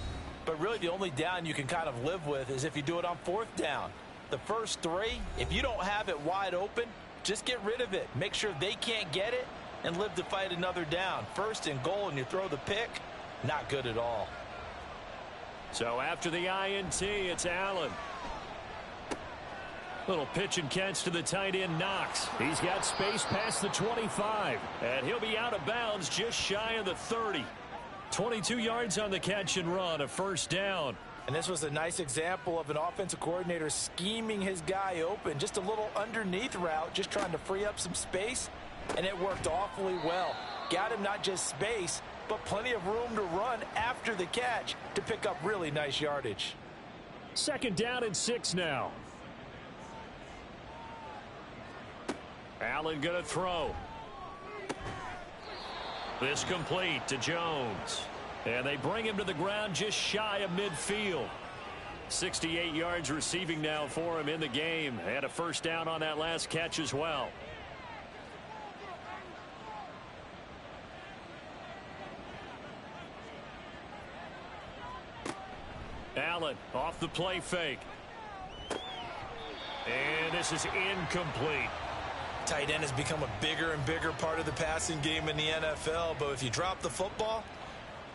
But really, the only down you can kind of live with is if you do it on 4th down. The first 3, if you don't have it wide open, just get rid of it. Make sure they can't get it and live to fight another down. First and goal, and you throw the pick, not good at all. So after the INT, it's Allen. Little pitch and catch to the tight end, Knox. He's got space past the 25. And he'll be out of bounds just shy of the 30. 22 yards on the catch and run, a first down. And this was a nice example of an offensive coordinator scheming his guy open. Just a little underneath route, just trying to free up some space. And it worked awfully well. Got him not just space, but plenty of room to run after the catch to pick up really nice yardage. 2nd down and 6 now. Allen going to throw. This complete to Jones. And they bring him to the ground just shy of midfield. 68 yards receiving now for him in the game. Had a 1st down on that last catch as well. Allen off the play fake. And this is incomplete. Tight end has become a bigger and bigger part of the passing game in the NFL, but if you drop the football,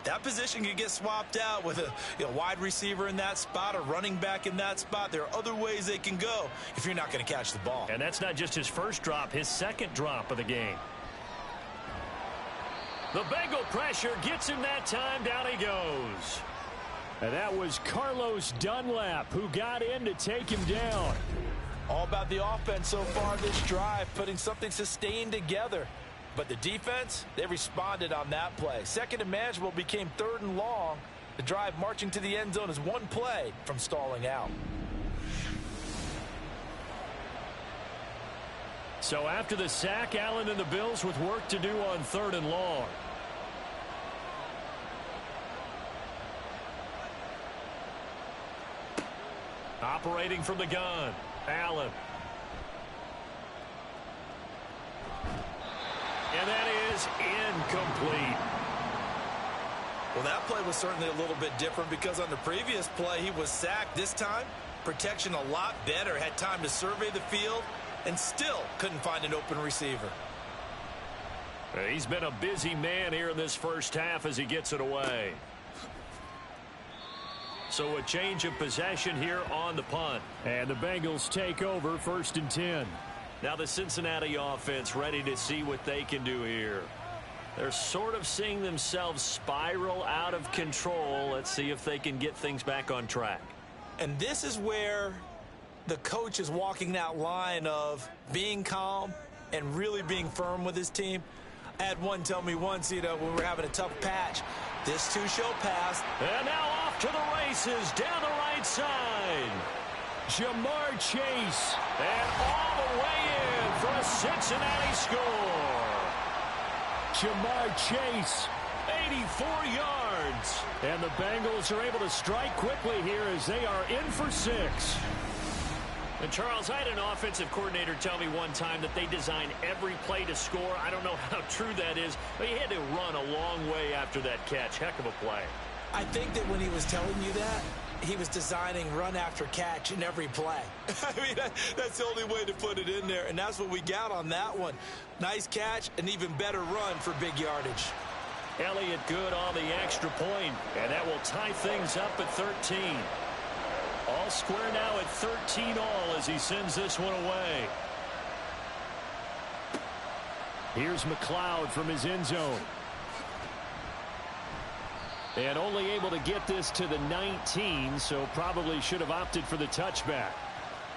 that position can get swapped out with a wide receiver in that spot, a running back in that spot. There are other ways they can go if you're not going to catch the ball. And that's not just his first drop, his 2nd drop of the game. The Bengal pressure gets him that time. Down he goes. And that was Carlos Dunlap who got in to take him down. All about the offense so far this drive, putting something sustained together. But the defense, they responded on that play. 2nd and manageable became 3rd and long. The drive marching to the end zone is one play from stalling out. So after the sack, Allen and the Bills with work to do on 3rd and long. Operating from the gun, Allen. And that is incomplete. Well, that play was certainly a little bit different because on the previous play, he was sacked. This time, protection a lot better. Had time to survey the field and still couldn't find an open receiver. He's been a busy man here in this 1st half as he gets it away. So a change of possession here on the punt. And the Bengals take over 1st and 10. Now the Cincinnati offense ready to see what they can do here. They're sort of seeing themselves spiral out of control. Let's see if they can get things back on track. And this is where the coach is walking that line of being calm and really being firm with his team. I had one tell me once, when we're having a tough patch, this too shall pass. And now off to the races down the right side. Jamar Chase. And all the way in for a Cincinnati score. Jamar Chase, 84 yards. And the Bengals are able to strike quickly here as they are in for 6. And Charles, I had an offensive coordinator tell me one time that they design every play to score. I don't know how true that is, but he had to run a long way after that catch. Heck of a play. I think that when he was telling you that, he was designing run after catch in every play. I mean, that's the only way to put it in there, and that's what we got on that one. Nice catch, an even better run for big yardage. Elliott good on the extra point, and that will tie things up at 13. All square now at 13 all as he sends this one away. Here's McLeod from his end zone. And only able to get this to the 19, so probably should have opted for the touchback.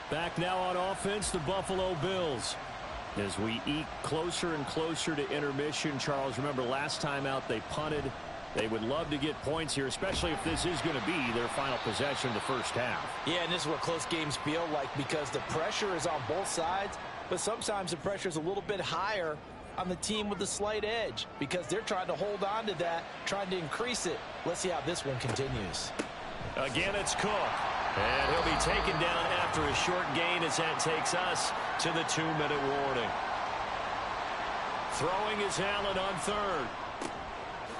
Back now on offense, the Buffalo Bills. As we eke closer and closer to intermission, Charles, remember last time out they punted. They would love to get points here, especially if this is going to be their final possession of the 1st half. Yeah, and this is what close games feel like because the pressure is on both sides, but sometimes the pressure is a little bit higher on the team with the slight edge because they're trying to hold on to that, trying to increase it. Let's see how this one continues. Again, it's Cook. And he'll be taken down after a short gain as that takes us to the 2-minute warning. Throwing is Allen on 3rd.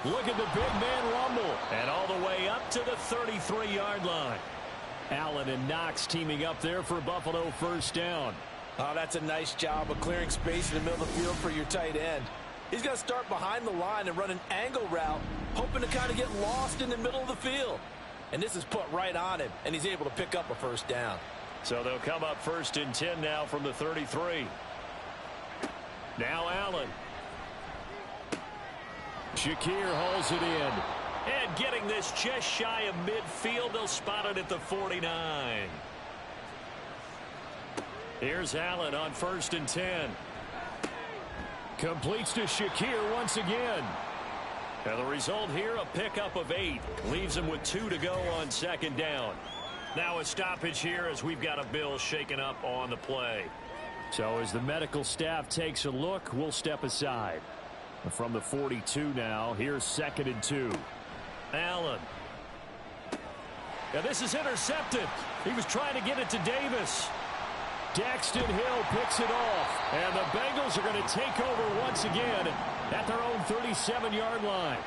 Look at the big man rumble. And all the way up to the 33-yard line. Allen and Knox teaming up there for Buffalo 1st down. Oh, that's a nice job of clearing space in the middle of the field for your tight end. He's going to start behind the line and run an angle route, hoping to kind of get lost in the middle of the field. And this is put right on him, and he's able to pick up a 1st down. So they'll come up 1st and 10 now from the 33. Now Allen. Shakir hauls it in. And getting this just shy of midfield, they'll spot it at the 49. Here's Allen on 1st and 10. Completes to Shakir once again. And the result here, a pickup of 8. Leaves him with 2 to go on second down. Now a stoppage here as we've got a Bill shaken up on the play. So as the medical staff takes a look, we'll step aside. From the 42 now, here's 2nd and 2. Allen. And this is intercepted. He was trying to get it to Davis. Daxton Hill picks it off. And the Bengals are going to take over once again at their own 37-yard line.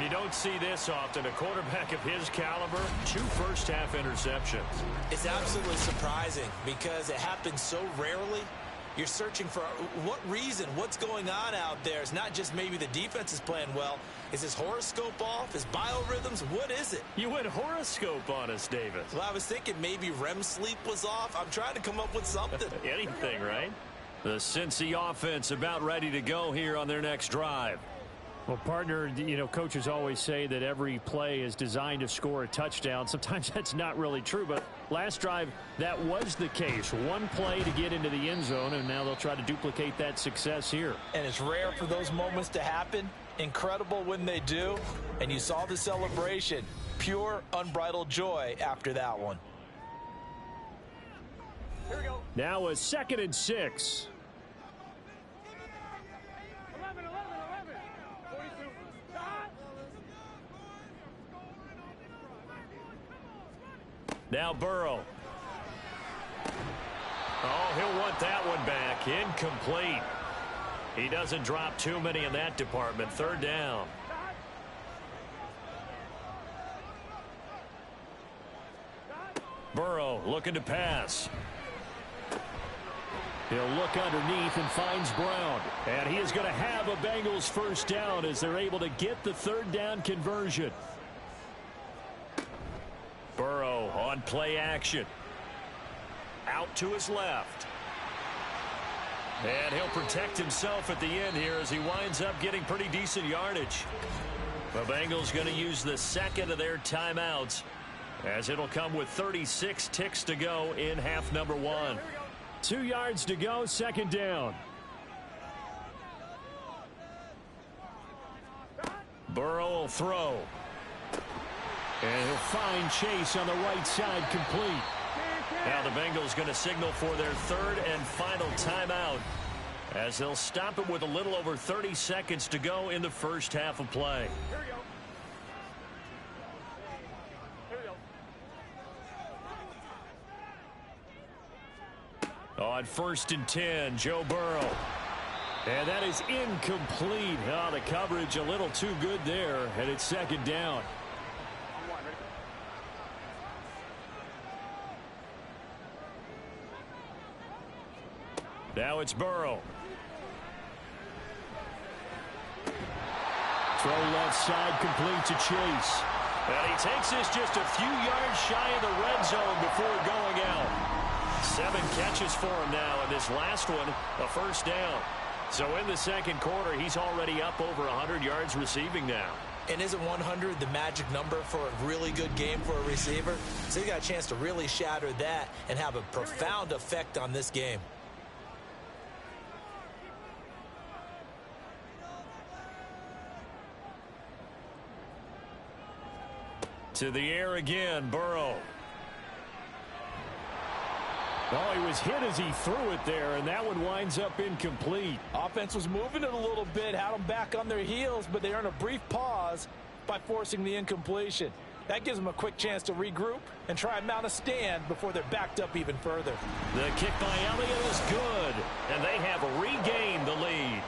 You don't see this often. A quarterback of his caliber, 2 first-half interceptions. It's absolutely surprising because it happens so rarely. You're searching for what reason, what's going on out there. It's not just maybe the defense is playing well. Is his horoscope off? His biorhythms? What is it? You went horoscope on us, Davis. Well, I was thinking maybe REM sleep was off. I'm trying to come up with something. Anything, right? The Cincy offense about ready to go here on their next drive. Well, partner, you know, coaches always say that every play is designed to score a touchdown. Sometimes that's not really true, but last drive, that was the case. One play to get into the end zone, and now they'll try to duplicate that success here. And it's rare for those moments to happen. Incredible when they do. And you saw the celebration. Pure, unbridled joy after that one. Here we go. Now a 2nd and 6. 11, 42. Stop. Now Burrow. Oh, he'll want that one back. Incomplete. He doesn't drop too many in that department. 3rd down. Burrow looking to pass. He'll look underneath and finds Brown. And he is going to have a Bengals first down as they're able to get the 3rd down conversion. Burrow on play action. Out to his left. And he'll protect himself at the end here as he winds up getting pretty decent yardage. The Bengals going to use the 2nd of their timeouts as it'll come with 36 ticks to go in half number 1. 2 yards to go, 2nd down. Burrow will throw. And he'll find Chase on the right side, complete. Now the Bengals going to signal for their 3rd and final timeout as they'll stop it with a little over 30 seconds to go in the first half of play. Here we go. Here we go. On 1st and 10, Joe Burrow. And that is incomplete. Oh, the coverage a little too good there, and it's 2nd down. Now it's Burrow. Throw left side, complete to Chase. And he takes this just a few yards shy of the red zone before going out. 7 catches for him now, and this last one, a first down. So in the 2nd quarter, he's already up over 100 yards receiving now. And isn't 100 the magic number for a really good game for a receiver? So you got a chance to really shatter that and have a profound effect on this game. To the air again, Burrow. Oh, he was hit as he threw it there, and that one winds up incomplete. Offense was moving it a little bit, had them back on their heels, but they earned a brief pause by forcing the incompletion. That gives them a quick chance to regroup and try and mount a stand before they're backed up even further. The kick by Elliott is good, and they have regained the lead.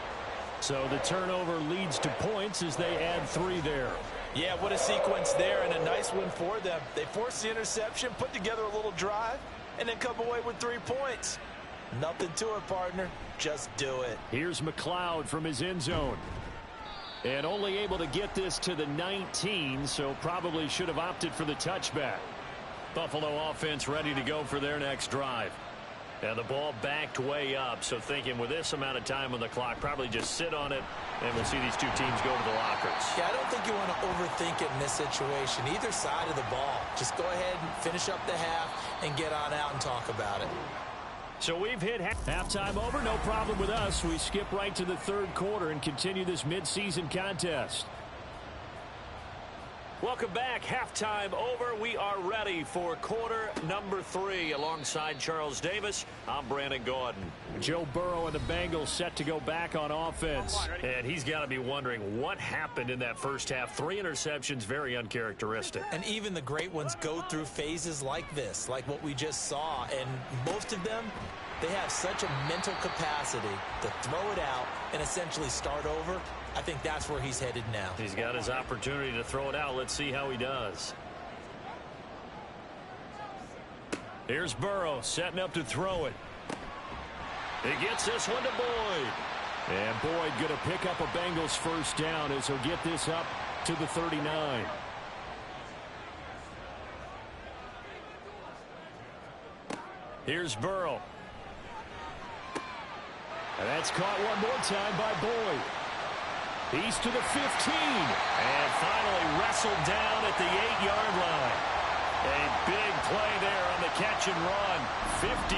So the turnover leads to points as they add 3 there. Yeah, what a sequence there, and a nice win for them. They forced the interception, put together a little drive, and then come away with 3 points. Nothing to it, partner. Just do it. Here's McLeod from his end zone. And only able to get this to the 19, so probably should have opted for the touchback. Buffalo offense ready to go for their next drive. And the ball backed way up, so thinking with this amount of time on the clock, probably just sit on it, and we'll see these 2 teams go to the lockers. Yeah, I don't think you want to overthink it in this situation. Either side of the ball. Just go ahead and finish up the half and get on out and talk about it. So we've hit halftime over. No problem with us. We skip right to the 3rd quarter and continue this midseason contest. Welcome back. Halftime over. We are ready for quarter number 3. Alongside Charles Davis, I'm Brandon Gordon. Joe Burrow and the Bengals set to go back on offense. And he's got to be wondering what happened in that first half. 3 interceptions, very uncharacteristic. And even the great ones go through phases like this, like what we just saw. And most of them, they have such a mental capacity to throw it out and essentially start over. I think that's where he's headed now. He's got his opportunity to throw it out. Let's see how he does. Here's Burrow setting up to throw it. He gets this one to Boyd. And Boyd going to pick up a Bengals first down as he'll get this up to the 39. Here's Burrow. And that's caught one more time by Boyd. He's to the 15. And finally wrestled down at the 8-yard line. A big play there on the catch and run. 53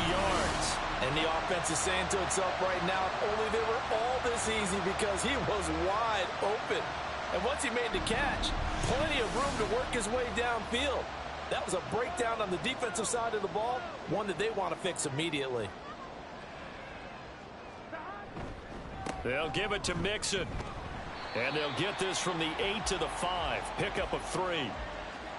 yards. And the offense is saying to itself right now, if only they were all this easy, because he was wide open. And once he made the catch, plenty of room to work his way downfield. That was a breakdown on the defensive side of the ball, one that they want to fix immediately. They'll give it to Mixon. And they'll get this from the 8 to the 5. Pickup of 3.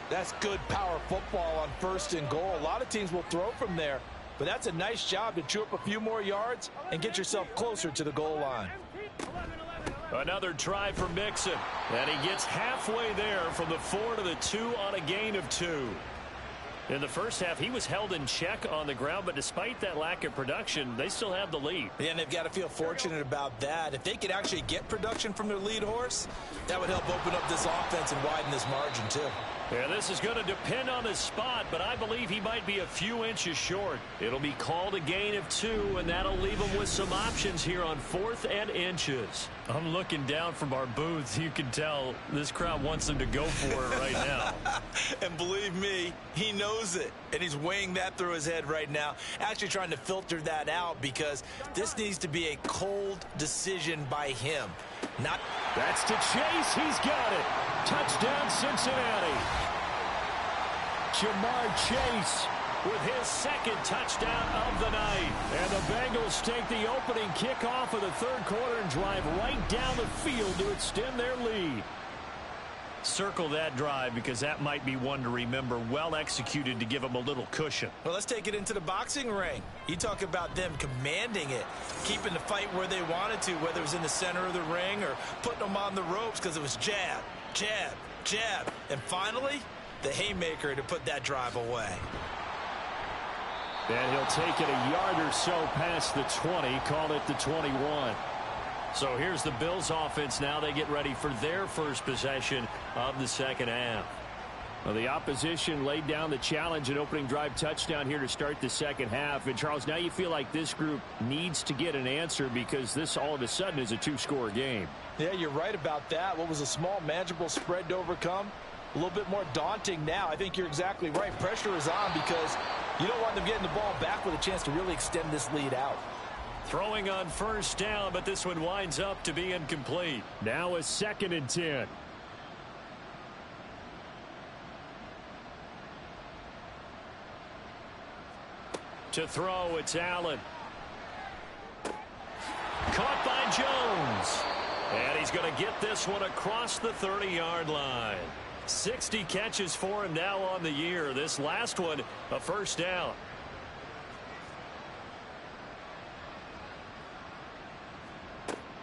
That's good power football on 1st and goal. A lot of teams will throw from there, but that's a nice job to chew up a few more yards and get yourself closer to the goal line. Another try for Mixon. And he gets halfway there from the 4 to the 2 on a gain of 2. In the first half, he was held in check on the ground, but despite that lack of production, they still have the lead. Yeah, and they've got to feel fortunate about that. If they could actually get production from their lead horse, that would help open up this offense and widen this margin, too. Yeah, this is going to depend on his spot, but I believe he might be a few inches short. It'll be called a gain of 2, and that'll leave him with some options here on 4th and inches. I'm looking down from our booths. You can tell this crowd wants him to go for it right now. And believe me, he knows it, and he's weighing that through his head right now, actually trying to filter that out, because this needs to be a cold decision by him. That's to Chase. He's got it. Touchdown, Cincinnati. Jamar Chase with his 2nd touchdown of the night. And the Bengals take the opening kickoff of the 3rd quarter and drive right down the field to extend their lead. Circle that drive, because that might be one to remember. Well executed to give them a little cushion. Well, let's take it into the boxing ring. You talk about them commanding it, keeping the fight where they wanted to, whether it was in the center of the ring or putting them on the ropes, because it was jab, jab, jab. And finally, the haymaker to put that drive away. And he'll take it a yard or so past the 20, call it the 21. So here's the Bills offense now. They get ready for their first possession of the 2nd half. Well, the opposition laid down the challenge, an opening drive touchdown here to start the 2nd half. And, Charles, now you feel like this group needs to get an answer, because this all of a sudden is a 2-score game. Yeah, you're right about that. What was a small, manageable spread to overcome, a little bit more daunting now. I think you're exactly right. Pressure is on, because you don't want them getting the ball back with a chance to really extend this lead out. Throwing on 1st down, but this one winds up to be incomplete. Now a 2nd and 10. To throw, it's Allen. Caught by Jones. And he's going to get this one across the 30-yard line. 60 catches for him now on the year. This last one, a 1st down.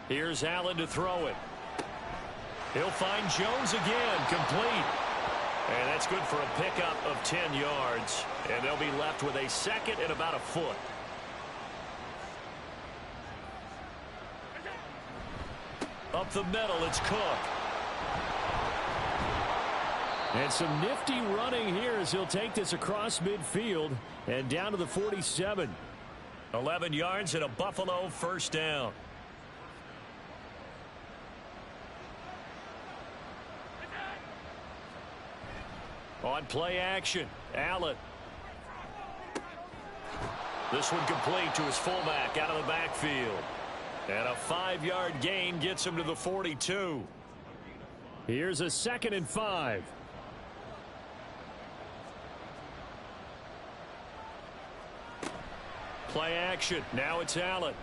Here's Allen to throw it. He'll find Jones again, complete. And that's good for a pickup of 10 yards. And they'll be left with a 2nd and about a foot. Up the middle, it's Cook. And some nifty running here as he'll take this across midfield and down to the 47. 11 yards and a Buffalo 1st down. On play action, Allen. This one complete to his fullback out of the backfield. And a 5-yard gain gets him to the 42. Here's a 2nd and 5. Play action. Now it's Allen.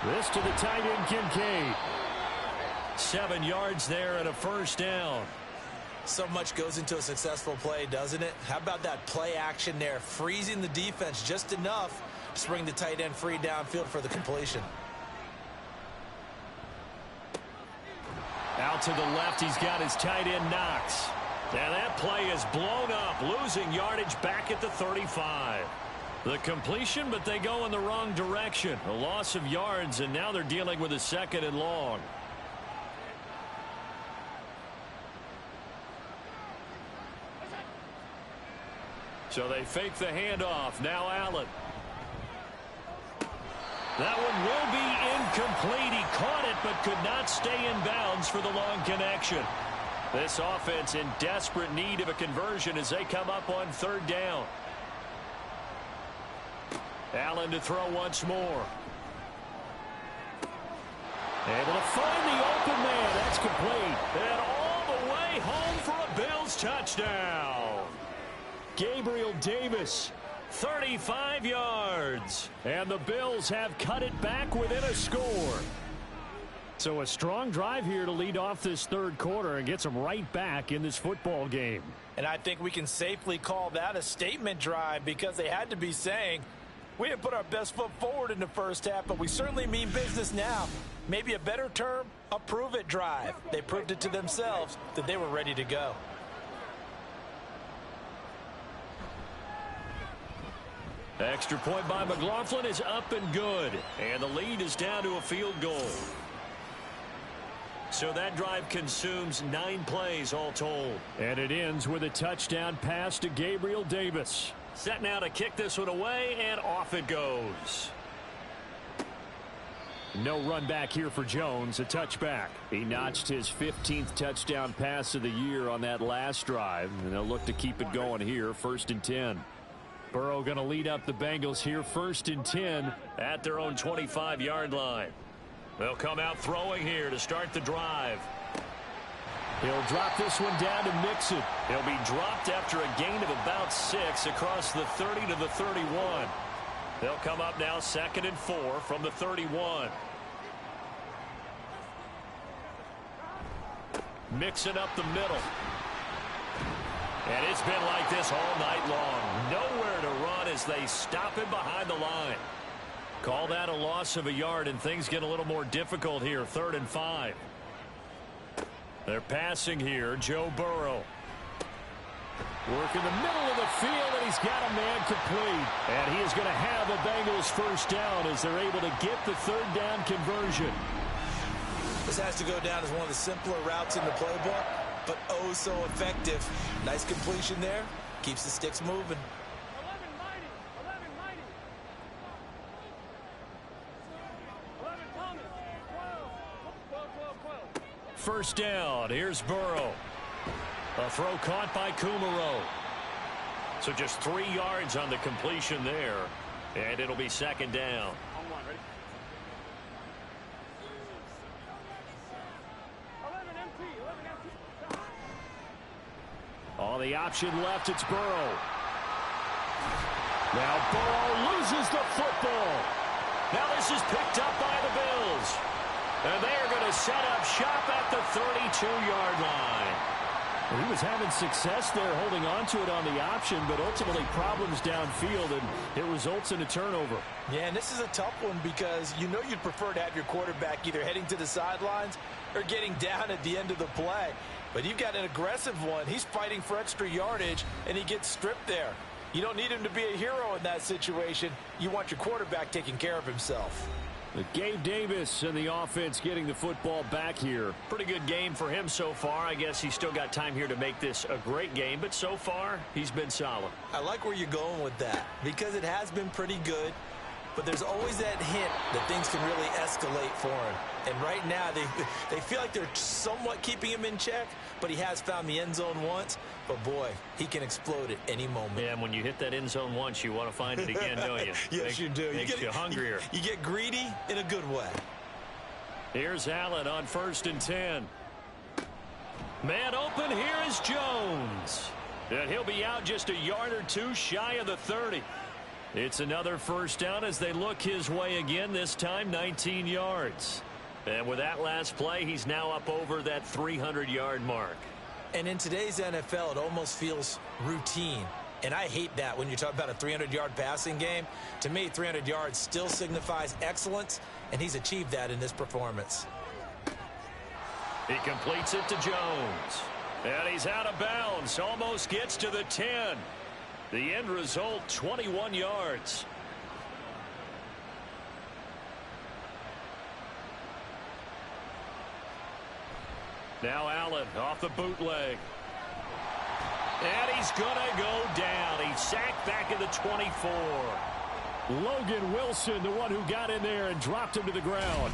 This to the tight end, Kincaid. 7 yards there and a first down. So much goes into a successful play, doesn't it? How about that play action there? Freezing the defense just enough to bring the tight end free downfield for the completion. Out to the left, he's got his tight end Knox. And that play is blown up, losing yardage back at the 35. The completion, but they go in the wrong direction. A loss of yards, and now they're dealing with a 2nd and long. So they fake the handoff. Now Allen. That one will be incomplete. He caught it but could not stay in bounds for the long connection. This offense in desperate need of a conversion as they come up on 3rd down. Allen to throw once more. Able to find the open man. That's complete. And all the way home for a Bills touchdown. Gabriel Davis, 35 yards. And the Bills have cut it back within a score. So a strong drive here to lead off this 3rd quarter and gets them right back in this football game. And I think we can safely call that a statement drive because they had to be saying, we didn't put our best foot forward in the first half, but we certainly mean business now. Maybe a better term, a prove-it drive. They proved it to themselves that they were ready to go. Extra point by McLaughlin is up and good. And the lead is down to a field goal. So that drive consumes 9 plays all told. And it ends with a touchdown pass to Gabriel Davis. Set now to kick this one away, and off it goes. No run back here for Jones, a touchback. He notched his 15th touchdown pass of the year on that last drive, and they'll look to keep it going here, 1st and 10. Burrow going to lead up the Bengals here, 1st and 10 at their own 25-yard line. They'll come out throwing here to start the drive. He'll drop this one down to Mixon. He'll be dropped after a gain of about 6 across the 30 to the 31. They'll come up now 2nd and 4 from the 31. Mixon up the middle. And it's been like this all night long. Nowhere to run as they stop him behind the line. Call that a loss of a yard, and things get a little more difficult here. 3rd and 5. They're passing here. Joe Burrow. Work in the middle of the field, and he's got a man complete. And he is going to have the Bengals first down as they're able to get the 3rd down conversion. This has to go down as one of the simpler routes in the playbook, but oh so effective. Nice completion there. Keeps the sticks moving. 1st down. Here's Burrow. A throw caught by Kumaro. So just 3 yards on the completion there. And it'll be 2nd down. On the option left, it's Burrow. Now Burrow loses the football. Now this is picked up by the Bills. And they are going to set up shop at the 32-yard line. He was having success there holding on to it on the option, but ultimately problems downfield, and it results in a turnover. Yeah, and this is a tough one because you know you'd prefer to have your quarterback either heading to the sidelines or getting down at the end of the play. But you've got an aggressive one. He's fighting for extra yardage, and he gets stripped there. You don't need him to be a hero in that situation. You want your quarterback taking care of himself. Gabe Davis and the offense getting the football back here. Pretty good game for him so far. I guess he's still got time here to make this a great game, but so far he's been solid. I like where you're going with that because it has been pretty good, but there's always that hint that things can really escalate for him. And right now they feel like they're somewhat keeping him in check, but he has found the end zone once. But boy, he can explode at any moment. Yeah, and when you hit that end zone once, you want to find it again, don't you? Yes, you do. Makes you hungrier. You get greedy in a good way. Here's Allen on 1st and 10. Man open, here is Jones. And he'll be out just a yard or two shy of the 30. It's another first down as they look his way again, this time 19 yards. And with that last play, he's now up over that 300-yard mark. And in today's NFL, it almost feels routine. And I hate that when you talk about a 300-yard passing game. To me, 300 yards still signifies excellence, and he's achieved that in this performance. He completes it to Jones. And he's out of bounds. Almost gets to the 10. The end result, 21 yards. Now Allen off the bootleg. And he's going to go down. He's sacked back at the 24. Logan Wilson, the one who got in there and dropped him to the ground.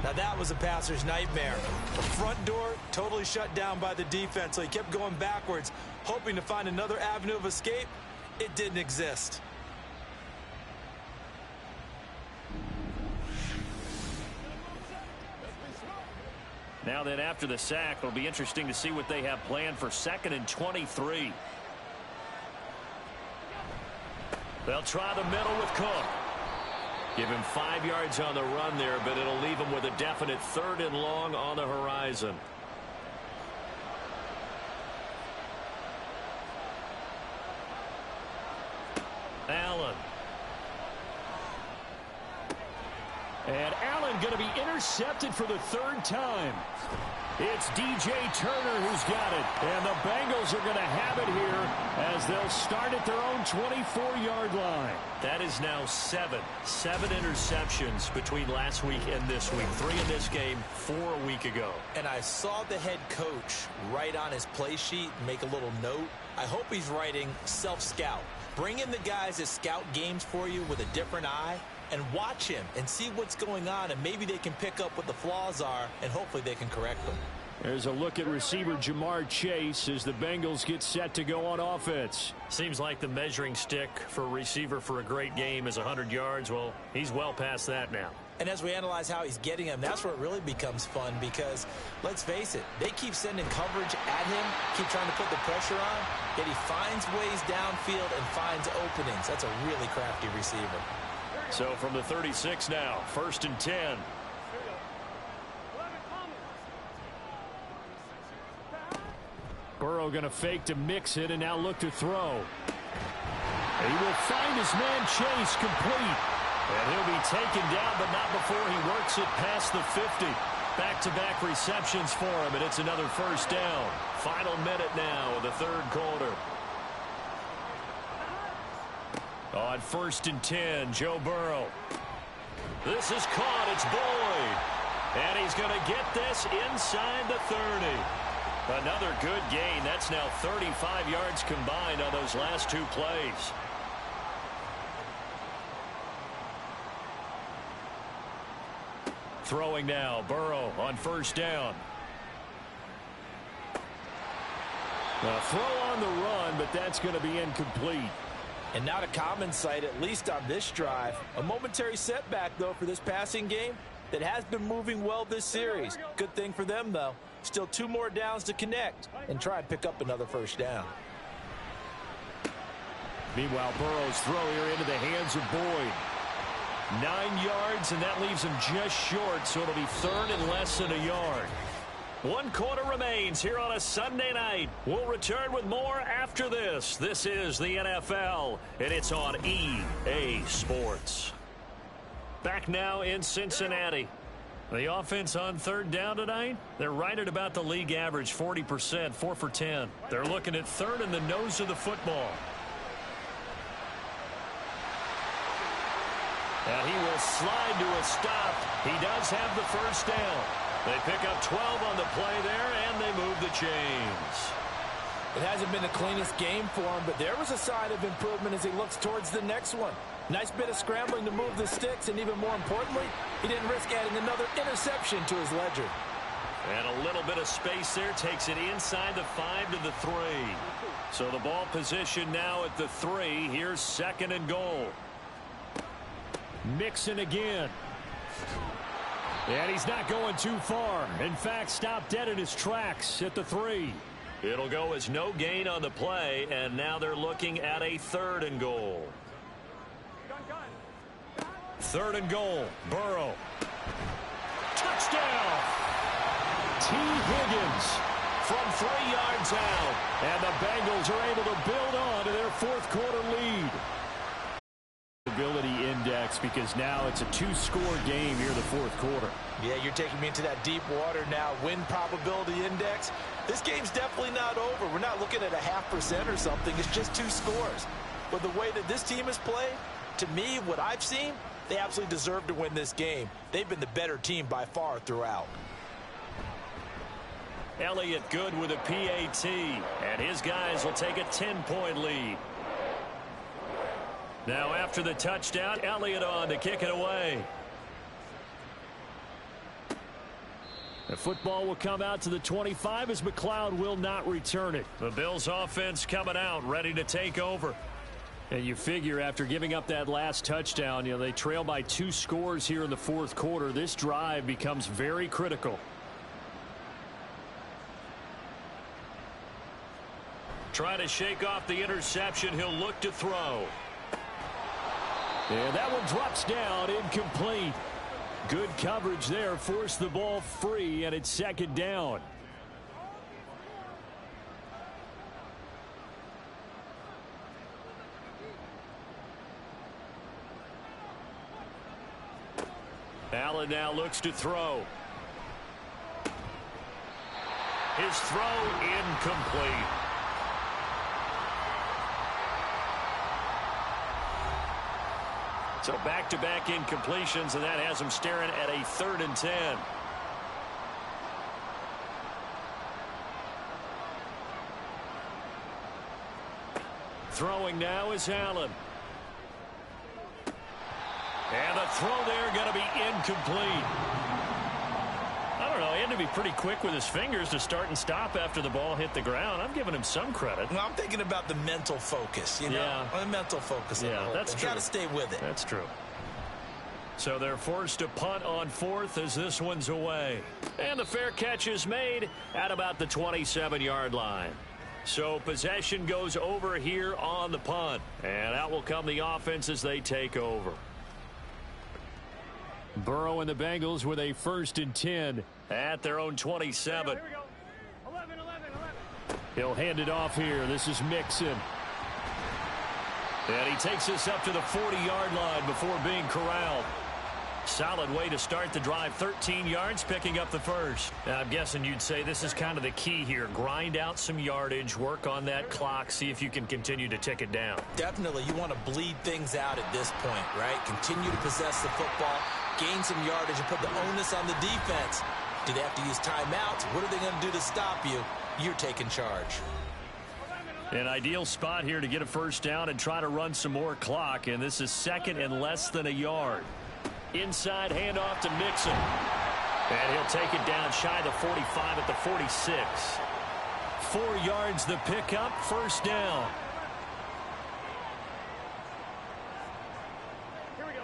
Now that was a passer's nightmare. The front door totally shut down by the defense, so he kept going backwards, hoping to find another avenue of escape. It didn't exist. Now then, after the sack, it'll be interesting to see what they have planned for 2nd and 23. They'll try the middle with Cook. Give him 5 yards on the run there, but it'll leave him with a definite 3rd and long on the horizon. Allen. And Allen going to be intercepted for the 3rd time. It's DJ Turner who's got it. And the Bengals are going to have it here as they'll start at their own 24-yard line. That is now 7 interceptions between last week and this week. 3 in this game, 4 a week ago. And I saw the head coach write on his play sheet, make a little note. I hope he's writing self-scout. Bring in the guys that scout games for you with a different eye and watch him and see what's going on, and maybe they can pick up what the flaws are, and hopefully they can correct them. There's a look at receiver Jamar Chase as the Bengals get set to go on offense. Seems like the measuring stick for a receiver for a great game is 100 yards. Well, he's well past that now. And as we analyze how he's getting them, that's where it really becomes fun because, let's face it, they keep sending coverage at him, keep trying to put the pressure on, yet he finds ways downfield and finds openings. That's a really crafty receiver. So from the 36 now, 1st and 10. Burrow going to fake to mix it and now look to throw. And he will find his man Chase complete. And he'll be taken down, but not before he works it past the 50. Back-to-back receptions for him, and it's another 1st down. Final minute now of the 3rd quarter. On 1st and 10, Joe Burrow. This is caught. It's Boyd. And he's going to get this inside the 30. Another good gain. That's now 35 yards combined on those last 2 plays. Throwing now, Burrow on 1st down. A throw on the run, but that's going to be incomplete. And not a common sight, at least on this drive. A momentary setback, though, for this passing game that has been moving well this series. Good thing for them, though. Still 2 more downs to connect and try and pick up another 1st down. Meanwhile, Burrow's throw here into the hands of Boyd. 9 yards, and that leaves him just short, so it'll be 3rd and less than a yard. 1 quarter remains here on a Sunday night. We'll return with more after this. This is the NFL, and it's on EA Sports. Back now in Cincinnati. The offense on 3rd down tonight, they're right at about the league average, 40%, 4 for 10. They're looking at 3rd in the nose of the football. And he will slide to a stop. He does have the 1st down. They pick up 12 on the play there, and they move the chains. It hasn't been the cleanest game for him, but there was a sign of improvement as he looks towards the next one. Nice bit of scrambling to move the sticks, and even more importantly, he didn't risk adding another interception to his ledger. And a little bit of space there takes it inside the 5 to the 3. So the ball position now at the 3. Here's 2nd and goal. Mixon again. And he's not going too far. In fact, stopped dead in his tracks at the 3. It'll go as no gain on the play, and now they're looking at a 3rd and goal. 3rd and goal. Burrow. Touchdown! T. Higgins from 3 yards out. And the Bengals are able to build on to their 4th quarter lead. Ability index, because now it's a 2-score game here in the 4th quarter. Yeah, you're taking me into that deep water now. Win probability index. This game's definitely not over. We're not looking at a 0.5% or something. It's just 2 scores. But the way that this team has played, to me, what I've seen, they absolutely deserve to win this game. They've been the better team by far throughout. Elliott good with a PAT, and his guys will take a 10-point lead. Now after the touchdown, Elliott on to kick it away. The football will come out to the 25 as McLeod will not return it. The Bills offense coming out, ready to take over. And you figure after giving up that last touchdown, they trail by 2 scores here in the 4th quarter. This drive becomes very critical. Trying to shake off the interception. He'll look to throw. And that one drops down, incomplete. Good coverage there, forced the ball free, and it's 2nd down. Allen now looks to throw. His throw incomplete. So back-to-back incompletions, and that has him staring at a 3rd and 10. Throwing now is Allen. And the throw there going to be incomplete. I don't know. He had to be pretty quick with his fingers to start and stop after the ball hit the ground. I'm giving him some credit. Well, I'm thinking about the mental focus, Yeah. The mental focus. Yeah, that's true. Got to stay with it. That's true. So they're forced to punt on 4th as this one's away. And the fair catch is made at about the 27-yard line. So possession goes over here on the punt. And out will come the offense as they take over. Burrow and the Bengals with a 1st and 10 at their own 27. Here we go. 11. He'll hand it off here. This is Mixon. And he takes this up to the 40-yard line before being corralled. Solid way to start the drive. 13 yards, picking up the 1st. Now, I'm guessing you'd say this is kind of the key here. Grind out some yardage, work on that clock, see if you can continue to tick it down. Definitely, you want to bleed things out at this point, right? Continue to possess the football, gain some yardage, and put the onus on the defense. Do they have to use timeouts? What are they going to do to stop you? You're taking charge. An ideal spot here to get a 1st down and try to run some more clock, and this is 2nd and less than a yard. Inside handoff to Mixon. And he'll take it down shy of the 45 at the 46. 4 yards the pickup, 1st down. Here we go.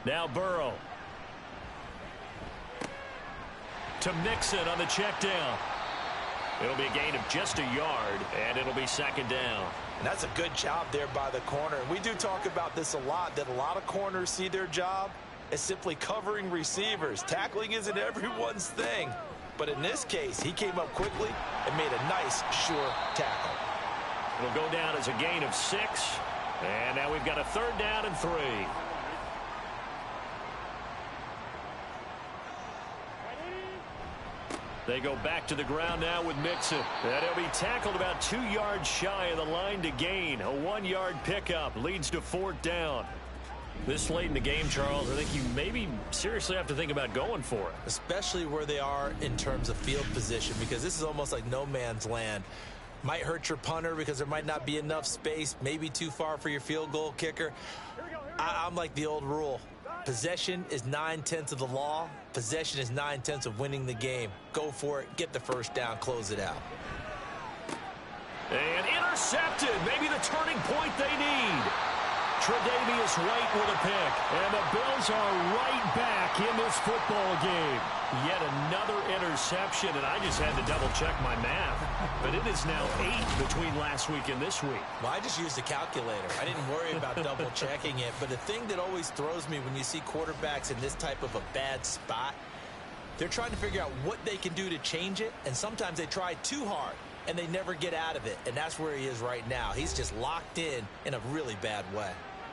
Now Burrow. To Mixon on the check down. It'll be a gain of just a yard, and it'll be 2nd down. And that's a good job there by the corner. And we do talk about this a lot, that a lot of corners see their job as simply covering receivers. Tackling isn't everyone's thing. But in this case, he came up quickly and made a nice, sure tackle. It'll go down as a gain of 6. And now we've got a 3rd down and 3. They go back to the ground now with Mixon. And he'll be tackled about 2 yards shy of the line to gain. A 1-yard pickup leads to 4th down. This late in the game, Charles, I think you maybe seriously have to think about going for it. Especially where they are in terms of field position, because this is almost like no man's land. Might hurt your punter because there might not be enough space, maybe too far for your field goal kicker. I'm like the old rule. Possession is 9/10 of the law. Possession is 9/10 of winning the game. Go for it. Get the 1st down. Close it out. And intercepted. Maybe the turning point they need. Tre'Davious White with a pick. And the Bills are right back in this football game. Yet another interception, and I just had to double-check my math. But it is now 8 between last week and this week. Well, I just used a calculator. I didn't worry about double-checking it. But the thing that always throws me when you see quarterbacks in this type of a bad spot, they're trying to figure out what they can do to change it, and sometimes they try too hard, and they never get out of it. And that's where he is right now. He's just locked in a really bad way.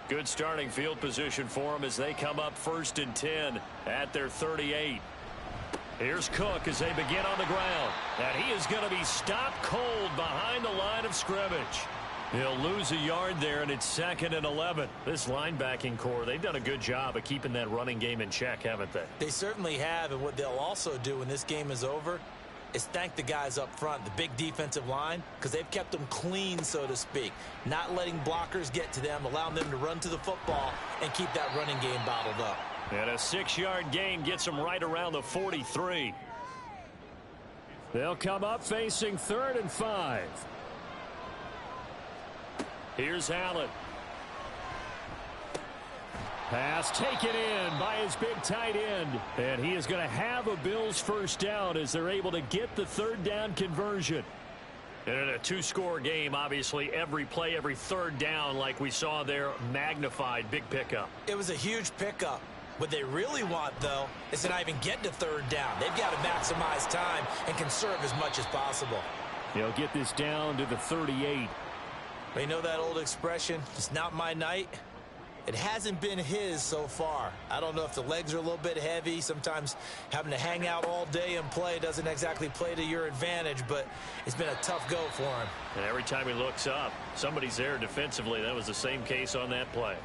Good starting field position for him as they come up 1st and 10 at their 38. Here's Cook as they begin on the ground. And he is going to be stopped cold behind the line of scrimmage. He'll lose a yard there, and it's 2nd and 11. This linebacking core, they've done a good job of keeping that running game in check, haven't they? They certainly have, and what they'll also do when this game is over is thank the guys up front, the big defensive line, because they've kept them clean, so to speak. Not letting blockers get to them, allowing them to run to the football and keep that running game bottled up. And a 6-yard gain gets them right around the 43. They'll come up facing 3rd and 5. Here's Allen. Pass taken in by his big tight end. And he is going to have a Bills first down as they're able to get the 3rd down conversion. And in a 2-score game, obviously, every play, every 3rd down, like we saw there, magnified, big pickup. It was a huge pickup. What they really want, though, is to not even get to 3rd down. They've got to maximize time and conserve as much as possible. They'll get this down to the 38. They know that old expression, it's not my night. It hasn't been his so far. I don't know if the legs are a little bit heavy. Sometimes having to hang out all day and play doesn't exactly play to your advantage, but it's been a tough go for him. And every time he looks up, somebody's there defensively. That was the same case on that play.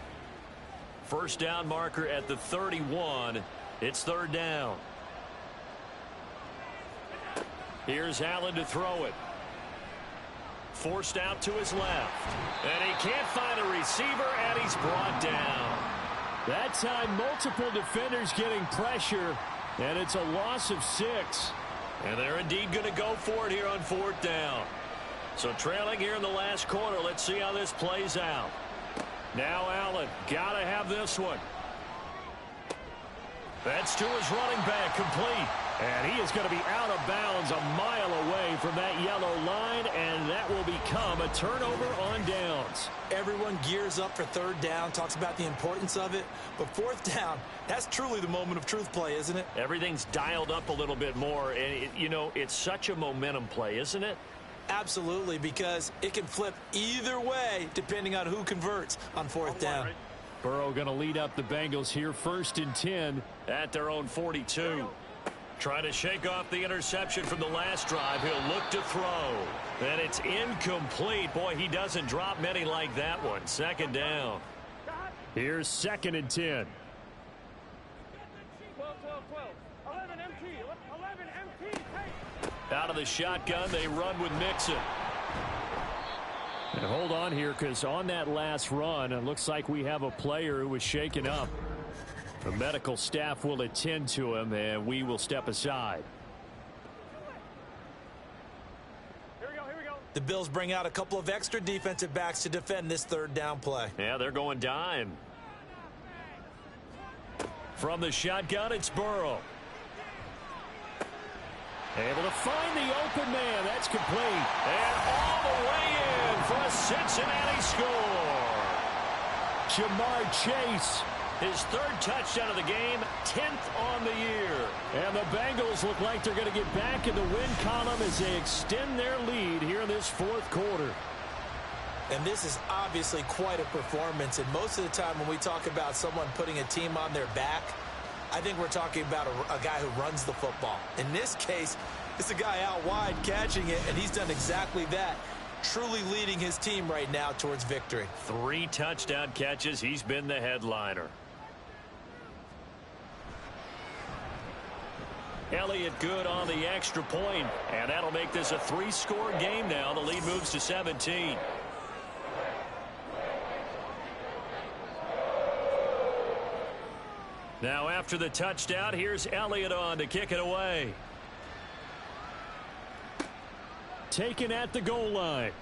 First down marker at the 31. It's 3rd down. Here's Allen to throw it. Forced out to his left. And he can't find a receiver, and he's brought down. That time, multiple defenders getting pressure, and it's a loss of 6. And they're indeed going to go for it here on 4th down. So trailing here in the last quarter. Let's see how this plays out. Now Allen, got to have this one. That's to his running back, complete. And he is going to be out of bounds a mile away from that yellow line, and that will become a turnover on downs. Everyone gears up for 3rd down, talks about the importance of it, but 4th down, that's truly the moment of truth play, isn't it? Everything's dialed up a little bit more, and, it's such a momentum play, isn't it? Absolutely, because it can flip either way depending on who converts on 4th down. Burrow going to lead up the Bengals here 1st and 10 at their own 42. Trying to shake off the interception from the last drive. He'll look to throw. And it's incomplete. Boy, he doesn't drop many like that one. 2nd down. Here's 2nd and 10. 12, 12, 12. 11 MT. 11 MT. Hey. Out of the shotgun, they run with Mixon. And hold on here, because on that last run, it looks like we have a player who was shaken up. The medical staff will attend to him, and we will step aside. Here we go. The Bills bring out a couple of extra defensive backs to defend this 3rd down play. Yeah, they're going dime. From the shotgun, it's Burrow. Able to find the open man. That's complete. And all the way in for a Cincinnati score. Jamar Chase. His 3rd touchdown of the game, 10th on the year. And the Bengals look like they're going to get back in the win column as they extend their lead here in this 4th quarter. And this is obviously quite a performance. And most of the time when we talk about someone putting a team on their back, I think we're talking about a guy who runs the football. In this case, it's a guy out wide catching it, and he's done exactly that. Truly leading his team right now towards victory. 3 touchdown catches. He's been the headliner. Elliott good on the extra point, and that'll make this a 3-score game now. The lead moves to 17. Now after the touchdown, here's Elliott on to kick it away. Taken at the goal line.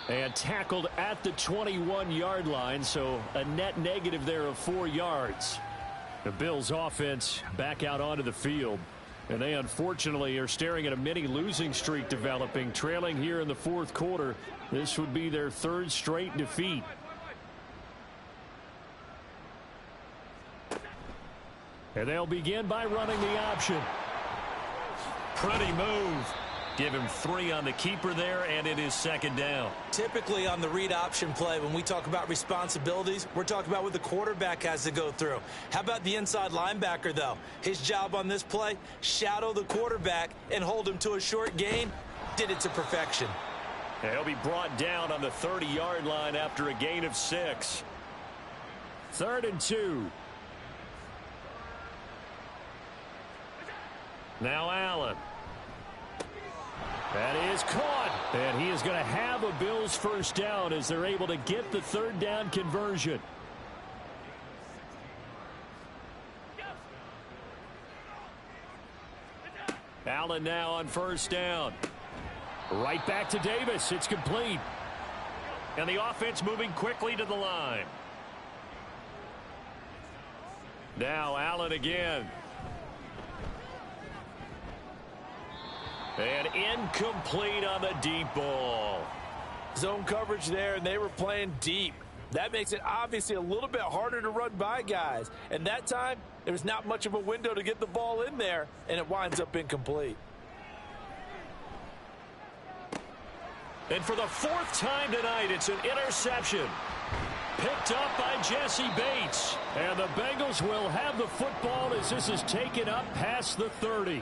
And tackled at the 21-yard line, so a net negative there of 4 yards. The Bills offense back out onto the field. And they unfortunately are staring at a mini losing streak developing, trailing here in the fourth quarter. This would be their 3rd straight defeat. And they'll begin by running the option. Pretty move. Give him 3 on the keeper there, and it is 2nd down. Typically on the read option play, when we talk about responsibilities, we're talking about what the quarterback has to go through. How about the inside linebacker, though? His job on this play, shadow the quarterback and hold him to a short gain. Did it to perfection. And he'll be brought down on the 30-yard line after a gain of 6. 3rd and 2. Now Allen. That is caught. And he is going to have a Bills first down as they're able to get the 3rd down conversion. Allen now on 1st down. Right back to Davis. It's complete. And the offense moving quickly to the line. Now Allen again. And incomplete on the deep ball. Zone coverage there, and they were playing deep. That makes it obviously a little bit harder to run by guys. And that time, there was not much of a window to get the ball in there, and it winds up incomplete. And for the 4th time tonight, it's an interception. Picked up by Jesse Bates. And the Bengals will have the football as this is taken up past the 30.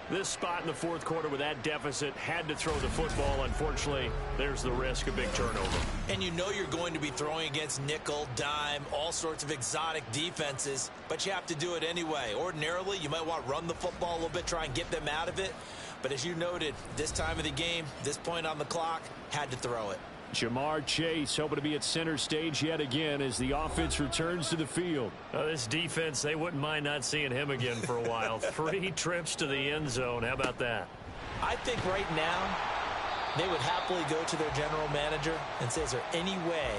This spot in the 4th quarter with that deficit, had to throw the football. Unfortunately, there's the risk of big turnover. And you know you're going to be throwing against nickel, dime, all sorts of exotic defenses, but you have to do it anyway. Ordinarily, you might want to run the football a little bit, try and get them out of it. But as you noted, this time of the game, this point on the clock, had to throw it. Jamar Chase hoping to be at center stage yet again as the offense returns to the field. This defense, they wouldn't mind not seeing him again for a while. 3 trips to the end zone. How about that? I think right now they would happily go to their general manager and say, is there any way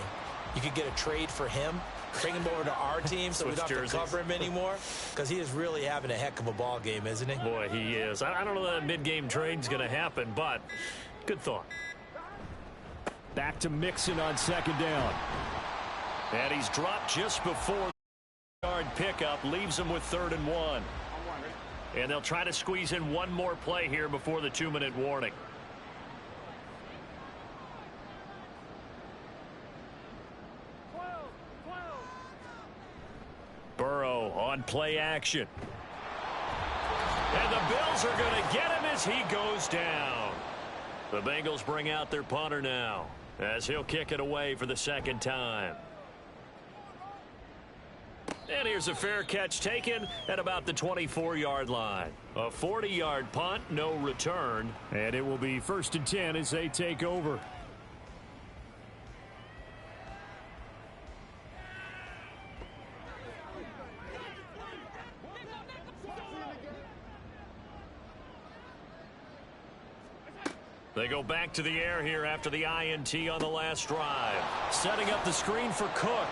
you could get a trade for him? Bring him over to our team so we don't have to cover him anymore? Because he is really having a heck of a ball game, isn't he? Boy, he is. I don't know that a mid-game trade's going to happen, but good thought. Back to Mixon on 2nd down. And he's dropped just before the yard pickup, leaves him with 3rd and 1. And they'll try to squeeze in one more play here before the 2-minute warning. Burrow on play action. And the Bills are going to get him as he goes down. The Bengals bring out their punter now, as he'll kick it away for the 2nd time. And here's a fair catch taken at about the 24-yard line. A 40-yard punt, no return. And it will be 1st and 10 as they take over. They go back to the air here after the INT on the last drive. Setting up the screen for Cook.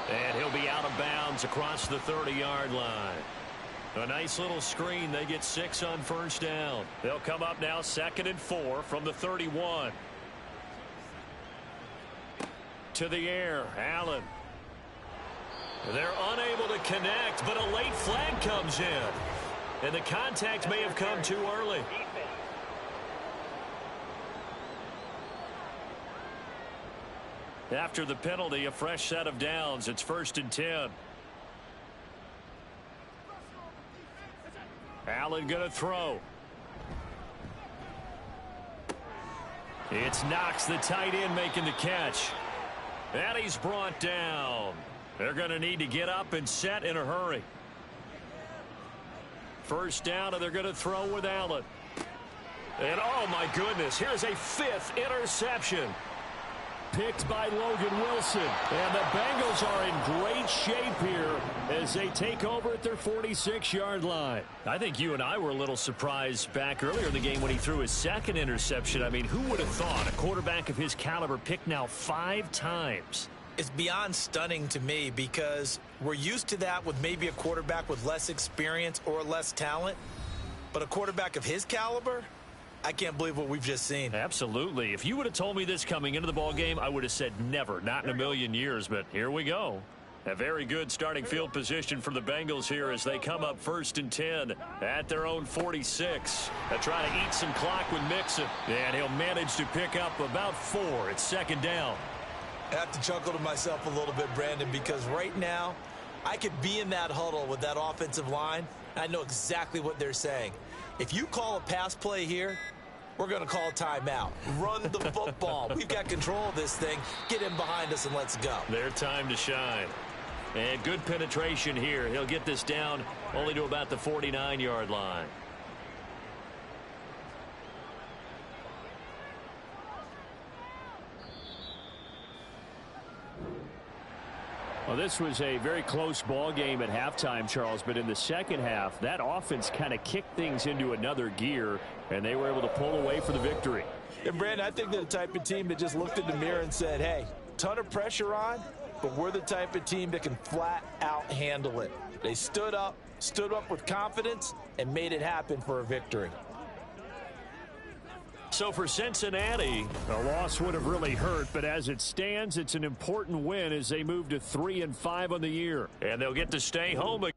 And he'll be out of bounds across the 30-yard line. A nice little screen. They get 6 on 1st down. They'll come up now 2nd and 4 from the 31. To the air, Allen. They're unable to connect, but a late flag comes in. And the contact may have come too early. After the penalty, a fresh set of downs. It's 1st and 10. Allen going to throw. It's Knox, the tight end, making the catch. And he's brought down. They're going to need to get up and set in a hurry. 1st down, and they're going to throw with Allen. And, oh, my goodness, here's a 5th interception. picked by Logan Wilson. And the Bengals are in great shape here as they take over at their 46-yard line. I think you and I were a little surprised back earlier in the game when he threw his second interception. I mean, who would have thought a quarterback of his caliber picked now 5 times? It's beyond stunning to me because we're used to that with maybe a quarterback with less experience or less talent. But a quarterback of his caliber, I can't believe what we've just seen. Absolutely. If you would have told me this coming into the ball game, I would have said never, not in a million years. But here we go. A very good starting field position for the Bengals here as they come up 1st and 10 at their own 46. They're trying to eat some clock with Mixon, and he'll manage to pick up about 4. It's 2nd down. I have to chuckle to myself a little bit, Brandon, because right now I could be in that huddle with that offensive line. I know exactly what they're saying. If you call a pass play here, we're going to call a timeout. Run the football. We've got control of this thing. Get in behind us and let's go. Their time to shine. And good penetration here. He'll get this down only to about the 49-yard line. Well, this was a very close ball game at halftime, Charles, but in the second half, that offense kind of kicked things into another gear, and they were able to pull away for the victory. And, Brandon, I think they're the type of team that just looked in the mirror and said, hey, ton of pressure on, but we're the type of team that can flat out handle it. They stood up with confidence, and made it happen for a victory. So for Cincinnati, the loss would have really hurt, but as it stands, it's an important win as they move to 3-5 on the year. And they'll get to stay home again.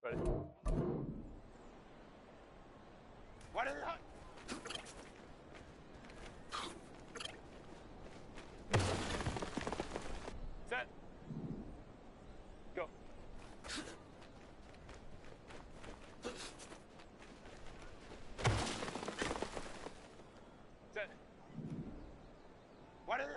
Ready. What is it? Set. Go. Set. What is it?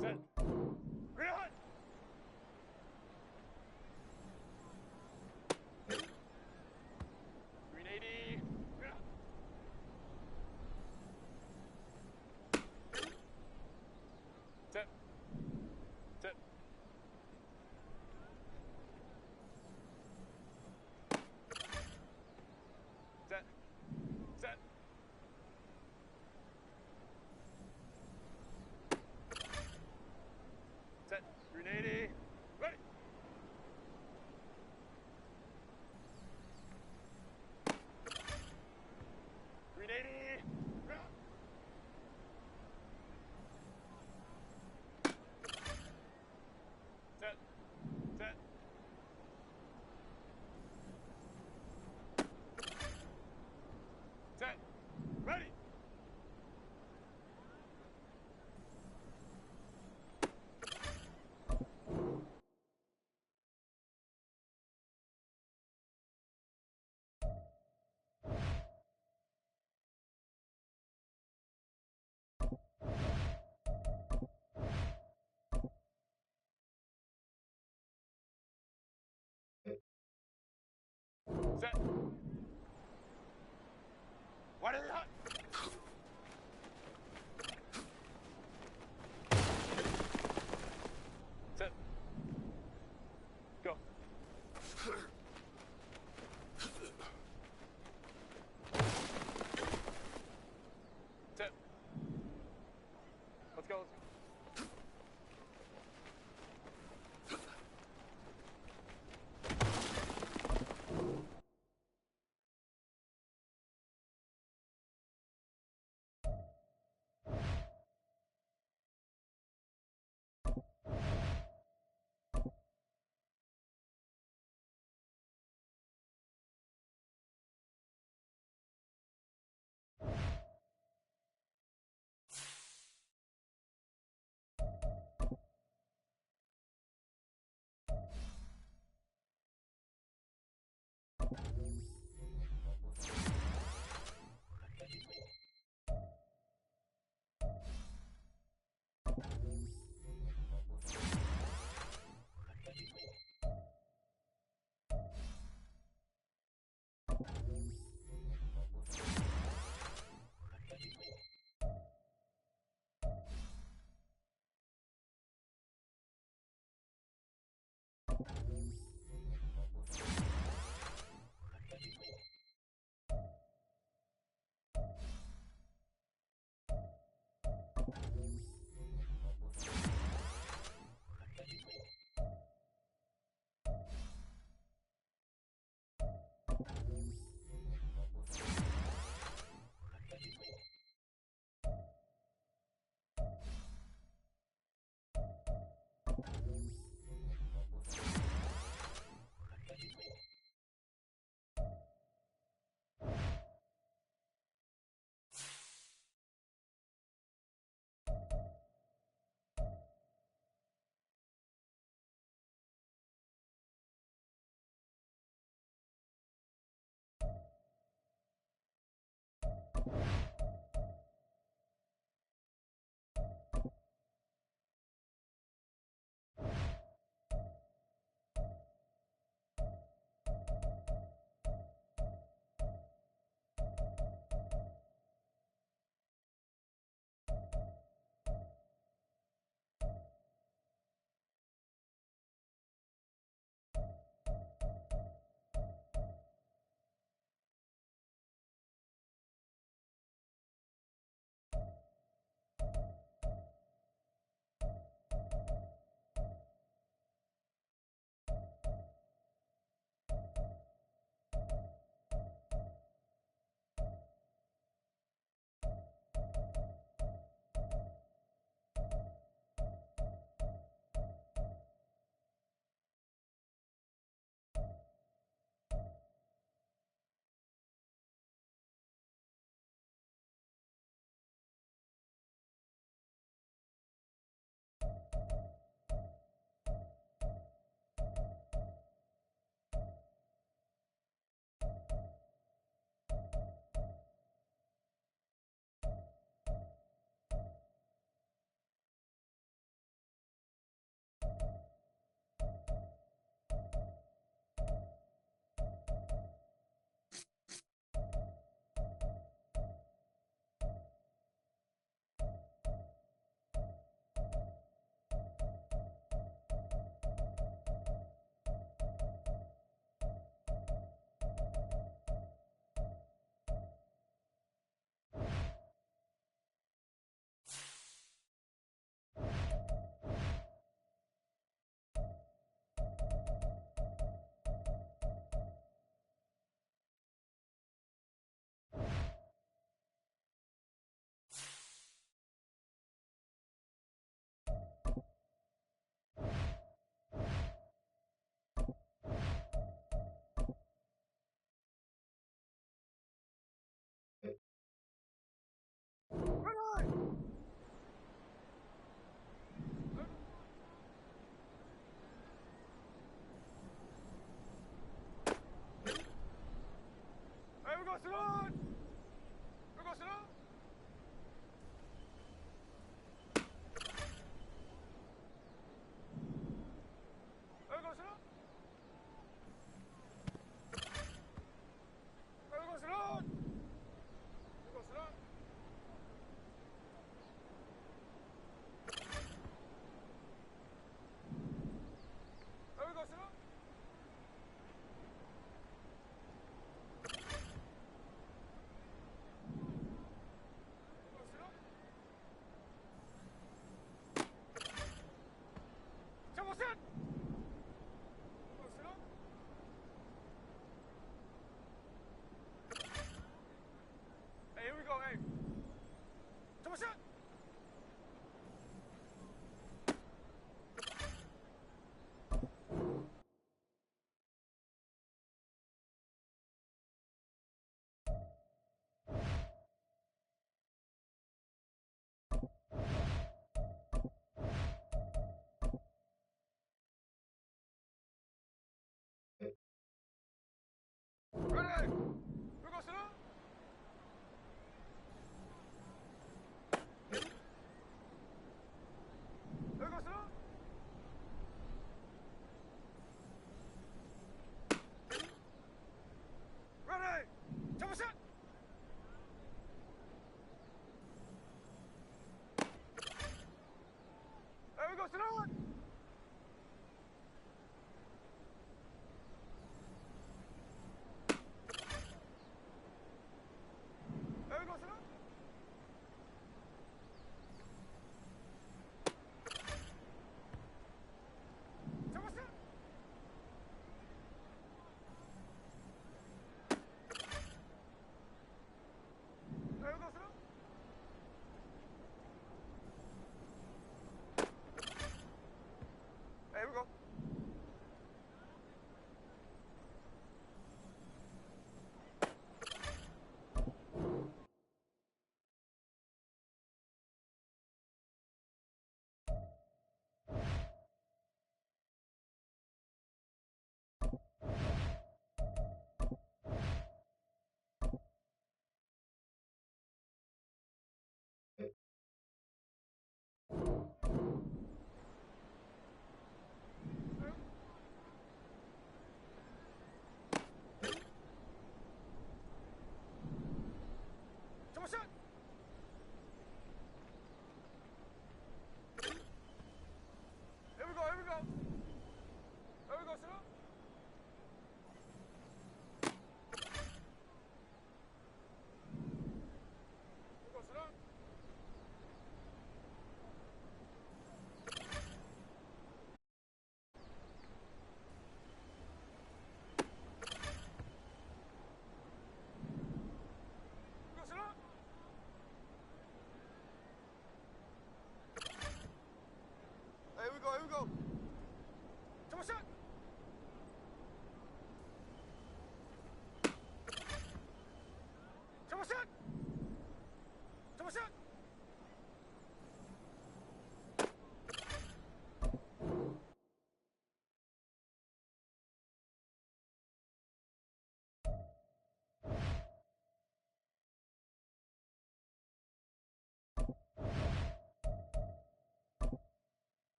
Set. Green hunt. Green 80. Green hunt. Set. Set. Set. Set. Set. Green 80. Ready. Green 80. Green hunt. Set. Set. Set. Ready. Set. What is it? Hot? Set. Go. Set. Let's go.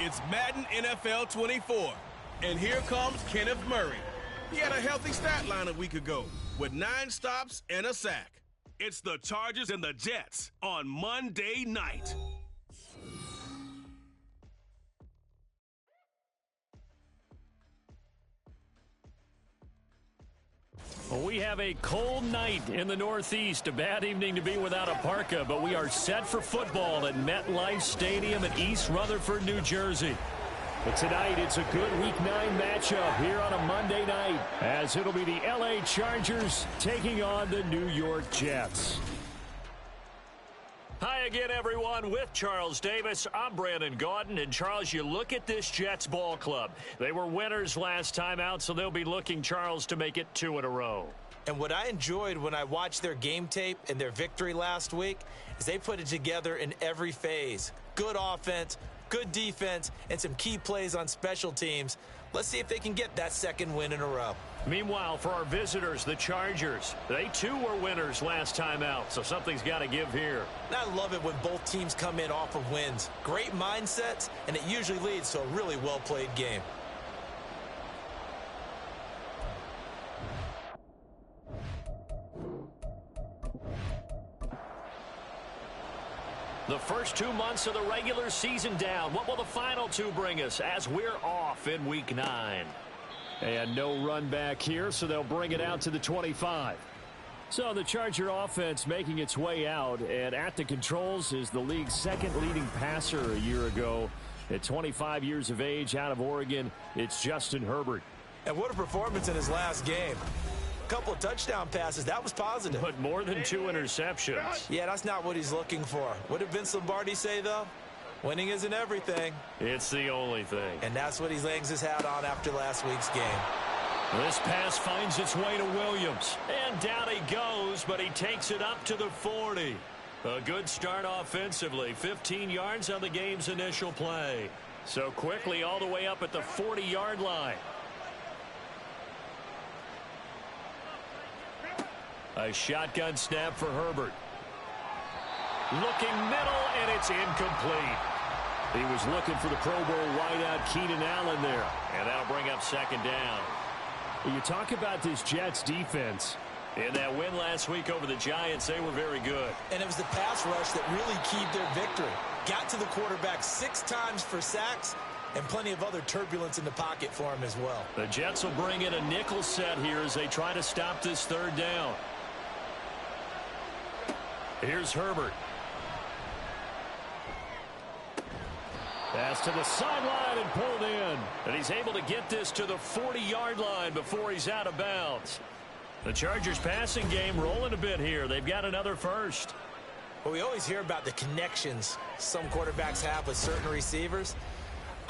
It's Madden NFL 24. And here comes Kenneth Murray. He had a healthy stat line a week ago with 9 stops and a sack. It's the Chargers and the Jets on Monday night. Well, we have a cold night in the Northeast. A bad evening to be without a parka, but we are set for football at MetLife Stadium in East Rutherford, New Jersey. But tonight, it's a good Week 9 matchup here on a Monday night, as it'll be the L.A. Chargers taking on the New York Jets. Hi again, everyone. With Charles Davis, I'm Brandon Gaudin. And, Charles, you look at this Jets ball club. They were winners last time out, so they'll be looking, Charles, to make it 2 in a row. And what I enjoyed when I watched their game tape and their victory last week is they put it together in every phase. Good offense, good defense, and some key plays on special teams. Let's see if they can get that second win in a row. Meanwhile, for our visitors, the Chargers, they too were winners last time out, so something's got to give here. And I love it when both teams come in off of wins. Great mindsets, and it usually leads to a really well-played game. The first 2 months of the regular season down. What will the final 2 bring us as we're off in Week 9? And no run back here, so they'll bring it out to the 25. So the Charger offense making its way out, and at the controls is the league's second leading passer a year ago. At 25 years of age, out of Oregon, it's Justin Herbert. And what a performance in his last game. Couple of touchdown passes. That was positive. But more than 2 interceptions. Yeah, that's not what he's looking for. What did Vince Lombardi say, though? Winning isn't everything. It's the only thing. And that's what he hangs his hat on after last week's game. This pass finds its way to Williams. And down he goes, but he takes it up to the 40. A good start offensively. 15 yards on the game's initial play. So quickly all the way up at the 40-yard line. A shotgun snap for Herbert. Looking middle, and it's incomplete. He was looking for the Pro Bowl wideout Keenan Allen there. And that'll bring up second down. You talk about this Jets defense. In that win last week over the Giants, they were very good. And it was the pass rush that really keyed their victory. Got to the quarterback 6 times for sacks, and plenty of other turbulence in the pocket for him as well. The Jets will bring in a nickel set here as they try to stop this third down. Here's Herbert. Pass to the sideline and pulled in. And he's able to get this to the 40-yard line before he's out of bounds. The Chargers passing game rolling a bit here. They've got another first. Well, we always hear about the connections some quarterbacks have with certain receivers.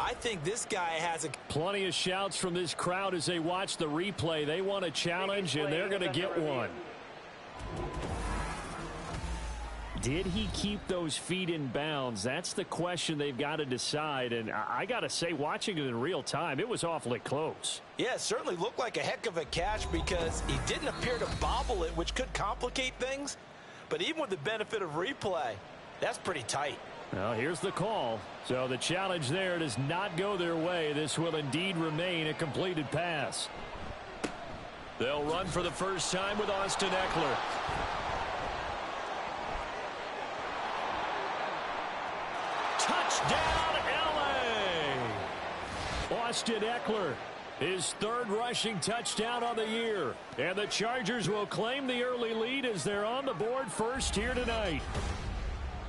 I think this guy has plenty of shouts from this crowd as they watch the replay. They want a challenge, and they're going to get one. Did he keep those feet in bounds? That's the question they've got to decide. And I got to say, watching it in real time, it was awfully close. Yeah, it certainly looked like a heck of a catch because he didn't appear to bobble it, which could complicate things. But even with the benefit of replay, that's pretty tight. Well, here's the call. So the challenge there does not go their way. This will indeed remain a completed pass. They'll run for the first time with Austin Eckler. Touchdown, L.A. Austin Eckler, his 3rd rushing touchdown on the year. And the Chargers will claim the early lead as they're on the board first here tonight.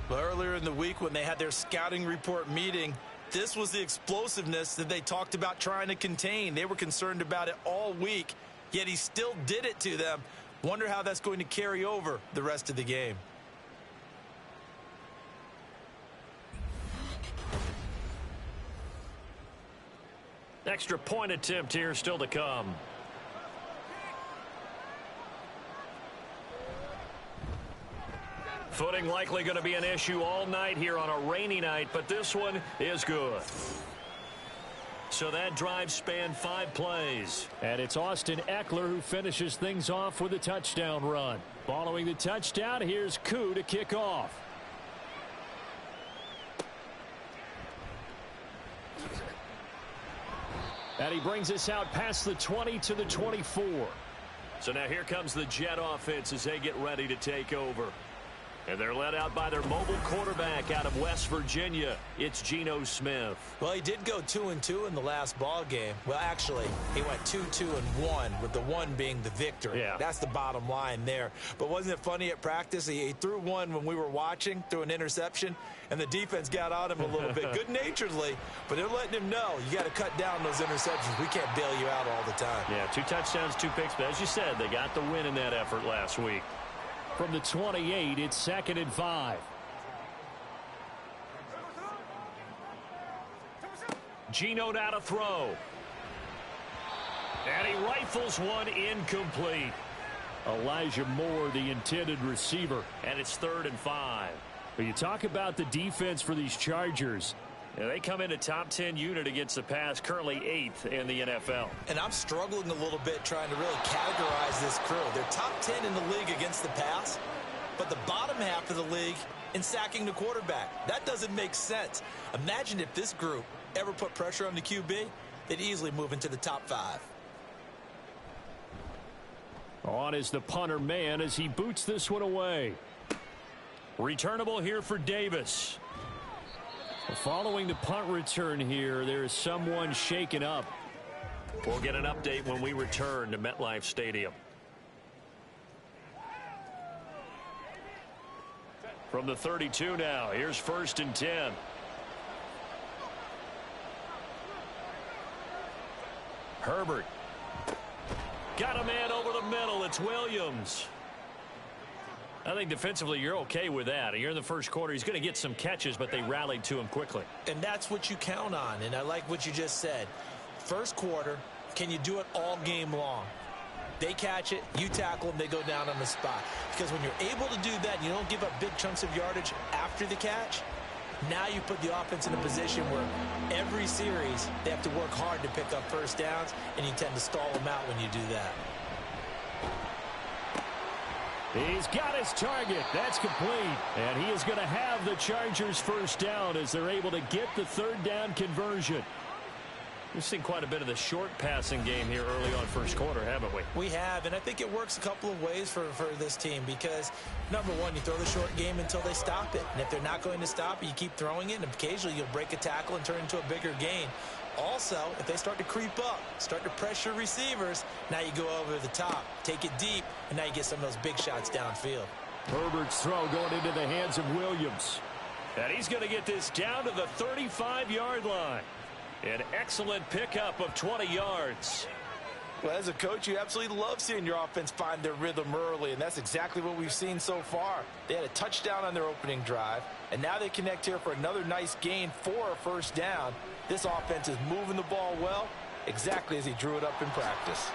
Well, earlier in the week when they had their scouting report meeting, this was the explosiveness that they talked about trying to contain. They were concerned about it all week, yet he still did it to them. Wonder how that's going to carry over the rest of the game. Extra point attempt here still to come. Footing likely going to be an issue all night here on a rainy night, but this one is good. So that drive spanned 5 plays. And it's Austin Eckler who finishes things off with a touchdown run. Following the touchdown, here's Koo to kick off. And he brings us out past the 20 to the 24. So now here comes the Jet offense as they get ready to take over. And they're led out by their mobile quarterback out of West Virginia. It's Geno Smith. Well, he did go 2-2 in the last ball game. Well, actually, he went 2-2-1, with the one being the victory. Yeah. That's the bottom line there. But wasn't it funny at practice? He threw one when we were watching, threw an interception, and the defense got on him a little bit, good-naturedly. But they're letting him know, you got to cut down those interceptions. We can't bail you out all the time. Yeah, 2 touchdowns, 2 picks. But as you said, they got the win in that effort last week. From the 28, it's 2nd and 5. Geno now to throw. And he rifles one incomplete. Elijah Moore, the intended receiver. And it's 3rd and 5. But you talk about the defense for these Chargers. Yeah, they come in a top 10 unit against the pass, currently 8th in the NFL. And I'm struggling a little bit trying to really categorize this crew. They're top 10 in the league against the pass, but the bottom half of the league in sacking the quarterback. That doesn't make sense. Imagine if this group ever put pressure on the QB, they'd easily move into the top 5. On is the punter man as he boots this one away. Returnable here for Davis. Following the punt return here, there is someone shaken up. We'll get an update when we return to MetLife Stadium. From the 32 now, here's 1st and 10. Herbert. Got a man over the middle. It's Williams. I think defensively you're okay with that. You're in the first quarter. He's going to get some catches, but they rallied to him quickly. And that's what you count on, and I like what you just said. First quarter, can you do it all game long? They catch it, you tackle them, they go down on the spot. Because when you're able to do that and you don't give up big chunks of yardage after the catch, now you put the offense in a position where every series they have to work hard to pick up first downs, and you tend to stall them out when you do that. He's got his target. That's complete. And he is going to have the Chargers first down as they're able to get the 3rd down conversion. We've seen quite a bit of the short passing game here early on first quarter, haven't we? We have, and I think it works a couple of ways for this team because, number one, you throw the short game until they stop it. And if they're not going to stop it, you keep throwing it, and occasionally you'll break a tackle and turn into a bigger gain. Also, if they start to creep up, start to pressure receivers, now you go over the top, take it deep, and now you get some of those big shots downfield. Herbert's throw going into the hands of Williams. And he's going to get this down to the 35-yard line. An excellent pickup of 20 yards. Well, as a coach, you absolutely love seeing your offense find their rhythm early, and that's exactly what we've seen so far. They had a touchdown on their opening drive, and now they connect here for another nice gain for a first down. This offense is moving the ball well, exactly as he drew it up in practice.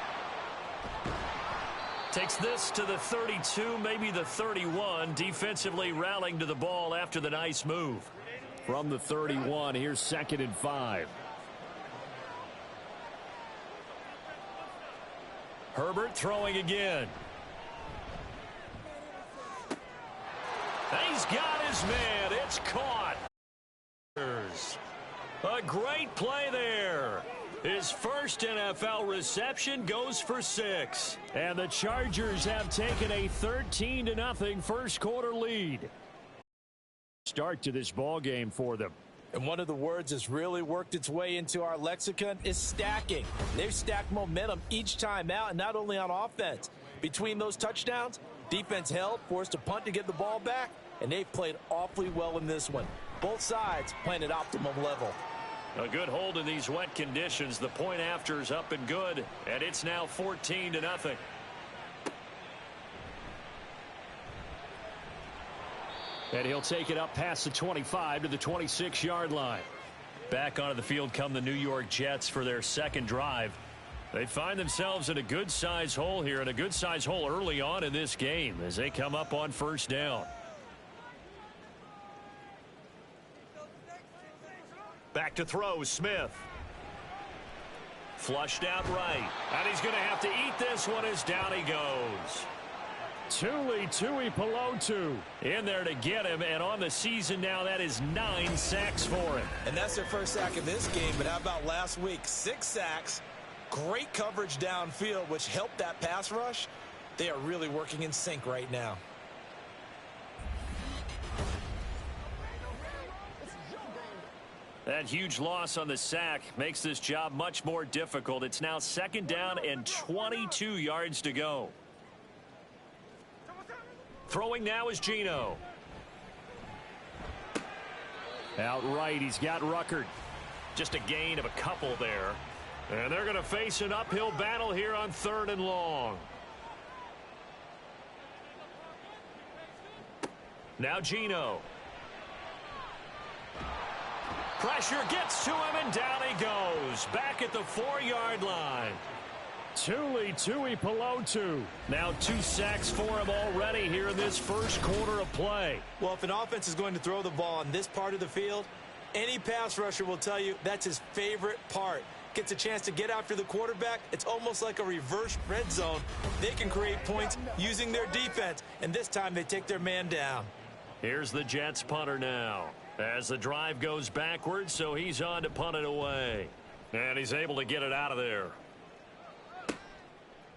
Takes this to the 32, maybe the 31, defensively rallying to the ball after the nice move. From the 31, here's 2nd and 5. Herbert throwing again. And he's got his man. It's caught. A great play there. His first NFL reception goes for 6. And the Chargers have taken a 13-0 first quarter lead. Start to this ball game for them. And one of the words that's really worked its way into our lexicon is stacking. They've stacked momentum each time out, and not only on offense. Between those touchdowns, defense held, forced a punt to get the ball back, and they've played awfully well in this one. Both sides playing at optimum level. A good hold in these wet conditions. The point after is up and good, and it's now 14-0. And he'll take it up past the 25 to the 26-yard line. Back onto the field come the New York Jets for their second drive. They find themselves in a good-sized hole here, and a good-sized hole early on in this game as they come up on first down. Back to throw, Smith. Flushed out right. And he's going to have to eat this one as down he goes. Tuipulotu in there to get him, and on the season now, that is 9 sacks for him. And that's their first sack of this game, but how about last week? 6 sacks, great coverage downfield, which helped that pass rush. They are really working in sync right now. That huge loss on the sack makes this job much more difficult. It's now 2nd down and 22 yards to go. Throwing now is Geno. Outright, he's got Ruckert. Just a gain of a couple there. And they're going to face an uphill battle here on 3rd and long. Now Geno. Pressure gets to him, and down he goes. Back at the 4-yard line. Tuipulotu. Now 2 sacks for him already here in this first quarter of play. Well, if an offense is going to throw the ball on this part of the field, any pass rusher will tell you that's his favorite part. Gets a chance to get after the quarterback. It's almost like a reverse red zone. They can create points using their defense, and this time they take their man down. Here's the Jets punter now. As the drive goes backwards, so he's on to punt it away. And he's able to get it out of there.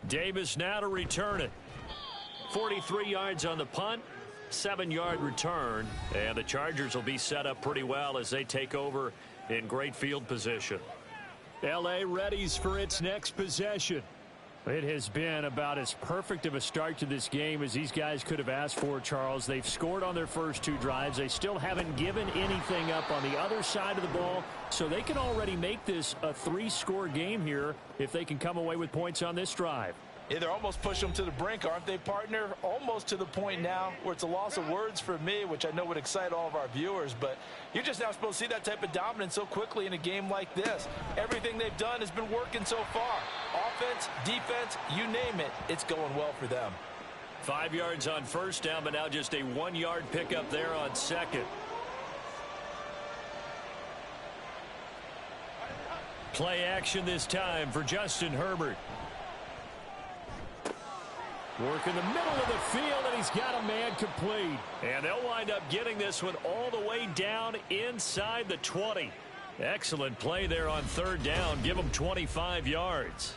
Davis now to return it. 43 yards on the punt, 7-yard return. And the Chargers will be set up pretty well as they take over in great field position. L.A. readies for its next possession. It has been about as perfect of a start to this game as these guys could have asked for, Charles. They've scored on their first 2 drives. They still haven't given anything up on the other side of the ball, so they can already make this a 3-score game here if they can come away with points on this drive. Yeah, they're almost pushing them to the brink, aren't they, partner? Almost to the point now where it's a loss of words for me, which I know would excite all of our viewers, but you're just not supposed to see that type of dominance so quickly in a game like this. Everything they've done has been working so far. Offense, defense, you name it, it's going well for them. 5 yards on first down, but now just a 1-yard pickup there on second. Play action this time for Justin Herbert. Work in the middle of the field, and he's got a man complete. And they'll wind up getting this one all the way down inside the 20. Excellent play there on 3rd down. Give him 25 yards.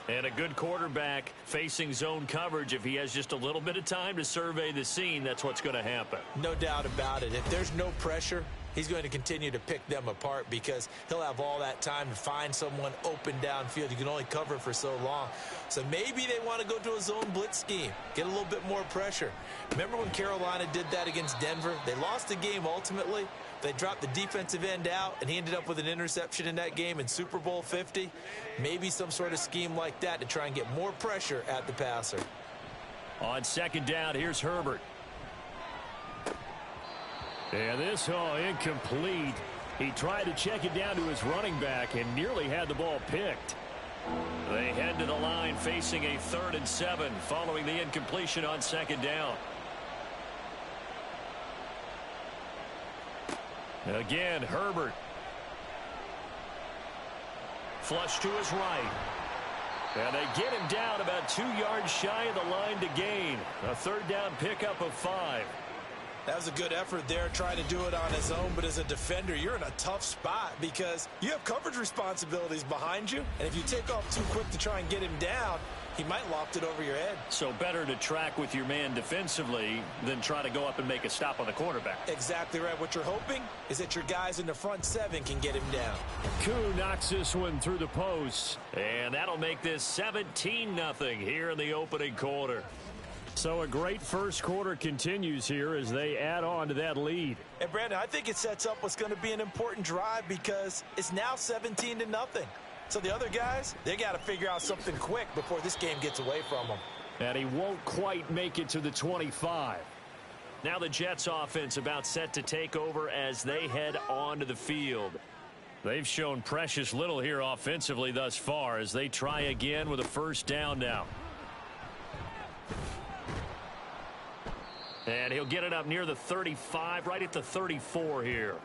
And a good quarterback facing zone coverage. If he has just a little bit of time to survey the scene, that's what's going to happen. No doubt about it. If there's no pressure, he's going to continue to pick them apart because he'll have all that time to find someone open downfield. You can only cover for so long. So maybe they want to go to a zone blitz scheme, get a little bit more pressure. Remember when Carolina did that against Denver? They lost the game ultimately. They dropped the defensive end out, and he ended up with an interception in that game in Super Bowl 50. Maybe some sort of scheme like that to try and get more pressure at the passer. On 2nd down, here's Herbert. And this incomplete. He tried to check it down to his running back and nearly had the ball picked. They head to the line facing a 3rd and 7 following the incompletion on 2nd down. Again, Herbert. Flush to his right. And they get him down about 2 yards shy of the line to gain. A 3rd down pickup of 5. That was a good effort there trying to do it on his own, but as a defender, you're in a tough spot because you have coverage responsibilities behind you, and if you take off too quick to try and get him down, he might loft it over your head. So better to track with your man defensively than try to go up and make a stop on the quarterback. Exactly right. What you're hoping is that your guys in the front 7 can get him down. Koo knocks this one through the post. And that'll make this 17-0 here in the opening quarter. So a great first quarter continues here as they add on to that lead. And Brandon, I think it sets up what's going to be an important drive because it's now 17-0. So the other guys, they got to figure out something quick before this game gets away from them. And he won't quite make it to the 25. Now the Jets offense about set to take over as they head onto the field. They've shown precious little here offensively thus far as they try again with a 1st down now. And he'll get it up near the 35, right at the 34 here.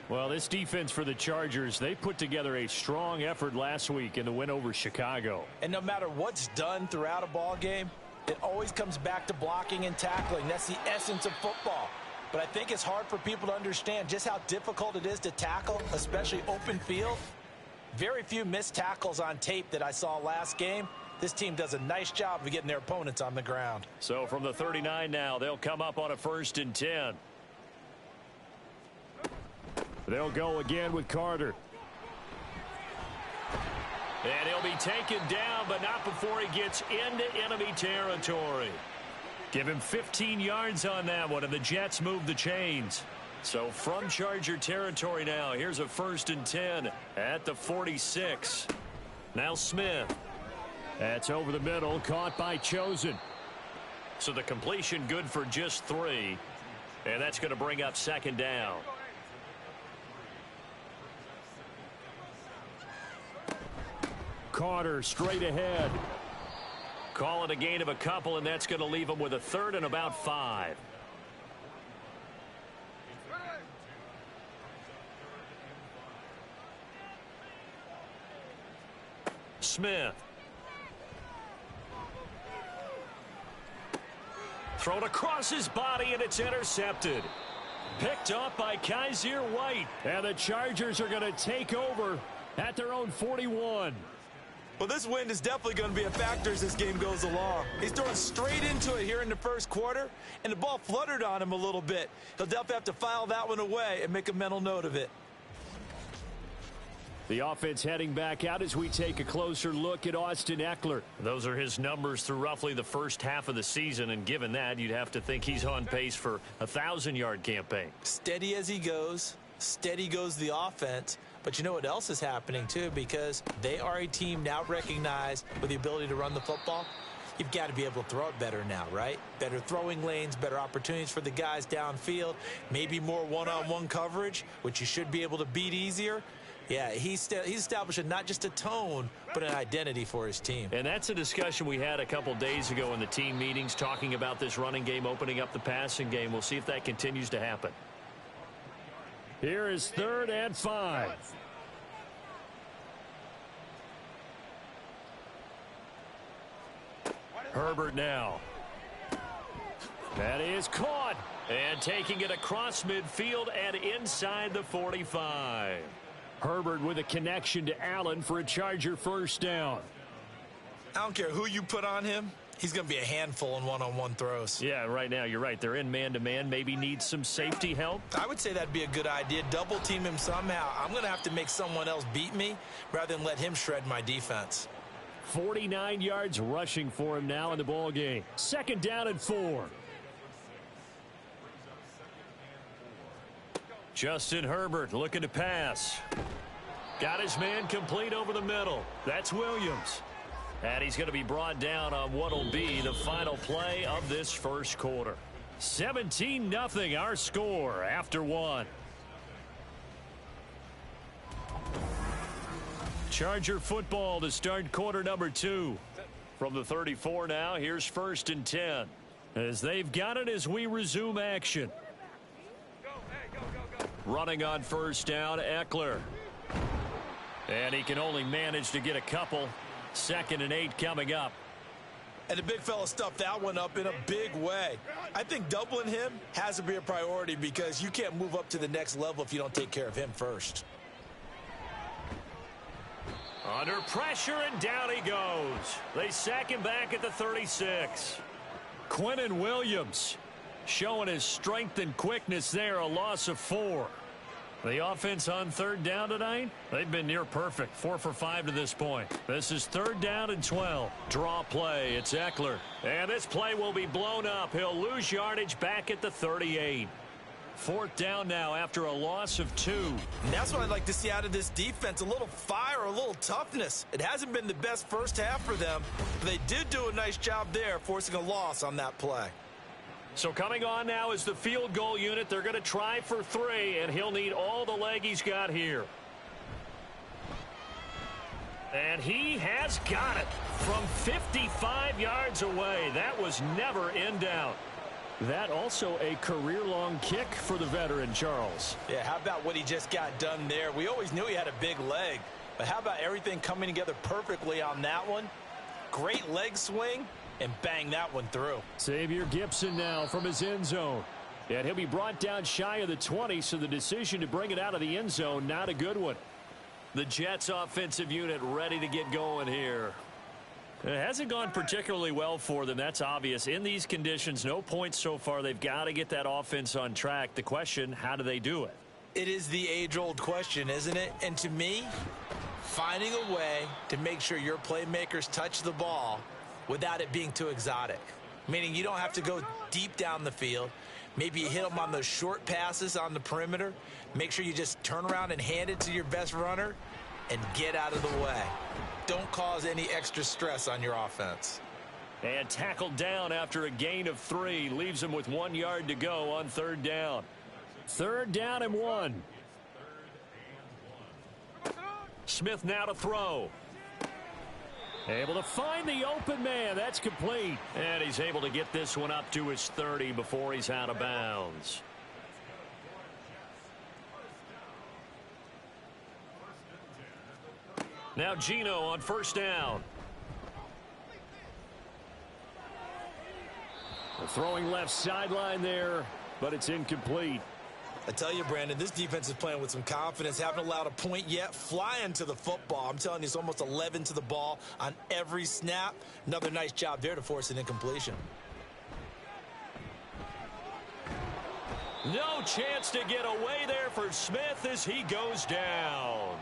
Well, this defense for the Chargers, they put together a strong effort last week in the win over Chicago. And no matter what's done throughout a ball game, It always comes back to blocking and tackling. That's the essence of football. But I think it's hard for people to understand just how difficult it is to tackle, especially open field. Very few missed tackles on tape that I saw last game. This team does a nice job of getting their opponents on the ground. So from the 39 now, they'll come up on a 1st and 10. They'll go again with Carter. And he'll be taken down, but not before he gets into enemy territory. Give him 15 yards on that one, and the Jets move the chains. So from Charger territory now, here's a 1st and 10 at the 46. Now Smith. That's over the middle, caught by Chosen. So the completion good for just 3. And that's going to bring up 2nd down. Carter straight ahead. Call it a gain of a couple, and that's going to leave him with a 3rd and about 5. Smith. Thrown across his body, and it's intercepted. Picked up by Kaiser White. And the Chargers are going to take over at their own 41. Well, this wind is definitely going to be a factor as this game goes along. He's throwing straight into it here in the 1st quarter, and the ball fluttered on him a little bit. He'll definitely have to file that one away and make a mental note of it. The offense heading back out as we take a closer look at Austin Ekeler. Those are his numbers through roughly the first half of the season, and given that, you'd have to think he's on pace for a 1,000-yard campaign. Steady as he goes. Steady goes the offense. But you know what else is happening, too, because they are a team now recognized with the ability to run the football. You've got to be able to throw it better now, right? Better throwing lanes, better opportunities for the guys downfield, maybe more one-on-one coverage, which you should be able to beat easier. Yeah, he's establishing not just a tone, but an identity for his team. And that's a discussion we had a couple days ago in the team meetings, talking about this running game, opening up the passing game. We'll see if that continues to happen. Here is 3rd and 5. Herbert now. That is caught. And taking it across midfield and inside the 45. Herbert with a connection to Allen for a Charger 1st down. I don't care who you put on him. He's going to be a handful in one-on-one throws. Yeah, right now, you're right. They're in man-to-man. Maybe needs some safety help. I would say that'd be a good idea. Double team him somehow. I'm going to have to make someone else beat me rather than let him shred my defense. 49 yards rushing for him now in the ball game. 2nd down and 4. Justin Herbert looking to pass. Got his man complete over the middle. That's Williams. And he's going to be brought down on what will be the final play of this 1st quarter. 17-0 our score after 1. Charger football to start quarter number 2. From the 34 now, here's 1st and 10. As they've got it as we resume action. Running on 1st down, Ekeler. And he can only manage to get a couple. 2nd and 8 coming up. And the big fella stuffed that one up in a big way. I think doubling him has to be a priority because you can't move up to the next level if you don't take care of him first. Under pressure, and down he goes. They sack him back at the 36. Quinnen Williams showing his strength and quickness there, a loss of 4. The offense on 3rd down tonight, they've been near perfect. 4 for 5 to this point. This is 3rd down and 12. Draw play, it's Ekeler. And this play will be blown up. He'll lose yardage back at the 38. 4th down now after a loss of 2. And that's what I'd like to see out of this defense, a little fire, a little toughness. It hasn't been the best first half for them, but they did do a nice job there, forcing a loss on that play. So coming on now is the field goal unit. They're going to try for 3, and he'll need all the leg he's got here. And he has got it from 55 yards away. That was never in doubt. That also a career-long kick for the veteran, Charles. Yeah, how about what he just got done there? We always knew he had a big leg, but how about everything coming together perfectly on that one? Great leg swing, and bang that one through. Xavier Gipson now from his end zone. And he'll be brought down shy of the 20, so the decision to bring it out of the end zone, not a good one. The Jets offensive unit ready to get going here. It hasn't gone particularly well for them. That's obvious. In these conditions, no points so far. They've got to get that offense on track. The question, how do they do it? It is the age-old question, isn't it? And to me, finding a way to make sure your playmakers touch the ball without it being too exotic. Meaning you don't have to go deep down the field. Maybe you hit them on those short passes on the perimeter. Make sure you just turn around and hand it to your best runner and get out of the way. Don't cause any extra stress on your offense. And tackled down after a gain of 3. Leaves him with 1 yard to go on 3rd down. 3rd down and 1. Smith now to throw. Able to find the open man. That's complete. And he's able to get this one up to his 30 before he's out of bounds. Now Geno on 1st down. They're throwing left sideline there, but it's incomplete. I tell you, Brandon, this defense is playing with some confidence. Haven't allowed a point yet. Flying to the football. I'm telling you, it's almost 11 to the ball on every snap. Another nice job there to force an incompletion. No chance to get away there for Smith as he goes down.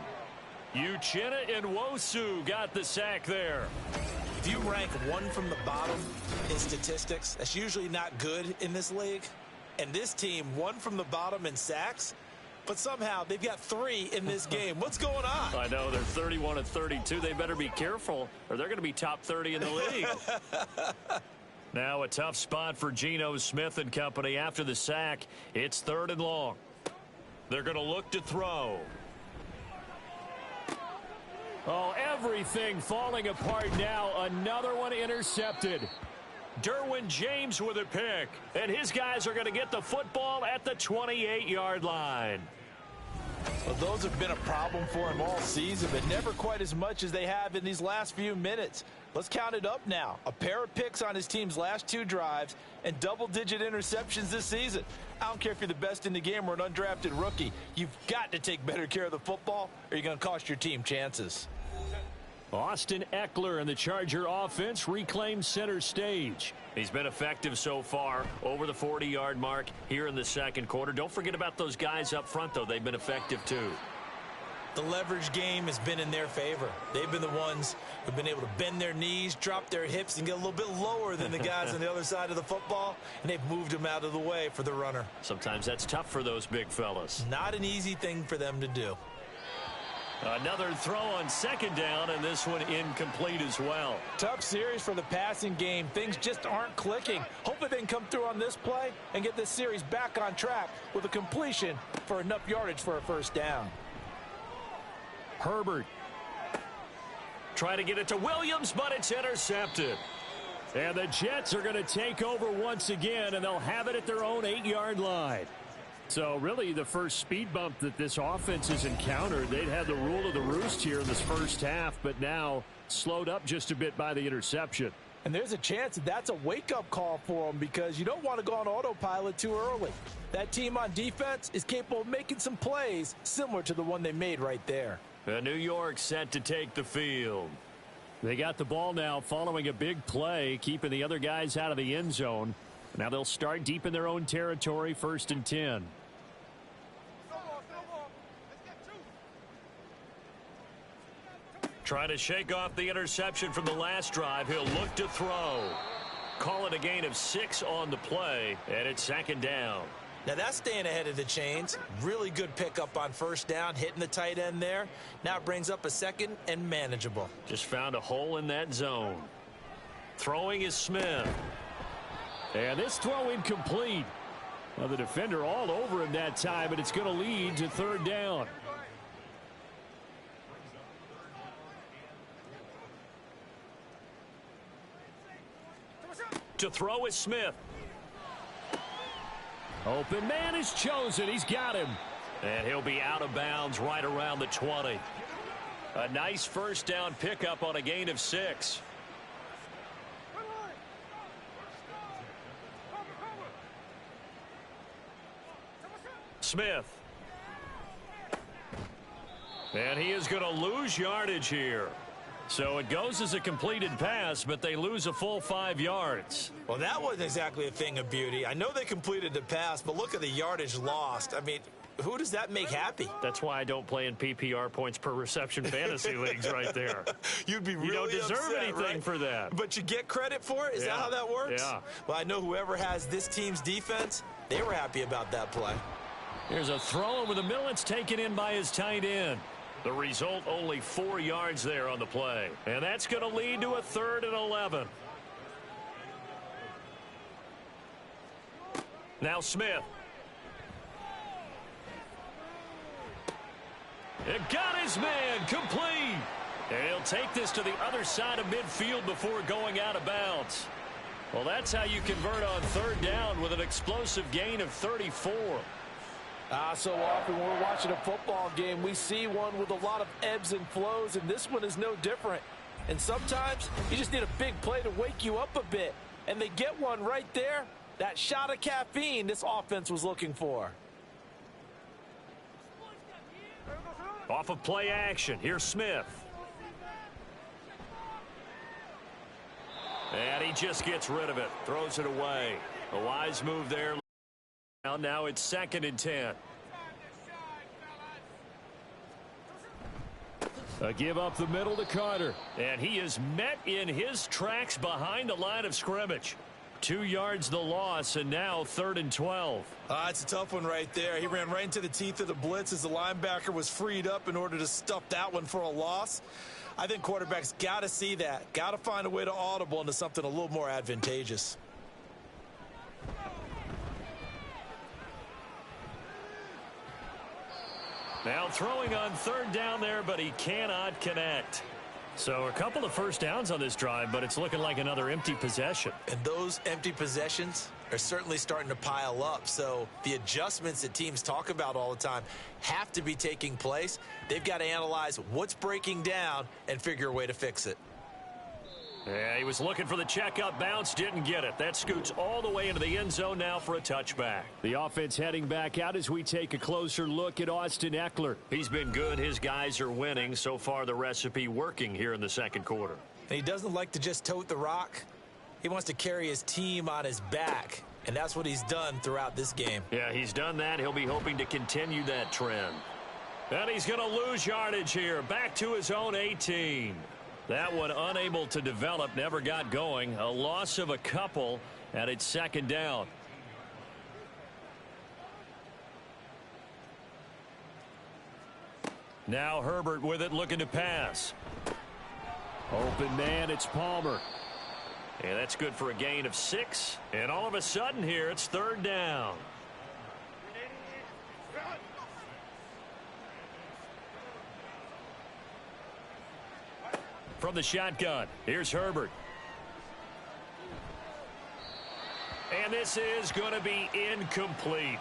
Uchenna and Nwosu got the sack there. If you rank one from the bottom in statistics, that's usually not good in this league. And this team, one from the bottom in sacks, but somehow they've got 3 in this game. What's going on? I know, they're 31 and 32. They better be careful, or they're going to be top 30 in the league. Now a tough spot for Geno Smith and company after the sack. It's 3rd and long. They're going to look to throw. Oh, everything falling apart now. Another one intercepted. Derwin James with a pick, and his guys are going to get the football at the 28-yard line. Well, those have been a problem for him all season, but never quite as much as they have in these last few minutes. Let's count it up now. A pair of picks on his team's last 2 drives and double-digit interceptions this season. I don't care if you're the best in the game or an undrafted rookie. You've got to take better care of the football or you're going to cost your team chances. Austin Eckler and the Charger offense reclaimed center stage. He's been effective so far, over the 40-yard mark here in the 2nd quarter. Don't forget about those guys up front, though. They've been effective, too. The leverage game has been in their favor. They've been the ones who've been able to bend their knees, drop their hips, and get a little bit lower than the guys on the other side of the football, and they've moved them out of the way for the runner. Sometimes that's tough for those big fellas. Not an easy thing for them to do. Another throw on 2nd down, and this one incomplete as well. Tough series for the passing game. Things just aren't clicking. Hopefully they can come through on this play and get this series back on track with a completion for enough yardage for a 1st down. Herbert. Try to get it to Williams, but it's intercepted. And the Jets are going to take over once again, and they'll have it at their own 8-yard line. So really the first speed bump that this offense has encountered. They'd had the rule of the roost here in this 1st half, but now slowed up just a bit by the interception. And there's a chance that that's a wake-up call for them because you don't want to go on autopilot too early. That team on defense is capable of making some plays similar to the one they made right there. New York set to take the field. They got the ball now following a big play, keeping the other guys out of the end zone. Now they'll start deep in their own territory, 1st and 10. Trying to shake off the interception from the last drive. He'll look to throw. Call it a gain of 6 on the play, and it's 2nd down. Now that's staying ahead of the chains. Really good pickup on 1st down, hitting the tight end there. Now it brings up a 2nd and manageable. Just found a hole in that zone. Throwing is Smith. And this throw incomplete. Well, the defender all over him that time, but it's going to lead to 3rd down. To throw is Smith. Open man is chosen. He's got him. And he'll be out of bounds right around the 20. A nice 1st down pickup on a gain of 6. Smith. And he is going to lose yardage here. So it goes as a completed pass, but they lose a full 5 yards. Well, that wasn't exactly a thing of beauty. I know they completed the pass, but look at the yardage lost. I mean, who does that make happy? That's why I don't play in PPR points per reception fantasy leagues right there. You'd be really You don't deserve upset, anything right? for that. But you get credit for it? Is that how that works? Yeah. Well, I know whoever has this team's defense, they were happy about that play. Here's a throw over the middle. It's taken in by his tight end. The result, only 4 yards there on the play. And that's going to lead to a 3rd and 11. Now Smith. It got his man complete. And he'll take this to the other side of midfield before going out of bounds. Well, that's how you convert on 3rd down with an explosive gain of 34. So often when we're watching a football game, we see one with a lot of ebbs and flows, and this one is no different. And sometimes you just need a big play to wake you up a bit. And they get one right there. That shot of caffeine this offense was looking for. Off of play action, here's Smith. And he just gets rid of it, throws it away. A wise move there. Now it's 2nd and 10. A give up the middle to Carter. And he is met in his tracks behind the line of scrimmage. 2 yards the loss, and now 3rd and 12. It's a tough one right there. He ran right into the teeth of the blitz as the linebacker was freed up in order to stuff that one for a loss. I think quarterbacks got to see that. Got to find a way to audible into something a little more advantageous. Now throwing on 3rd down there, but he cannot connect. So a couple of first downs on this drive, but it's looking like another empty possession. And those empty possessions are certainly starting to pile up. So the adjustments that teams talk about all the time have to be taking place. They've got to analyze what's breaking down and figure a way to fix it. Yeah, he was looking for the checkup bounce, didn't get it. That scoots all the way into the end zone now for a touchback. The offense heading back out as we take a closer look at Austin Eckler. He's been good. His guys are winning. So far, the recipe working here in the 2nd quarter. And he doesn't like to just tote the rock. He wants to carry his team on his back, and that's what he's done throughout this game. Yeah, he's done that. He'll be hoping to continue that trend. And he's going to lose yardage here. Back to his own 18. That one unable to develop, never got going. A loss of a couple, and it's 2nd down. Now Herbert with it, looking to pass. Open man, it's Palmer. And that's good for a gain of 6. And all of a sudden here, it's 3rd down. From the shotgun, here's Herbert. And this is going to be incomplete.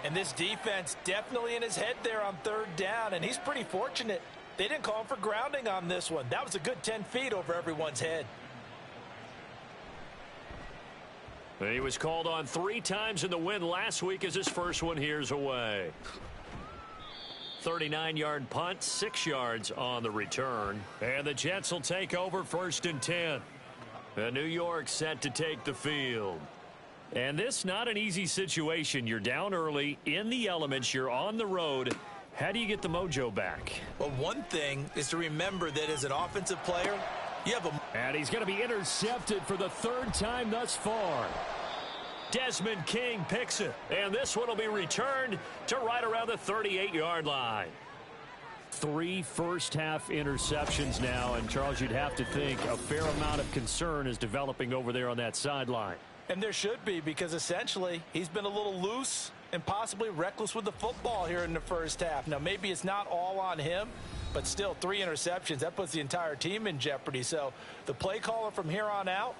And this defense definitely in his head there on 3rd down, and he's pretty fortunate. They didn't call him for grounding on this one. That was a good 10 feet over everyone's head. He was called on 3 times in the win last week as his first one here's away. 39-yard punt, 6 yards on the return. And the Jets will take over 1st and 10. And New York set to take the field. And this not an easy situation. You're down early, in the elements, you're on the road. How do you get the mojo back? Well, one thing is to remember that as an offensive player, you have a... And he's going to be intercepted for the 3rd time thus far. Desmond King picks it, and this one will be returned to right around the 38-yard line. 3 first-half interceptions now, and Charles, you'd have to think a fair amount of concern is developing over there on that sideline. And there should be, because essentially he's been a little loose and possibly reckless with the football here in the first half. Now, maybe it's not all on him, but still 3 interceptions. That puts the entire team in jeopardy. So the play caller from here on out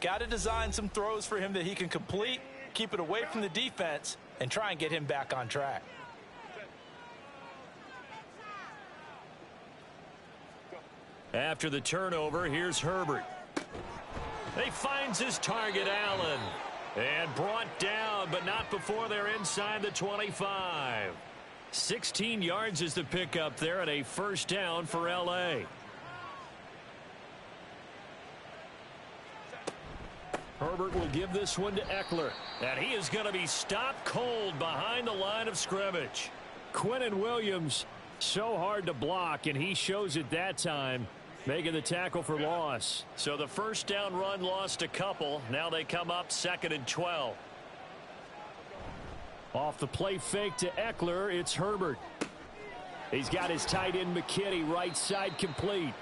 got to design some throws for him that he can complete, keep it away from the defense, and try and get him back on track. After the turnover, here's Herbert. He finds his target, Allen. And brought down, but not before they're inside the 25. 16 yards is the pickup there, and a first down for L.A. Herbert will give this one to Eckler. And he is going to be stopped cold behind the line of scrimmage. Quinnen Williams, so hard to block, and he shows it that time, making the tackle for loss. So the first down run lost a couple. Now they come up 2nd and 12. Off the play fake to Eckler, it's Herbert. He's got his tight end McKinney right side complete.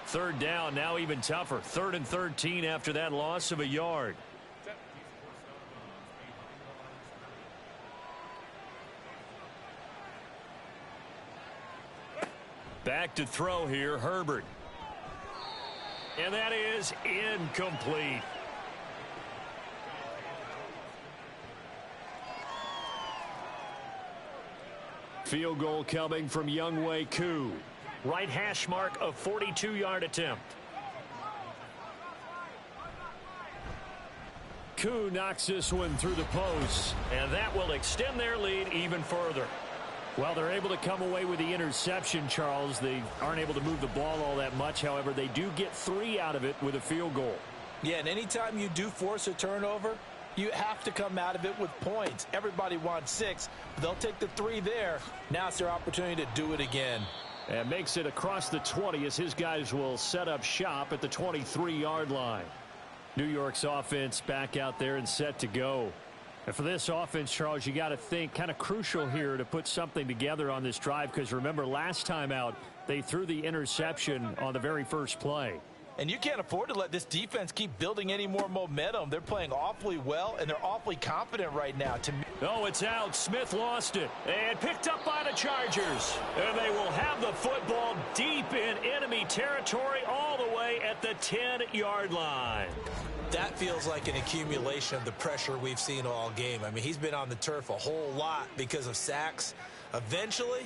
Third down, now even tougher. 3rd and 13 after that loss of a yard. Back to throw here, Herbert. And that is incomplete. Field goal coming from Younghoe Koo. Right hash mark of 42-yard attempt. Koo knocks this one through the post, and that will extend their lead even further. Well, they're able to come away with the interception, Charles. They aren't able to move the ball all that much. However, they do get 3 out of it with a field goal. Yeah, and anytime you do force a turnover, you have to come out of it with points. Everybody wants 6, but they'll take the 3 there. Now it's their opportunity to do it again. And makes it across the 20 as his guys will set up shop at the 23-yard line. New York's offense back out there and set to go. And for this offense, Charles, you got to think kind of crucial here to put something together on this drive, because remember last time out they threw the interception on the very first play. And you can't afford to let this defense keep building any more momentum. They're playing awfully well, and they're awfully confident right now. Oh, it's out. Smith lost it. And picked up by the Chargers. And they will have the football deep in enemy territory all the way at the 10-yard line. That feels like an accumulation of the pressure we've seen all game. I mean, he's been on the turf a whole lot because of sacks. Eventually,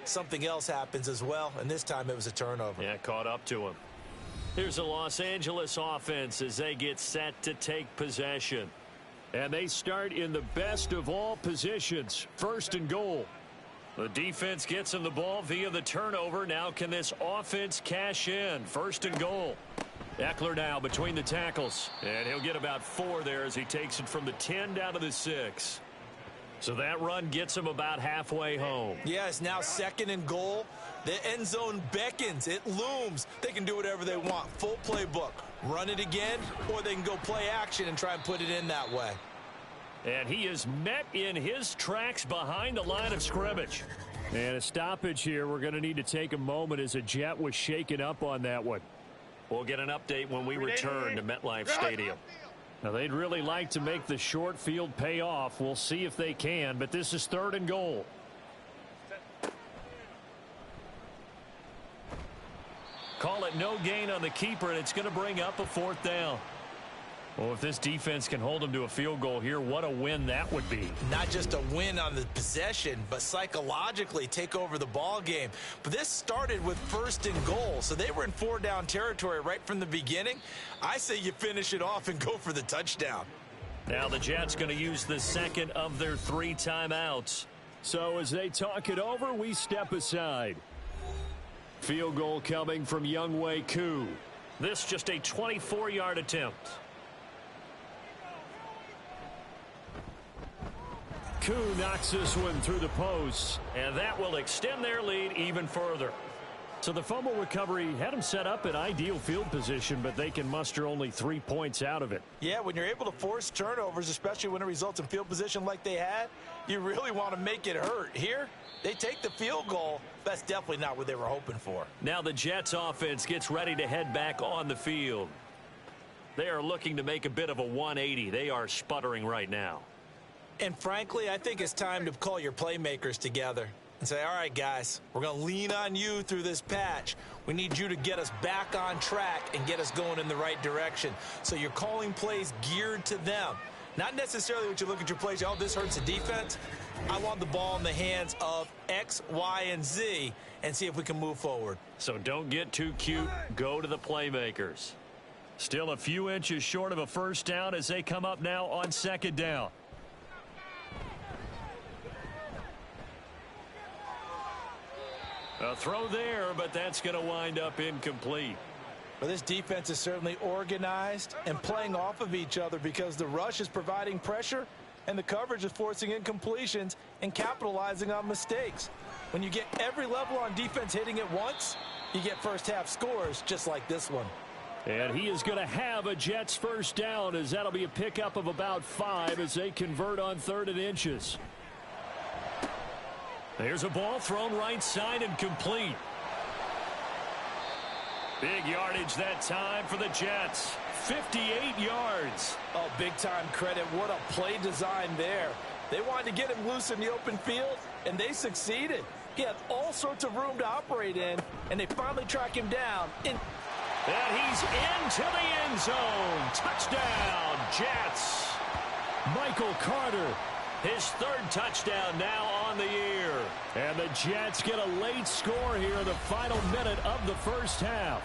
something else happens as well, and this time it was a turnover. Yeah, caught up to him. Here's the Los Angeles offense as they get set to take possession. And they start in the best of all positions, 1st and goal. The defense gets him the ball via the turnover. Now can this offense cash in? 1st and goal. Eckler now between the tackles. And he'll get about 4 there as he takes it from the 10 down to the 6. So that run gets him about halfway home. Yeah, it's now 2nd and goal. The end zone beckons. It looms. They can do whatever they want. Full playbook. Run it again, or they can go play action and try and put it in that way. And he is met in his tracks behind the line of scrimmage. And a stoppage here. We're going to need to take a moment as a Jet was shaken up on that one. We'll get an update when we return to MetLife Stadium. Now, they'd really like to make the short field pay off. We'll see if they can, but this is 3rd and goal. Call it no gain on the keeper, and it's going to bring up a 4th down. Well, if this defense can hold them to a field goal here, what a win that would be. Not just a win on the possession, but psychologically take over the ball game. But this started with 1st and goal, so they were in 4-down territory right from the beginning. I say you finish it off and go for the touchdown. Now the Jets going to use the 2nd of their 3 timeouts. So as they talk it over, we step aside. Field goal coming from Younghoe Koo. This just a 24-yard attempt. Koo knocks this one through the post. And that will extend their lead even further. So the fumble recovery had them set up in ideal field position, but they can muster only 3 points out of it. Yeah, when you're able to force turnovers, especially when it results in field position like they had, you really want to make it hurt. Here, they take the field goal. That's definitely not what they were hoping for. Now the Jets offense gets ready to head back on the field. They are looking to make a bit of a 180. They are sputtering right now. And frankly, I think it's time to call your playmakers together and say, all right, guys, we're going to lean on you through this patch. We need you to get us back on track and get us going in the right direction. So you're calling plays geared to them. Not necessarily what you look at your plays, oh, this hurts the defense. I want the ball in the hands of X, Y, and Z and see if we can move forward. So don't get too cute. Go to the playmakers. Still a few inches short of a first down as they come up now on second down. A throw there, but that's going to wind up incomplete. Well, this defense is certainly organized and playing off of each other because the rush is providing pressure and the coverage is forcing incompletions and capitalizing on mistakes. When you get every level on defense hitting at once, you get first half scores just like this one. And he is going to have a Jets first down, as that'll be a pickup of about 5 as they convert on 3rd and inches. There's a ball thrown right side and complete. Big yardage that time for the Jets. 58 yards. Oh, big time credit. What a play design there. They wanted to get him loose in the open field, and they succeeded. He had all sorts of room to operate in, and they finally track him down. And he's into the end zone. Touchdown, Jets. Michael Carter. His 3rd touchdown now on the year. And the Jets get a late score here in the final minute of the first half.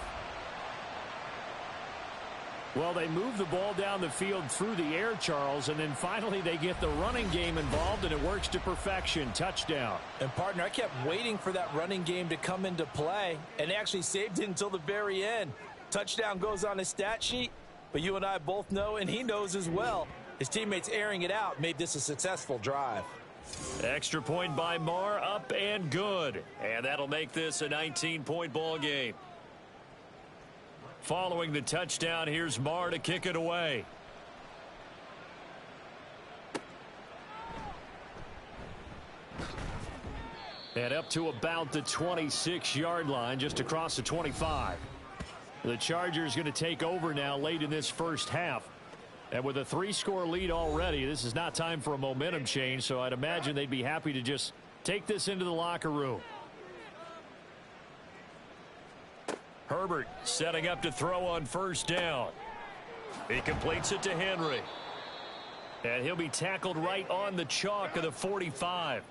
Well, they move the ball down the field through the air, Charles, and then finally they get the running game involved, and it works to perfection. Touchdown. And, partner, I kept waiting for that running game to come into play, and they actually saved it until the very end. Touchdown goes on his stat sheet, but you and I both know, and he knows as well, his teammates airing it out made this a successful drive. Extra point by Marr, up and good. And that'll make this a 19-point ball game. Following the touchdown, here's Marr to kick it away. And up to about the 26-yard line, just across the 25. The Chargers going to take over now late in this first half. And with a 3-score lead already, this is not time for a momentum change, so I'd imagine they'd be happy to just take this into the locker room. Herbert setting up to throw on first down. He completes it to Henry. And he'll be tackled right on the chalk of the 45.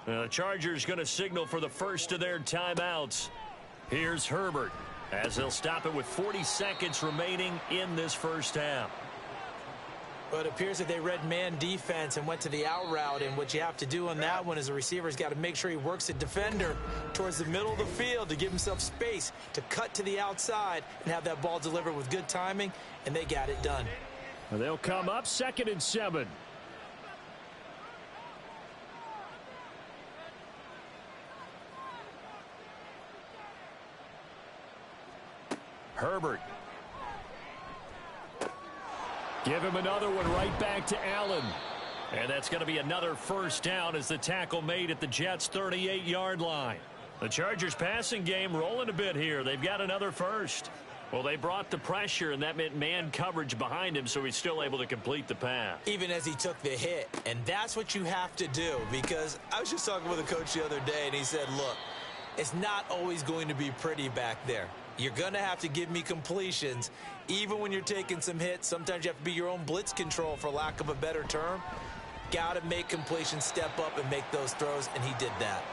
The Chargers going to signal for the first of their timeouts. Here's Herbert as they'll stop it with 40 seconds remaining in this first half. Well, it appears that they read man defense and went to the out route, and what you have to do on that one is the receiver's got to make sure he works the defender towards the middle of the field to give himself space to cut to the outside and have that ball delivered with good timing, and they got it done. And they'll come up 2nd and 7. Herbert. Give him another one right back to Allen. And that's going to be another first down as the tackle made at the Jets' 38-yard line. The Chargers passing game rolling a bit here. They've got another first. Well, they brought the pressure, and that meant man coverage behind him, so he's still able to complete the pass. Even as he took the hit. And that's what you have to do, because I was just talking with a coach the other day, and he said, look, it's not always going to be pretty back there. You're going to have to give me completions. Even when you're taking some hits, sometimes you have to be your own blitz control, for lack of a better term. Got to make completions, step up, and make those throws, and he did that.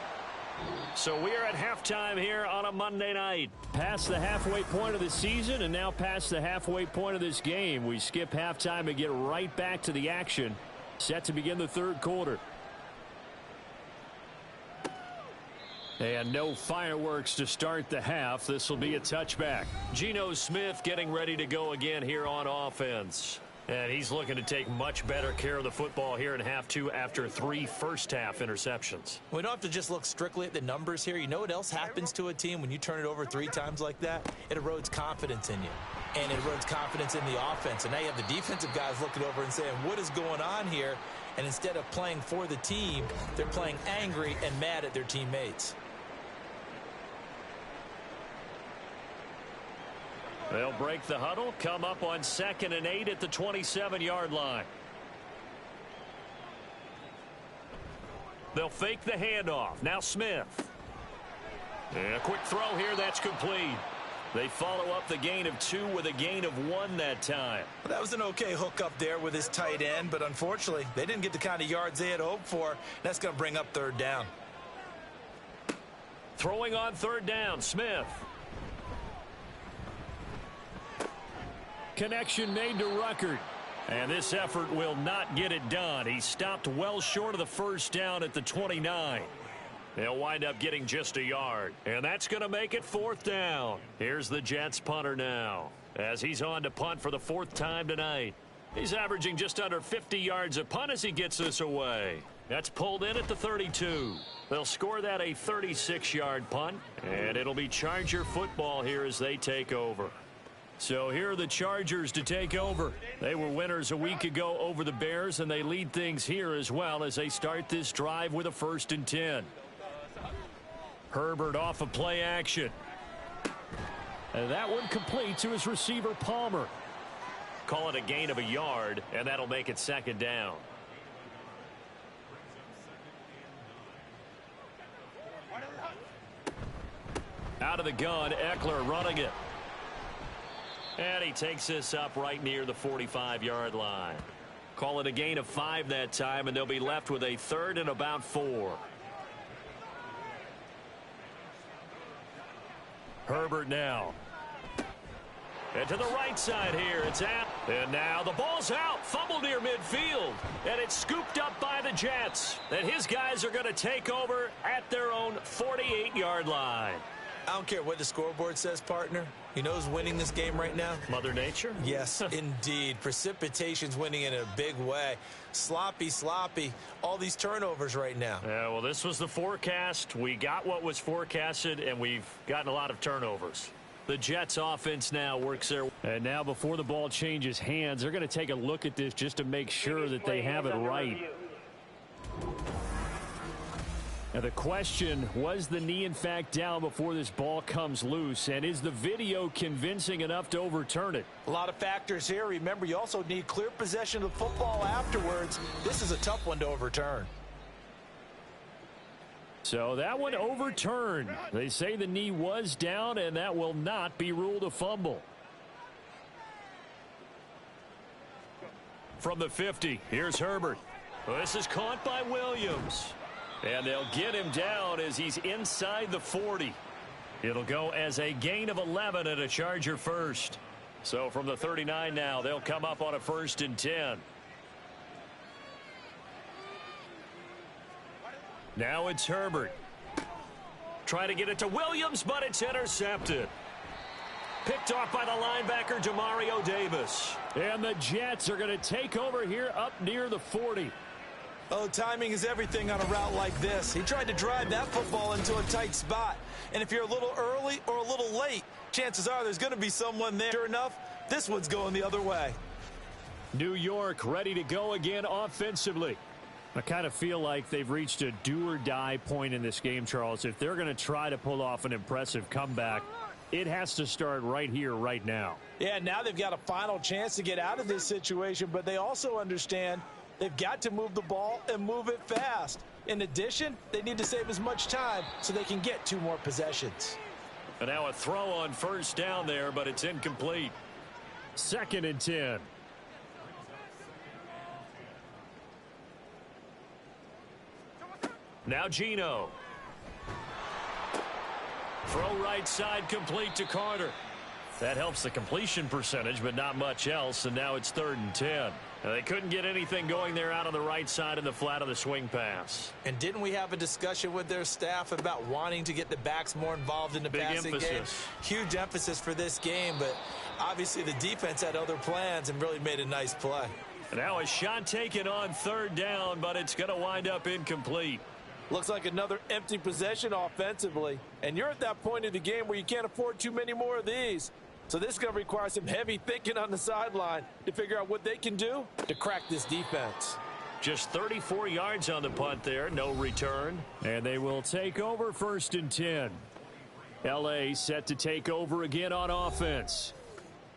So we're at halftime here on a Monday night. Past the halfway point of the season and now past the halfway point of this game. We skip halftime and get right back to the action. Set to begin the 3rd quarter. And no fireworks to start the half. This will be a touchback. Geno Smith getting ready to go again here on offense. And he's looking to take much better care of the football here in half 2 after 3 first-half interceptions. We don't have to just look strictly at the numbers here. You know what else happens to a team when you turn it over 3 times like that? It erodes confidence in you. And it erodes confidence in the offense. And now you have the defensive guys looking over and saying, what is going on here? And instead of playing for the team, they're playing angry and mad at their teammates. They'll break the huddle, come up on 2nd and 8 at the 27-yard line. They'll fake the handoff. Now Smith. And a quick throw here, that's complete. They follow up the gain of 2 with a gain of 1 that time. Well, that was an okay hookup there with his tight end, but unfortunately, they didn't get the kind of yards they had hoped for. That's going to bring up 3rd down. Throwing on 3rd down, Smith. Connection made to Ruckert. And this effort will not get it done. He stopped well short of the first down at the 29. They'll wind up getting just a yard. And that's going to make it 4th down. Here's the Jets punter now, as he's on to punt for the 4th time tonight. He's averaging just under 50 yards a punt as he gets this away. That's pulled in at the 32. They'll score that a 36-yard punt, and it'll be Charger football here as they take over. So here are the Chargers to take over. They were winners a week ago over the Bears, and they lead things here as well as they start this drive with a 1st and 10. Herbert off of play action. And that one complete to his receiver, Palmer. Call it a gain of a yard, and that'll make it 2nd down. Out of the gun, Eckler running it. And he takes this up right near the 45-yard line. Call it a gain of 5 that time, and they'll be left with a 3rd and about 4. Herbert now. And to the right side here, it's out. And now the ball's out. Fumble near midfield. And it's scooped up by the Jets. And his guys are going to take over at their own 48-yard line. I don't care what the scoreboard says, partner. You know who's winning this game right now? Mother Nature? Yes, indeed. Precipitation's winning in a big way. Sloppy. All these turnovers right now. Yeah, well, this was the forecast. We got what was forecasted, and we've gotten a lot of turnovers. The Jets offense now works their... And now before the ball changes hands, they're going to take a look at this just to make sure that they have it right. Now the question, was the knee in fact down before this ball comes loose, and is the video convincing enough to overturn it? A lot of factors here. Remember, you also need clear possession of the football afterwards. This is a tough one to overturn. So that one overturned. They say the knee was down, and that will not be ruled a fumble. From the 50, here's Herbert. This is caught by Williams. And they'll get him down as he's inside the 40. It'll go as a gain of 11 and a Charger first. So from the 39 now, they'll come up on a 1st and 10. Now it's Herbert. Trying to get it to Williams, but it's intercepted. Picked off by the linebacker, Demario Davis. And the Jets are going to take over here up near the 40. Oh, timing is everything on a route like this. He tried to drive that football into a tight spot. And if you're a little early or a little late, chances are there's going to be someone there. Sure enough, this one's going the other way. New York ready to go again offensively. I kind of feel like they've reached a do-or-die point in this game, Charles. If they're going to try to pull off an impressive comeback, it has to start right here, right now. Yeah, now they've got a final chance to get out of this situation, but they also understand they've got to move the ball and move it fast. In addition, they need to save as much time so they can get 2 more possessions. And now a throw on 1st down there, but it's incomplete. 2nd and 10. Now Geno. Throw right side complete to Carter. That helps the completion percentage, but not much else, and now it's 3rd and 10. Now, they couldn't get anything going there out on the right side in the flat of the swing pass. And didn't we have a discussion with their staff about wanting to get the backs more involved in the passing game? Huge emphasis for this game, but obviously the defense had other plans and really made a nice play. And now a shot taken on 3rd down, but it's going to wind up incomplete. Looks like another empty possession offensively. And you're at that point in the game where you can't afford too many more of these. So this is going to require some heavy thinking on the sideline to figure out what they can do to crack this defense. Just 34 yards on the punt there, no return. And they will take over 1st and 10. L.A. set to take over again on offense.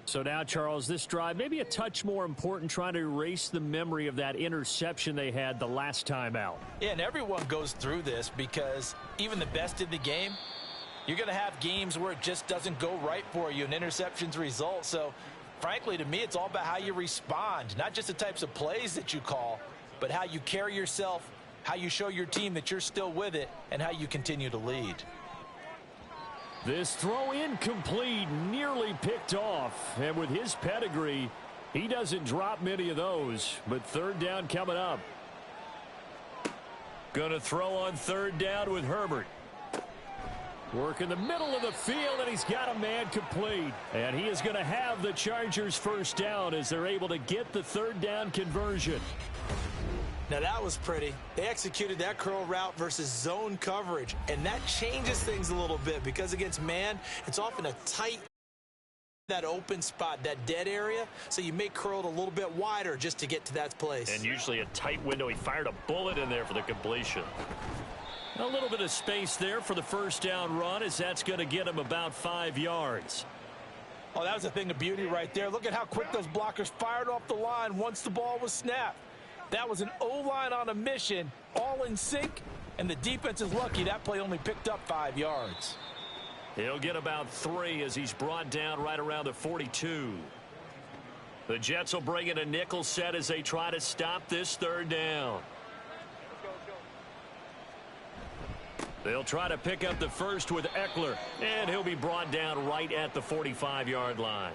So now, Charles, this drive maybe a touch more important, trying to erase the memory of that interception they had the last time out. Yeah, and everyone goes through this because even the best in the game, you're going to have games where it just doesn't go right for you and interceptions result. So, frankly, to me, it's all about how you respond, not just the types of plays that you call, but how you carry yourself, how you show your team that you're still with it, and how you continue to lead. This throw incomplete, nearly picked off. And with his pedigree, he doesn't drop many of those. But third down coming up. Going to throw on third down with Herbert. Work in the middle of the field, and he's got a man complete. And he is going to have the Chargers first down as they're able to get the third down conversion. Now that was pretty. They executed that curl route versus zone coverage, and that changes things a little bit because against man, it's often a tight, that open spot, that dead area, so you may curl it a little bit wider just to get to that place. And usually a tight window. He fired a bullet in there for the completion. A little bit of space there for the first down run as that's going to get him about 5 yards. Oh, that was a thing of beauty right there. Look at how quick those blockers fired off the line once the ball was snapped. That was an O-line on a mission, all in sync, and the defense is lucky that play only picked up 5 yards. He'll get about 3 as he's brought down right around the 42. The Jets will bring in a nickel set as they try to stop this third down. They'll try to pick up the first with Eckler, and he'll be brought down right at the 45-yard line.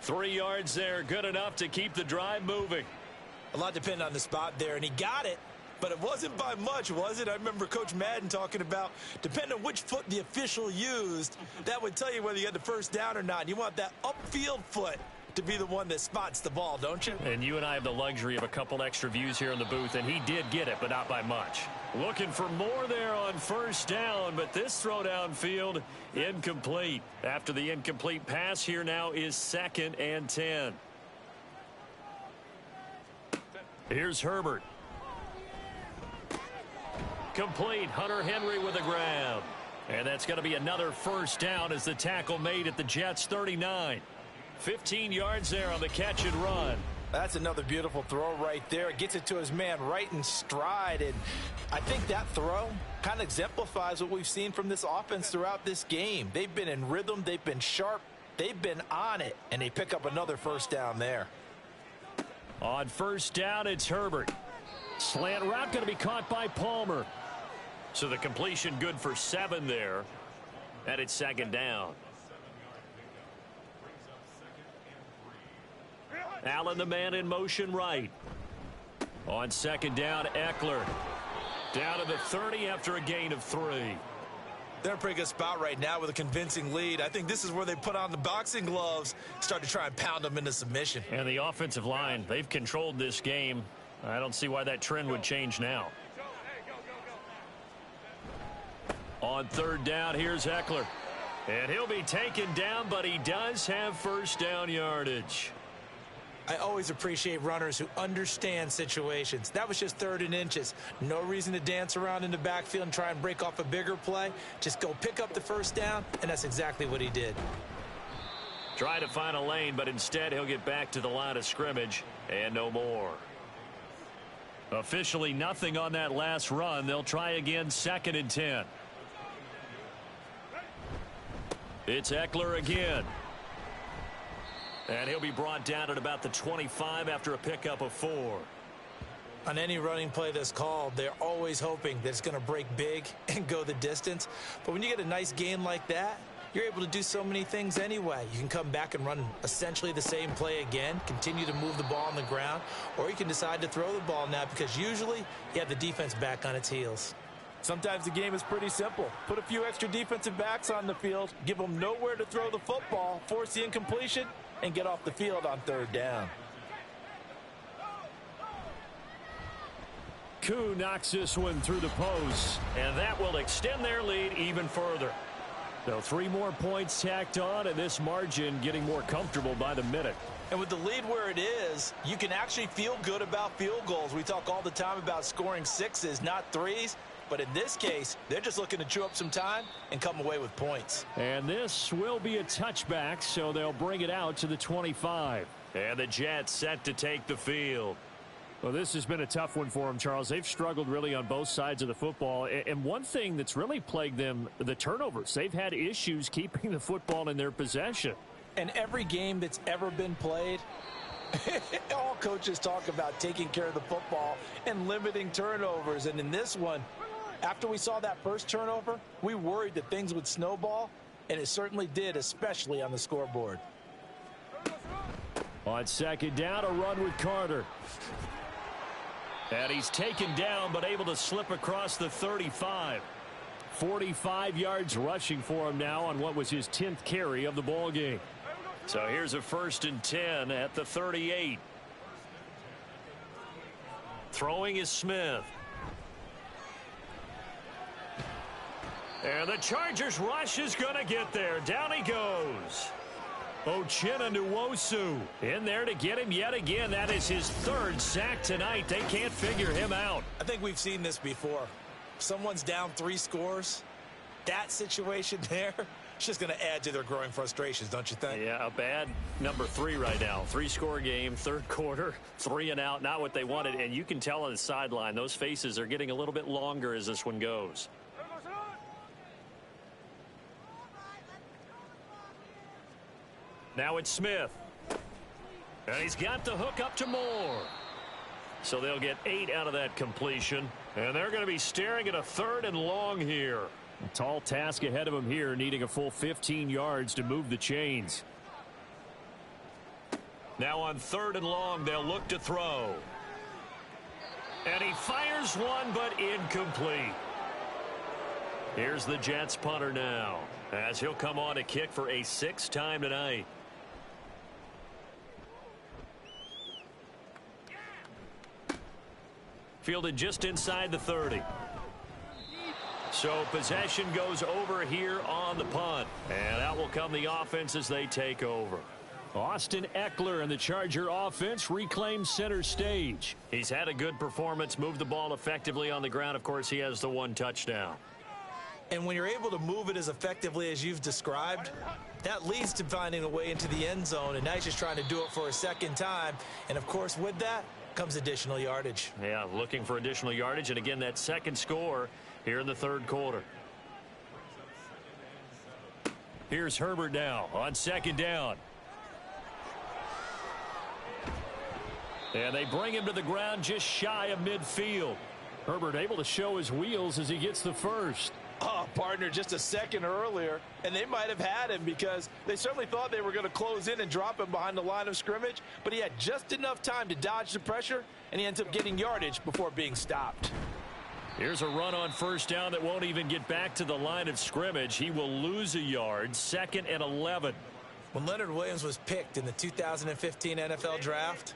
3 yards there, good enough to keep the drive moving. A lot depended on the spot there, and he got it, but it wasn't by much, was it? I remember Coach Madden talking about, depending on which foot the official used, that would tell you whether you had the first down or not. You want that upfield foot to be the one that spots the ball, don't you? And you and I have the luxury of a couple extra views here in the booth, and he did get it, but not by much. Looking for more there on first down, but this throw downfield incomplete. After the incomplete pass, here now is 2nd and 10. Here's Herbert. Complete. Hunter Henry with the grab. And that's going to be another first down as the tackle made at the Jets' 39. 15 yards there on the catch and run. That's another beautiful throw right there. It gets it to his man right in stride. And I think that throw kind of exemplifies what we've seen from this offense throughout this game. They've been in rhythm. They've been sharp. They've been on it. And they pick up another first down there. On first down, it's Herbert. Slant route going to be caught by Palmer. So the completion good for 7 there. And it's 2nd down. Allen, the man in motion right. On 2nd down, Eckler. Down to the 30 after a gain of 3. They're in a pretty good spot right now with a convincing lead. I think this is where they put on the boxing gloves, start to try and pound them into submission. And the offensive line, they've controlled this game. I don't see why that trend would change now. On 3rd down, here's Eckler. And he'll be taken down, but he does have first down yardage. I always appreciate runners who understand situations. That was just 3rd and inches. No reason to dance around in the backfield and try and break off a bigger play. Just go pick up the first down, and that's exactly what he did. Try to find a lane, but instead he'll get back to the line of scrimmage and no more. Officially nothing on that last run. They'll try again 2nd and 10. It's Eckler again. And he'll be brought down at about the 25 after a pickup of 4. On any running play that's called, they're always hoping that it's going to break big and go the distance. But when you get a nice gain like that, you're able to do so many things anyway. You can come back and run essentially the same play again, continue to move the ball on the ground, or you can decide to throw the ball now because usually you have the defense back on its heels. Sometimes the game is pretty simple. Put a few extra defensive backs on the field, give them nowhere to throw the football, force the incompletion, and get off the field on 3rd down. Koo knocks this one through the post. And that will extend their lead even further. So 3 more points tacked on, and this margin getting more comfortable by the minute. And with the lead where it is, you can actually feel good about field goals. We talk all the time about scoring 6s, not 3s. But in this case, they're just looking to chew up some time and come away with points. And this will be a touchback, so they'll bring it out to the 25. And the Jets set to take the field. Well, this has been a tough one for them, Charles. They've struggled really on both sides of the football. And one thing that's really plagued them, the turnovers. They've had issues keeping the football in their possession. And every game that's ever been played, all coaches talk about taking care of the football and limiting turnovers. And in this one, after we saw that first turnover, we worried that things would snowball. and it certainly did, especially on the scoreboard. On second down, a run with Carter. And he's taken down, but able to slip across the 35. 45 yards rushing for him now on what was his 10th carry of the ball game. So here's a 1st and 10 at the 38. Throwing is Smith. And the Chargers rush is going to get there. Down he goes. Uchenna Nwosu in there to get him yet again. That is his 3rd sack tonight. They can't figure him out. I think we've seen this before. Someone's down 3 scores. That situation there, it's just going to add to their growing frustrations, don't you think? Yeah, a bad number 3 right now. 3-score game, 3rd quarter, 3 and out. Not what they wanted. And you can tell on the sideline, those faces are getting a little bit longer as this one goes. Now it's Smith. And he's got the hook up to Moore. So they'll get 8 out of that completion. And they're going to be staring at a 3rd and long here. A tall task ahead of him here, needing a full 15 yards to move the chains. Now on 3rd and long, they'll look to throw. And he fires one, but incomplete. Here's the Jets punter now, as he'll come on to kick for a 6th time tonight. Fielded just inside the 30. So possession goes over here on the punt. And out will come the offense as they take over. Austin Eckler and the Charger offense reclaims center stage. He's had a good performance, moved the ball effectively on the ground. Of course, he has the 1 touchdown. And when you're able to move it as effectively as you've described, that leads to finding a way into the end zone. And now he's just trying to do it for a 2nd time. And, of course, with that comes additional yardage. Yeah, looking for additional yardage. And, again, that 2nd score here in the 3rd quarter. Here's Herbert now on 2nd down. And they bring him to the ground just shy of midfield. Herbert able to show his wheels as he gets the 1st. Oh, partner, just a second earlier, and they might have had him because they certainly thought they were going to close in and drop him behind the line of scrimmage, but he had just enough time to dodge the pressure, and he ends up getting yardage before being stopped. Here's a run on 1st down that won't even get back to the line of scrimmage. He will lose a yard, 2nd and 11. When Leonard Williams was picked in the 2015 NFL Draft,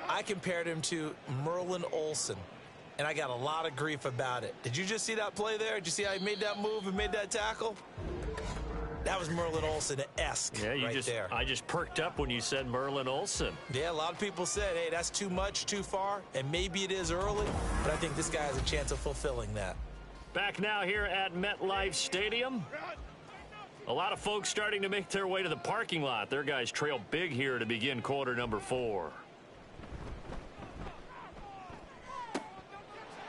I compared him to Merlin Olsen, and I got a lot of grief about it. Did you just see that play there? Did you see how he made that move and made that tackle? That was Merlin Olsen-esque there. I just perked up when you said Merlin Olsen. Yeah, a lot of people said, hey, that's too much, too far, and maybe it is early, but I think this guy has a chance of fulfilling that. Back now here at MetLife Stadium. A lot of folks starting to make their way to the parking lot. Their guys trail big here to begin quarter number 4.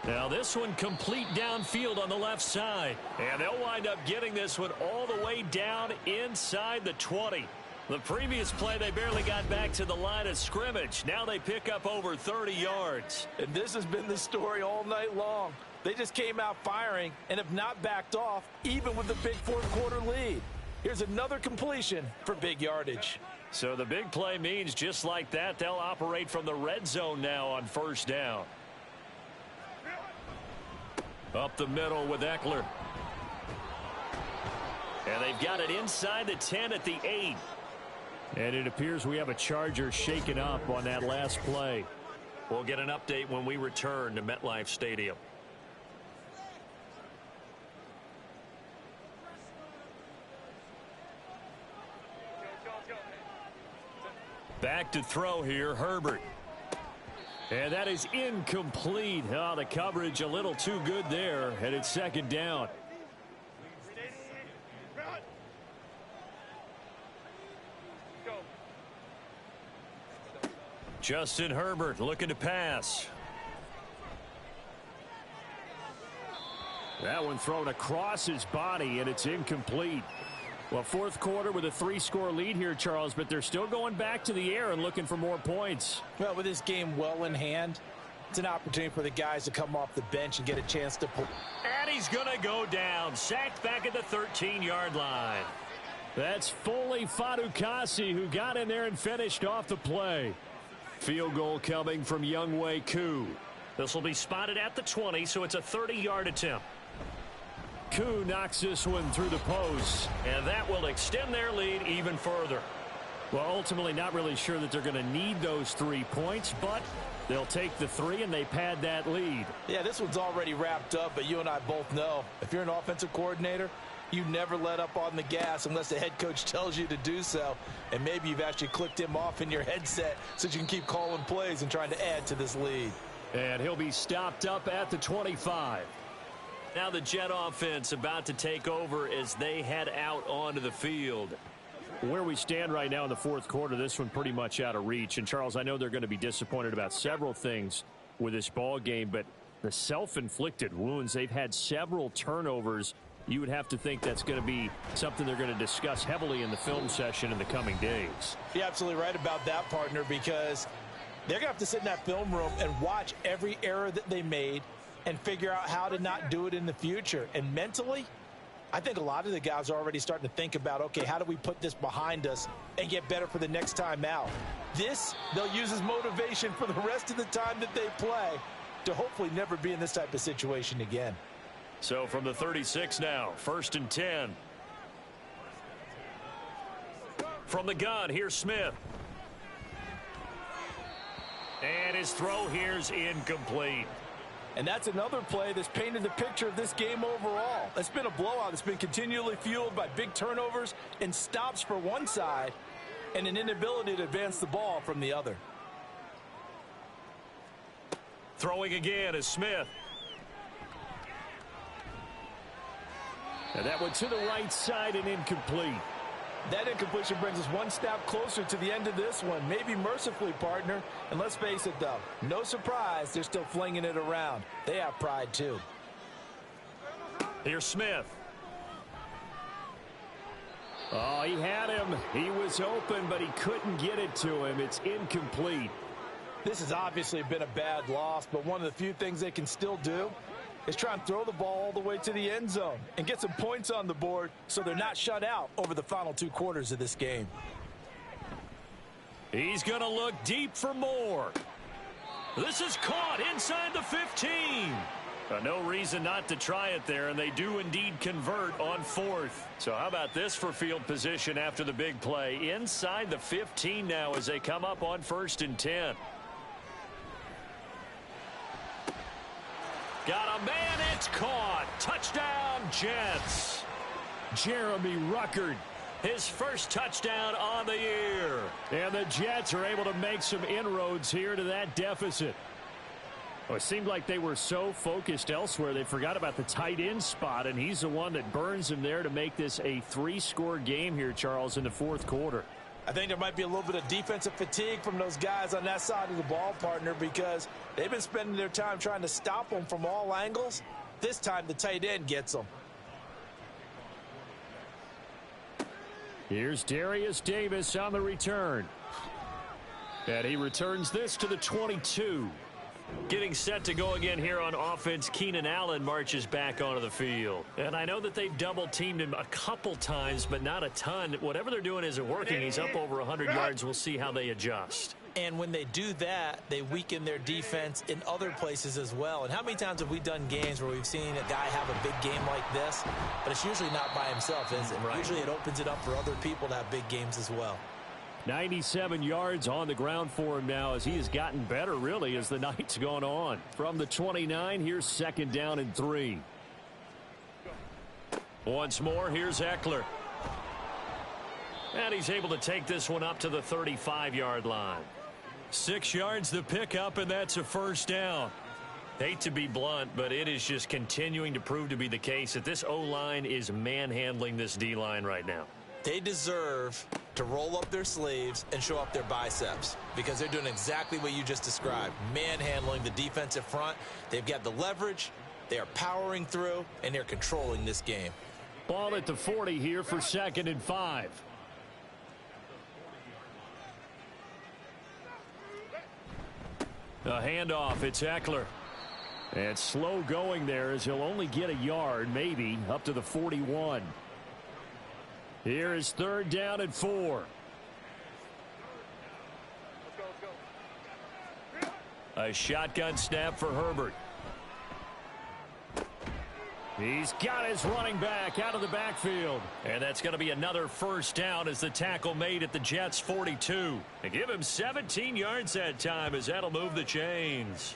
Now this one complete downfield on the left side. And they'll wind up getting this one all the way down inside the 20. The previous play, they barely got back to the line of scrimmage. Now they pick up over 30 yards. And this has been the story all night long. They just came out firing and have not backed off, even with the big 4th quarter lead. Here's another completion for big yardage. So the big play means just like that, they'll operate from the red zone now on 1st down. Up the middle with Eckler. And they've got it inside the 10 at the 8. And it appears we have a Charger shaken up on that last play. We'll get an update when we return to MetLife Stadium. Back to throw here, Herbert. And that is incomplete. Oh, the coverage a little too good there, and it's 2nd down. Justin Herbert looking to pass. That one thrown across his body, and it's incomplete. Well, 4th quarter with a 3-score lead here, Charles, but they're still going back to the air and looking for more points. Well, with this game well in hand, it's an opportunity for the guys to come off the bench and get a chance to pull. And he's going to go down. Sacked back at the 13-yard line. That's Foley Fadukasi who got in there and finished off the play. Field goal coming from Younghoe Koo. This will be spotted at the 20, so it's a 30-yard attempt. Koo knocks this one through the post. And that will extend their lead even further. Well, ultimately not really sure that they're going to need those 3 points, but they'll take the 3 and they pad that lead. Yeah, this one's already wrapped up, but you and I both know if you're an offensive coordinator, you never let up on the gas unless the head coach tells you to do so. And maybe you've actually clicked him off in your headset so you can keep calling plays and trying to add to this lead. And he'll be stopped up at the 25. Now the Jet offense about to take over as they head out onto the field. Where we stand right now in the fourth quarter, this one pretty much out of reach. And, Charles, I know they're going to be disappointed about several things with this ball game, but the self-inflicted wounds, they've had several turnovers. You would have to think that's going to be something they're going to discuss heavily in the film session in the coming days. You're absolutely right about that, partner, because they're going to have to sit in that film room and watch every error that they made and figure out how to not do it in the future. And mentally, I think a lot of the guys are already starting to think about, okay, how do we put this behind us and get better for the next time out? This, they'll use as motivation for the rest of the time that they play to hopefully never be in this type of situation again. So from the 36 now, 1st and 10. From the gun, here's Smith. And his throw here's incomplete. And that's another play that's painted the picture of this game overall. It's been a blowout. It's been continually fueled by big turnovers and stops for one side and an inability to advance the ball from the other. Throwing again is Smith. And that one to the right side and incomplete. That incompletion brings us one step closer to the end of this one. Maybe mercifully, partner. And let's face it, though. No surprise, they're still flinging it around. They have pride, too. Here's Smith. Oh, he had him. He was open, but he couldn't get it to him. It's incomplete. This has obviously been a bad loss, but one of the few things they can still do is try and throw the ball all the way to the end zone and get some points on the board so they're not shut out over the final 2 quarters of this game. He's going to look deep for more. This is caught inside the 15. No reason not to try it there, and they do indeed convert on 4th. So how about this for field position after the big play? Inside the 15 now as they come up on 1st and 10. Got a man, it's caught. Touchdown, Jets. Jeremy Ruckert. His first touchdown on the year. And the Jets are able to make some inroads here to that deficit. Well, it seemed like they were so focused elsewhere they forgot about the tight end spot, and he's the one that burns them there to make this a 3-score game here, Charles, in the fourth quarter. I think there might be a little bit of defensive fatigue from those guys on that side of the ball, partner, because they've been spending their time trying to stop them from all angles. This time the tight end gets them. Here's Darius Davis on the return. And he returns this to the 22. Getting set to go again here on offense, Keenan Allen marches back onto the field. And I know that they've double-teamed him a couple times, but not a ton. Whatever they're doing isn't working. He's up over 100 yards. We'll see how they adjust. And when they do that, they weaken their defense in other places as well. And how many times have we done games where we've seen a guy have a big game like this, but it's usually not by himself, is it? Right. Usually it opens it up for other people to have big games as well. 97 yards on the ground for him now as he has gotten better, really, as the night's gone on. From the 29, here's 2nd down and 3. Once more, here's Eckler. And he's able to take this one up to the 35-yard line. 6 yards the pickup, and that's a 1st down. Hate to be blunt, but it is just continuing to prove to be the case that this O-line is manhandling this D-line right now. They deserve to roll up their sleeves and show up their biceps because they're doing exactly what you just described, manhandling the defensive front. They've got the leverage, they are powering through, and they're controlling this game. Ball at the 40 here for 2nd and 5. A handoff, it's Eckler. And slow going there as he'll only get a yard, maybe, up to the 41. Here is 3rd down and 4. A shotgun snap for Herbert. He's got his running back out of the backfield. And that's going to be another 1st down as the tackle made at the Jets' 42. They give him 17 yards that time as that'll move the chains.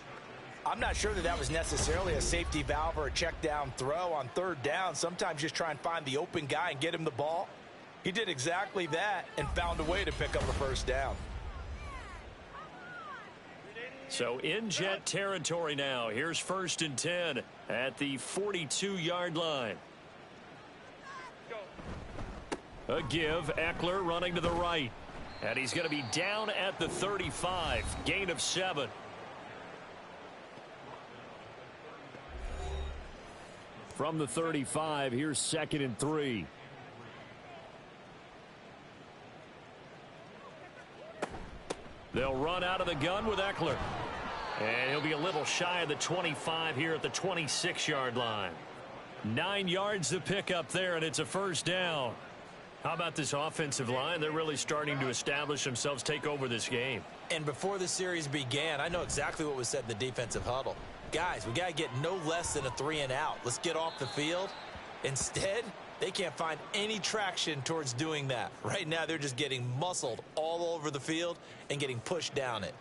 I'm not sure that was necessarily a safety valve or a check down throw on 3rd down. Sometimes just try and find the open guy and get him the ball. He did exactly that and found a way to pick up a 1st down. So in Jet territory now. Here's 1st and 10 at the 42-yard line. A give. Eckler running to the right. And he's going to be down at the 35. Gain of 7. From the 35, here's 2nd and 3. They'll run out of the gun with Eckler. And he'll be a little shy of the 25 here at the 26-yard line. 9 yards to pick up there, and it's a 1st down. How about this offensive line? They're really starting to establish themselves, take over this game. And before the series began, I know exactly what was said in the defensive huddle. Guys, we got to get no less than a 3 and out. Let's get off the field. Instead, they can't find any traction towards doing that. Right now, they're just getting muscled all over the field and getting pushed down it.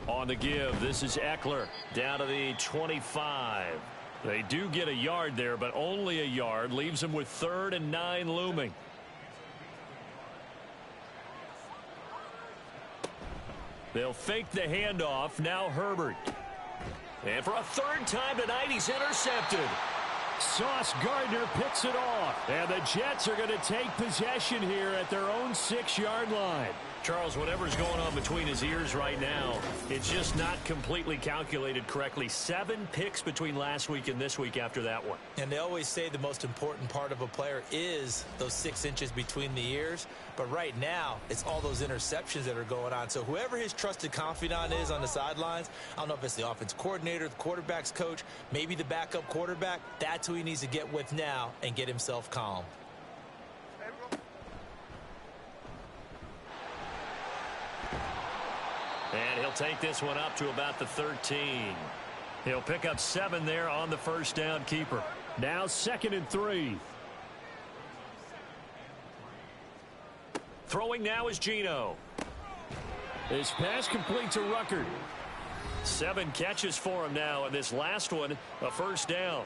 On the give, this is Eckler down to the 25. They do get a yard there, but only a yard. Leaves them with 3rd and 9 looming. They'll fake the handoff. Now Herbert. And for a 3rd time tonight, he's intercepted. Sauce Gardner picks it off. And the Jets are going to take possession here at their own 6-yard line. Charles, whatever's going on between his ears right now, it's just not completely calculated correctly. 7 picks between last week and this week after that one. And they always say the most important part of a player is those 6 inches between the ears. But right now, it's all those interceptions that are going on. So whoever his trusted confidant is on the sidelines, I don't know if it's the offense coordinator, the quarterback's coach, maybe the backup quarterback, that's who he needs to get with now and get himself calm. And he'll take this one up to about the 13. He'll pick up 7 there on the 1st down keeper. Now 2nd and 3. Throwing now is Geno. His pass complete to Ruckert. 7 catches for him now, and this last one, a 1st down.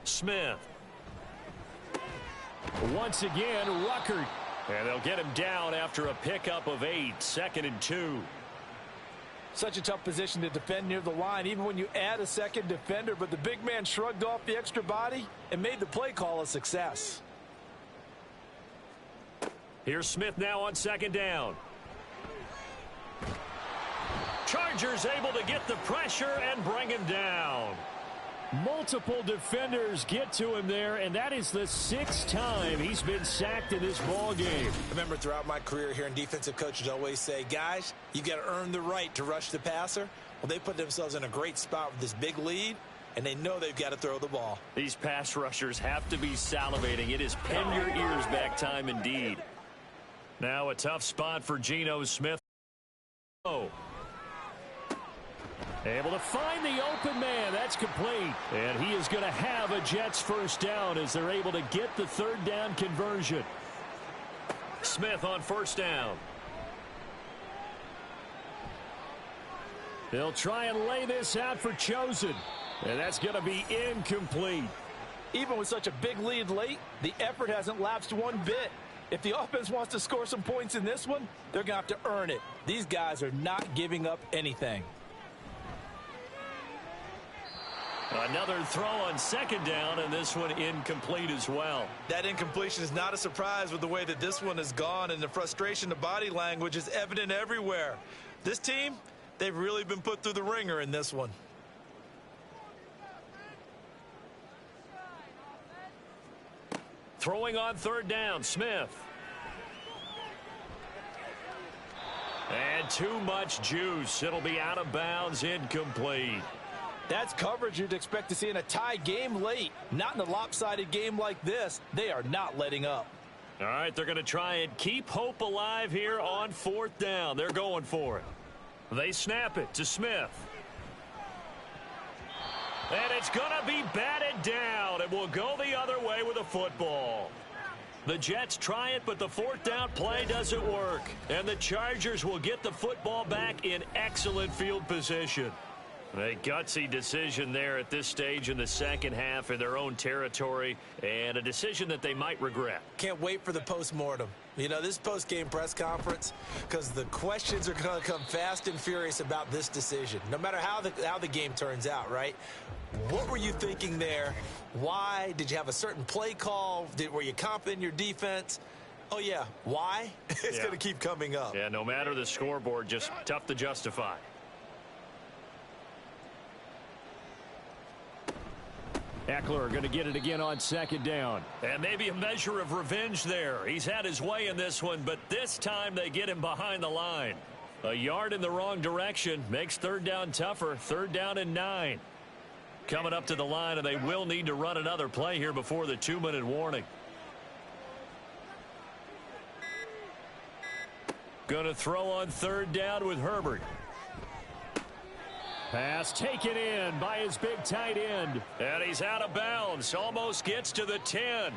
Smith. Once again, Ruckert. And they'll get him down after a pickup of 8. 2nd and 2. Such a tough position to defend near the line, even when you add a second defender. But the big man shrugged off the extra body and made the play call a success. Here's Smith now on 2nd down. Chargers able to get the pressure and bring him down. Multiple defenders get to him there, and that is the 6th time he's been sacked in this ball game. I remember throughout my career here in defensive coaches always say, guys, you got to earn the right to rush the passer. Well, they put themselves in a great spot with this big lead, and they know they've got to throw the ball. These pass rushers have to be salivating. It is pin your ears back time indeed. Now a tough spot for Geno Smith. Oh. Able to find the open man. That's complete. And he is going to have a Jets 1st down as they're able to get the 3rd down conversion. Smith on 1st down. They'll try and lay this out for Chosen. And that's going to be incomplete. Even with such a big lead late, the effort hasn't lapsed one bit. If the offense wants to score some points in this one, they're going to have to earn it. These guys are not giving up anything. Another throw on 2nd down, and this one incomplete as well. That incompletion is not a surprise with the way that this one has gone, and the frustration, the body language is evident everywhere. This team, they've really been put through the ringer in this one. Throwing on third down, Smith. And too much juice. It'll be out of bounds, incomplete. That's coverage you'd expect to see in a tie game late. Not in a lopsided game like this. They are not letting up. All right, they're going to try and keep hope alive here on fourth down. They're going for it. They snap it to Smith. And it's going to be batted down. It will go the other way with a football. The Jets try it, but the fourth down play doesn't work. And the Chargers will get the football back in excellent field position. A gutsy decision there at this stage in the second half in their own territory, and a decision that they might regret. Can't wait for the postmortem. You know, this post-game press conference, because the questions are going to come fast and furious about this decision, no matter how the game turns out, right? What were you thinking there? Why? Did you have a certain play call? Were you confident in your defense? Oh, yeah. Why? It's going to keep coming up. Yeah, no matter the scoreboard, just tough to justify. Eckler going to get it again on second down. And maybe a measure of revenge there. He's had his way in this one, but this time they get him behind the line. A yard in the wrong direction makes third down tougher. Third down and 9. Coming up to the line, and they will need to run another play here before the 2-minute warning. Going to throw on third down with Herbert. Pass taken in by his big tight end. And he's out of bounds. Almost gets to the 10.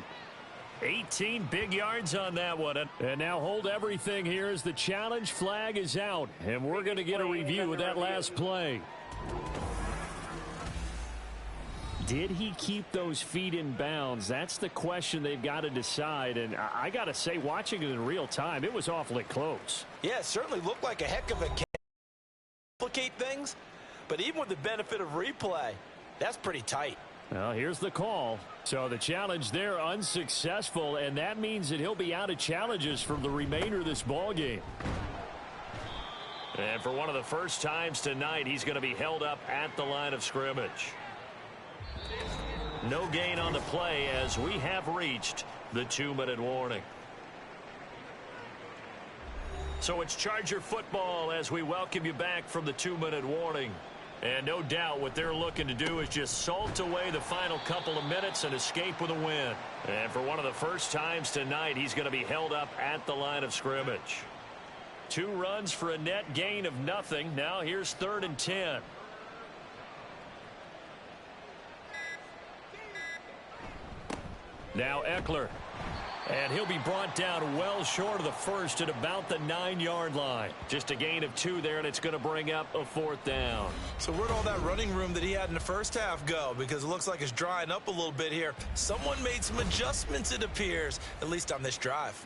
18 big yards on that one. And now hold everything here as the challenge flag is out. And we're going to get a review of that last play. Did he keep those feet in bounds? That's the question they've got to decide. And I got to say, watching it in real time, it was awfully close. Yeah, it certainly looked like a heck of a complicate things. But even with the benefit of replay, that's pretty tight. Well, here's the call. So the challenge there unsuccessful, and that means that he'll be out of challenges for the remainder of this ball game. And for one of the first times tonight, he's going to be held up at the line of scrimmage. No gain on the play as we have reached the 2-minute warning. So it's Charger football as we welcome you back from the 2-minute warning. And no doubt what they're looking to do is just salt away the final couple of minutes and escape with a win. And for one of the first times tonight, he's going to be held up at the line of scrimmage. 2 runs for a net gain of nothing. Now here's 3rd and 10. Now Eckler. And he'll be brought down well short of the first at about the 9-yard line. Just a gain of 2 there, and it's going to bring up a 4th down. So where'd all that running room that he had in the first half go? Because it looks like it's drying up a little bit here. Someone made some adjustments, it appears, at least on this drive.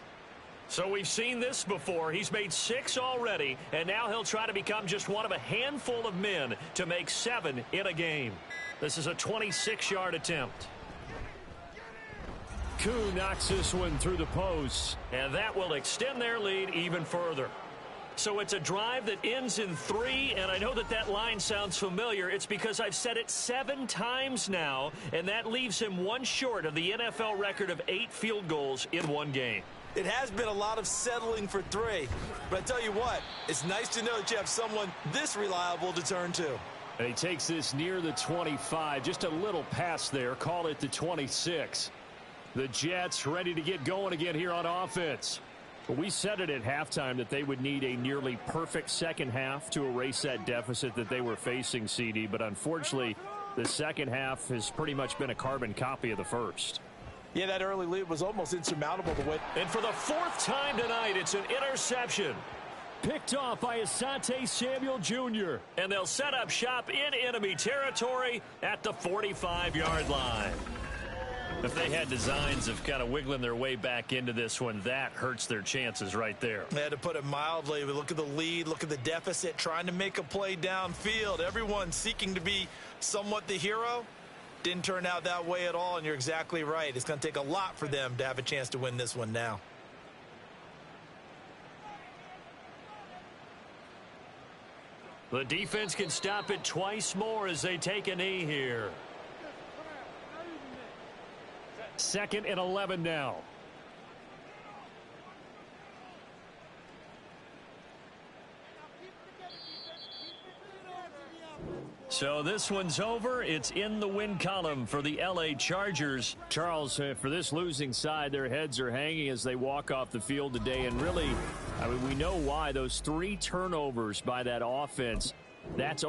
So we've seen this before. He's made 6 already, and now he'll try to become just one of a handful of men to make 7 in a game. This is a 26-yard attempt. Koo knocks this one through the post. And that will extend their lead even further. So it's a drive that ends in 3, and I know that line sounds familiar. It's because I've said it 7 times now, and that leaves him 1 short of the NFL record of 8 field goals in 1 game. It has been a lot of settling for 3. But I tell you what, it's nice to know that you have someone this reliable to turn to. And he takes this near the 25. Just a little pass there. Call it the 26. The Jets ready to get going again here on offense. But we said it at halftime that they would need a nearly perfect second half to erase that deficit that they were facing, CD. But unfortunately, the second half has pretty much been a carbon copy of the first. Yeah, that early lead was almost insurmountable to win. And for the 4th time tonight, it's an interception. Picked off by Asante Samuel Jr. And they'll set up shop in enemy territory at the 45-yard line. If they had designs of kind of wiggling their way back into this one, that hurts their chances right there. Yeah, to put it mildly, we look at the lead, look at the deficit, trying to make a play downfield. Everyone seeking to be somewhat the hero. Didn't turn out that way at all, and you're exactly right. It's going to take a lot for them to have a chance to win this one now. The defense can stop it twice more as they take a knee here. 2nd and 11 now. So this one's over. It's in the win column for the L.A. Chargers. Charles, for this losing side, their heads are hanging as they walk off the field today. And really, I mean, we know why. Those 3 turnovers by that offense, that's